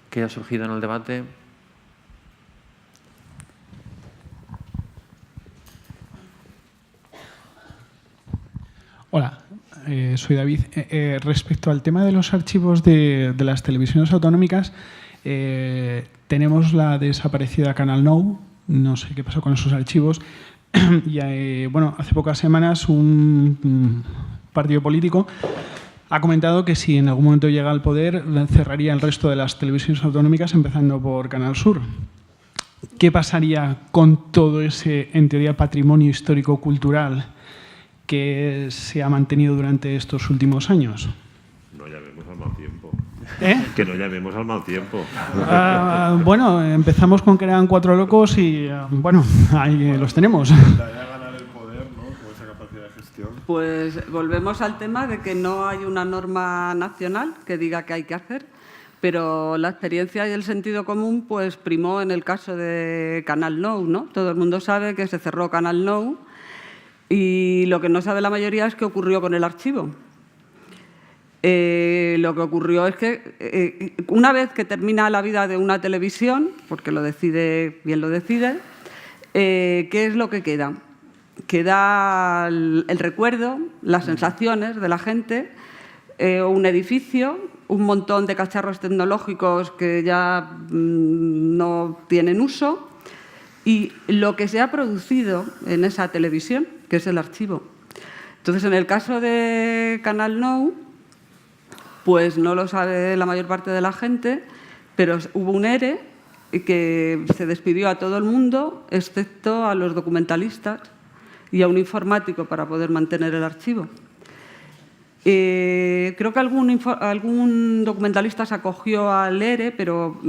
que haya surgido en el debate. Hola, soy David. Respecto al tema de los archivos de las televisiones autonómicas, tenemos la desaparecida Canal Nou, no sé qué pasó con esos archivos, y bueno, hace pocas semanas un partido político ha comentado que si en algún momento llega al poder cerraría el resto de las televisiones autonómicas, empezando por Canal Sur. ¿Qué pasaría con todo ese, en teoría, patrimonio histórico-cultural que se ha mantenido durante estos últimos años? No llamemos al mal tiempo. Que no llamemos al mal tiempo. Bueno, empezamos con que eran 4 locos y, bueno, ahí los tenemos. Ganar el poder, ¿no? Con esa capacidad de gestión. Pues volvemos al tema de que no hay una norma nacional que diga qué hay que hacer, pero la experiencia y el sentido común pues primó en el caso de Canal Nou, ¿no? Todo el mundo sabe que se cerró Canal Nou y lo que no sabe la mayoría es qué ocurrió con el archivo. Lo que ocurrió es que una vez que termina la vida de una televisión, porque lo decide, bien lo decide, ¿qué es lo que queda? Queda el recuerdo, las sensaciones de la gente, un edificio, un montón de cacharros tecnológicos que ya no tienen uso y lo que se ha producido en esa televisión, que es el archivo. Entonces, en el caso de Canal Nou, pues no lo sabe la mayor parte de la gente, pero hubo un ERE que se despidió a todo el mundo, excepto a los documentalistas y a un informático para poder mantener el archivo. Creo que algún documentalista se acogió al ERE, pero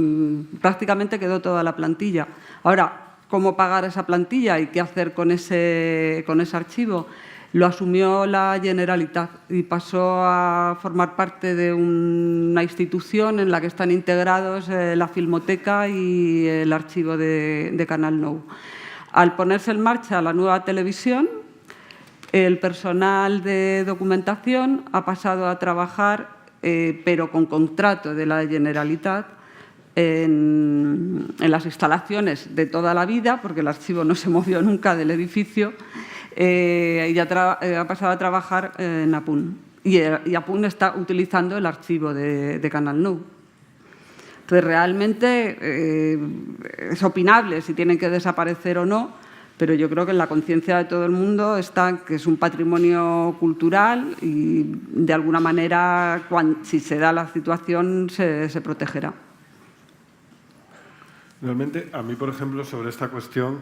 prácticamente quedó toda la plantilla. Ahora, ¿cómo pagar esa plantilla y qué hacer con ese archivo? Lo asumió la Generalitat y pasó a formar parte de una institución en la que están integrados la Filmoteca y el archivo de Canal Nou. Al ponerse en marcha la nueva televisión, el personal de documentación ha pasado a trabajar, pero con contrato de la Generalitat, en las instalaciones de toda la vida, porque el archivo no se movió nunca del edificio, y ha pasado a trabajar en APUN. Y APUN está utilizando el archivo de Canal Nou. Entonces, realmente es opinable si tienen que desaparecer o no, pero yo creo que en la conciencia de todo el mundo está que es un patrimonio cultural y, de alguna manera, si se da la situación, se protegerá. Realmente, a mí, por ejemplo, sobre esta cuestión,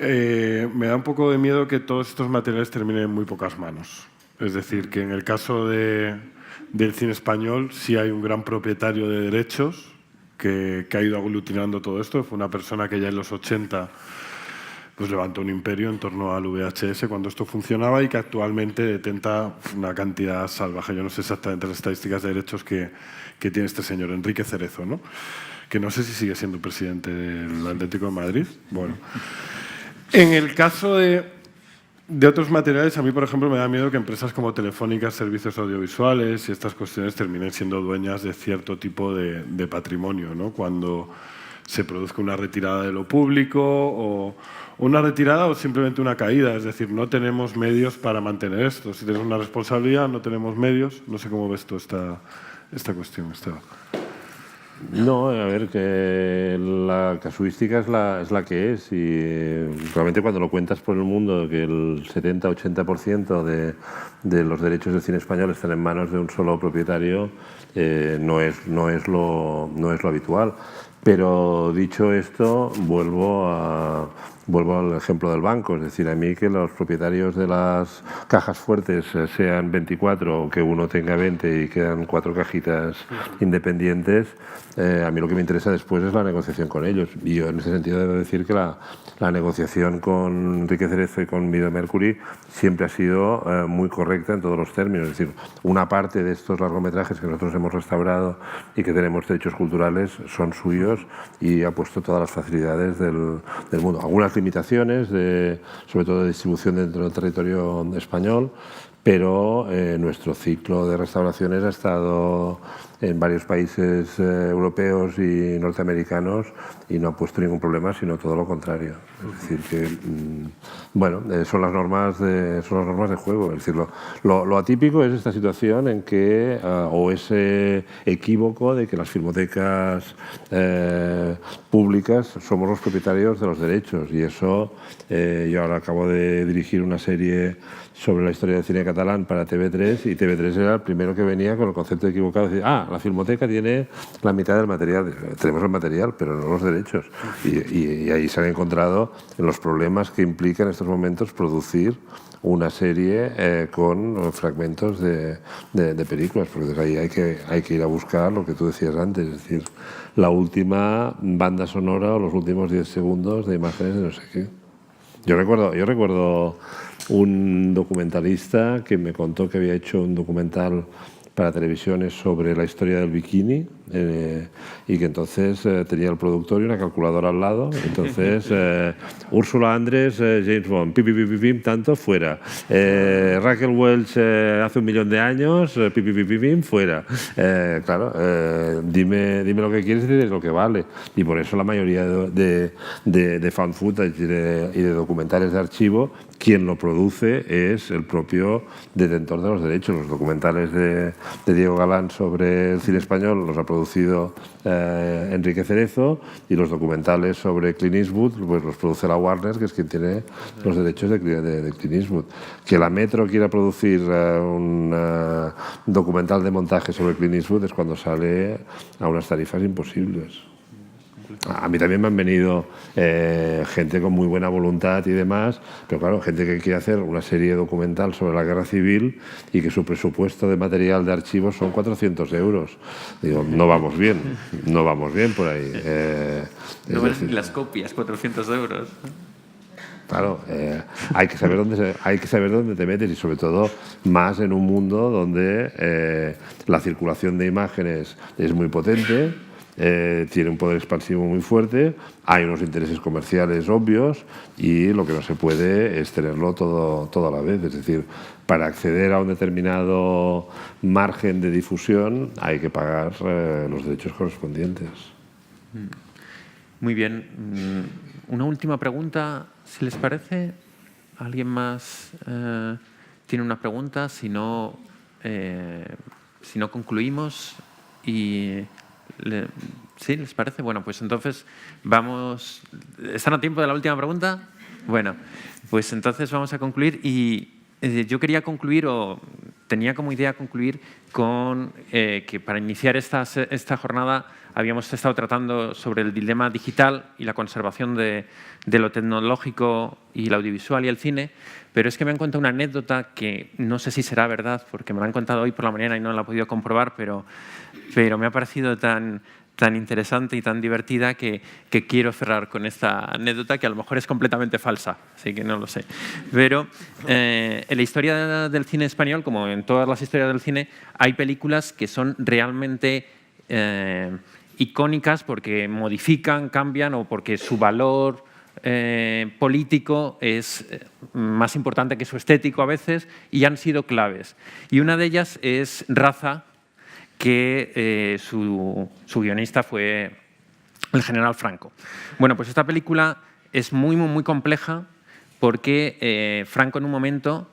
me da un poco de miedo que todos estos materiales terminen en muy pocas manos. Es decir, que en el caso del cine español sí hay un gran propietario de derechos que ha ido aglutinando todo esto. Fue una persona que ya en los 80 pues levantó un imperio en torno al VHS cuando esto funcionaba y que actualmente detenta una cantidad salvaje. Yo no sé exactamente las estadísticas de derechos que tiene este señor, Enrique Cerezo, ¿no? Que no sé si sigue siendo presidente del Atlético de Madrid. Bueno, en el caso de otros materiales, a mí, por ejemplo, me da miedo que empresas como Telefónica, Servicios Audiovisuales y estas cuestiones terminen siendo dueñas de cierto tipo de patrimonio, ¿no? Cuando se produzca una retirada de lo público o una retirada o simplemente una caída. Es decir, no tenemos medios para mantener esto. Si tenemos una responsabilidad, no tenemos medios. No sé cómo ves tú esta cuestión, Esteban. No, a ver, que la casuística es la que es y realmente cuando lo cuentas por el mundo que el 70-80% de los derechos del cine español están en manos de un solo propietario, no es lo habitual. Pero dicho esto, vuelvo vuelvo al ejemplo del banco, es decir, a mí que los propietarios de las cajas fuertes sean 24 o que uno tenga 20 y quedan 4 cajitas independientes, a mí lo que me interesa después es la negociación con ellos. Y yo en ese sentido debo decir que la negociación con Enrique Cerezo y con Video Mercury siempre ha sido muy correcta en todos los términos. Es decir, una parte de estos largometrajes que nosotros hemos restaurado y que tenemos derechos culturales son suyos y ha puesto todas las facilidades del mundo. Algunas limitaciones, sobre todo de distribución dentro del territorio español, pero nuestro ciclo de restauraciones ha estado en varios países europeos y norteamericanos y no ha puesto ningún problema, sino todo lo contrario. Es decir, que bueno, son las normas de juego. Es decir, lo atípico es esta situación en que, o ese equívoco de que las filmotecas públicas somos los propietarios de los derechos, y eso, yo ahora acabo de dirigir una serie sobre la historia del cine catalán para TV3, y TV3 era el primero que venía con el concepto equivocado de decir, la filmoteca tiene la mitad del material. Tenemos el material, pero no los derechos. Y ahí se han encontrado en los problemas que implica en estos momentos producir una serie con fragmentos de películas, porque ahí hay que ir a buscar lo que tú decías antes, es decir, la última banda sonora o los últimos 10 segundos de imágenes de no sé qué. Yo recuerdo un documentalista que me contó que había hecho un documental para televisiones sobre la historia del bikini y que entonces tenía el productor y una calculadora al lado. Entonces, Úrsula Andrés, James Bond, pim, pim, pim, pim, tanto, fuera. Raquel Welch, hace 1 millón de años, pim, pim, pim, pim, fuera. Claro, dime lo que quieres y de lo que vale. Y por eso la mayoría de found footage y de documentales de archivo, quien lo produce es el propio detentor de los derechos. Los documentales de Diego Galán sobre el cine español los ha producido Enrique Cerezo, y los documentales sobre Clint Eastwood pues los produce la Warner, que es quien tiene los derechos de Clint Eastwood. Que la Metro quiera producir un documental de montaje sobre Clint Eastwood es cuando sale a unas tarifas imposibles. A mí también me han venido gente con muy buena voluntad y demás, pero claro, gente que quiere hacer una serie documental sobre la guerra civil y que su presupuesto de material de archivos son 400 euros. Digo, no vamos bien por ahí. No valen ni las copias, 400 euros. Claro, hay que saber dónde te metes, y sobre todo más en un mundo donde la circulación de imágenes es muy potente. Tiene un poder expansivo muy fuerte, hay unos intereses comerciales obvios, y lo que no se puede es tenerlo todo a la vez. Es decir, para acceder a un determinado margen de difusión hay que pagar los derechos correspondientes. Muy bien. Una última pregunta, si les parece. ¿Alguien más tiene una pregunta? Si no concluimos y... ¿Sí? ¿Les parece? Bueno, pues entonces vamos... ¿Están a tiempo de la última pregunta? Bueno, pues entonces vamos a concluir, y yo quería concluir, o tenía como idea concluir con que para iniciar esta jornada habíamos estado tratando sobre el dilema digital y la conservación de lo tecnológico y el audiovisual y el cine, pero es que me han contado una anécdota que no sé si será verdad, porque me la han contado hoy por la mañana y no la he podido comprobar, pero me ha parecido tan interesante y tan divertida que quiero cerrar con esta anécdota, que a lo mejor es completamente falsa, así que no lo sé. Pero en la historia del cine español, como en todas las historias del cine, hay películas que son realmente icónicas porque modifican, cambian, o porque su valor político es más importante que su estético a veces, y han sido claves. Y una de ellas es Raza, que su guionista fue el general Franco. Bueno, pues esta película es muy, muy, muy compleja, porque Franco en un momento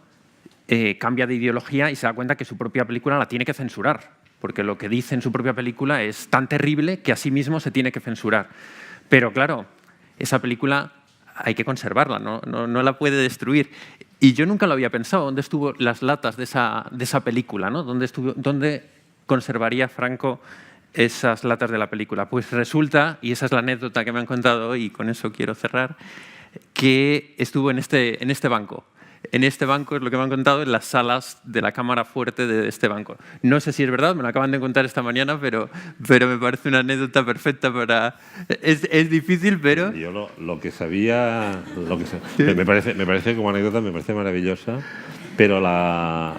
cambia de ideología y se da cuenta que su propia película la tiene que censurar, porque lo que dice en su propia película es tan terrible que a sí mismo se tiene que censurar. Pero claro, esa película hay que conservarla, no la puede destruir. Y yo nunca lo había pensado, ¿dónde estuvo las latas de esa película? ¿No? ¿Dónde conservaría Franco esas latas de la película? Pues resulta, y esa es la anécdota que me han contado hoy, y con eso quiero cerrar, que estuvo en este banco. En este banco es lo que me han contado, en las salas de la cámara fuerte de este banco. No sé si es verdad, me lo acaban de contar esta mañana, pero me parece una anécdota perfecta para... Es difícil, pero... Yo lo que sabía... me parece como anécdota, me parece maravillosa, pero las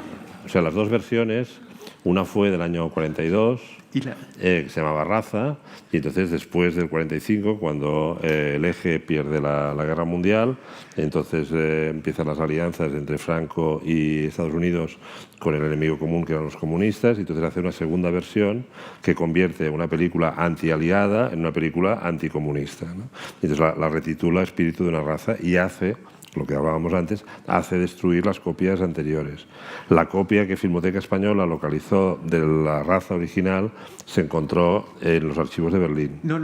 dos versiones, una fue del año 42, que se llamaba Raza, y entonces después del 45, cuando el eje pierde la guerra mundial, entonces empiezan las alianzas entre Franco y Estados Unidos con el enemigo común, que eran los comunistas, y entonces hace una segunda versión que convierte una película antialiada en una película anticomunista, ¿no? Y entonces la retitula Espíritu de una raza y hace... lo que hablábamos antes, hace destruir las copias anteriores. La copia que Filmoteca Española localizó de la Raza original se encontró en los archivos de Berlín. No.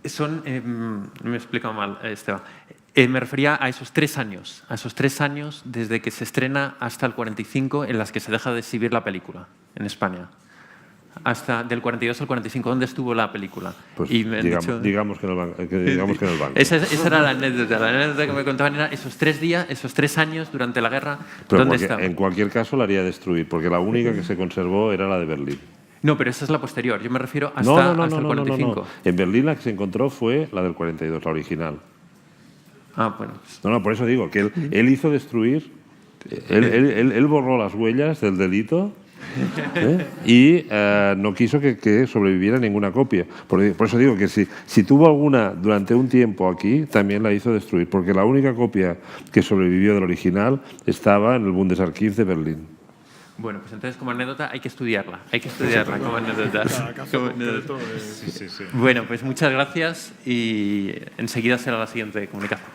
Son, me he explicado mal, Esteban. Me refería a esos 3 años. A esos 3 años desde que se estrena hasta el 45 en las que se deja de exhibir la película en España. Hasta del 42 al 45, ¿dónde estuvo la película? Pues digamos que en el banco. Esa era la anécdota. La anécdota que me contaban era esos 3 años durante la guerra, ¿dónde estaba? En cualquier caso la haría destruir, porque la única que se conservó era la de Berlín. No, pero esa es la posterior. Yo me refiero hasta el 45. No. En Berlín la que se encontró fue la del 42, la original. Ah, bueno. No, por eso digo que él hizo destruir, él borró las huellas del delito. Y no quiso que sobreviviera ninguna copia. Por eso digo que si tuvo alguna durante un tiempo aquí, también la hizo destruir, porque la única copia que sobrevivió del original estaba en el Bundesarchiv de Berlín. Bueno, pues entonces como anécdota hay que estudiarla como anécdota. Sí. Bueno, pues muchas gracias y enseguida será la siguiente comunicación.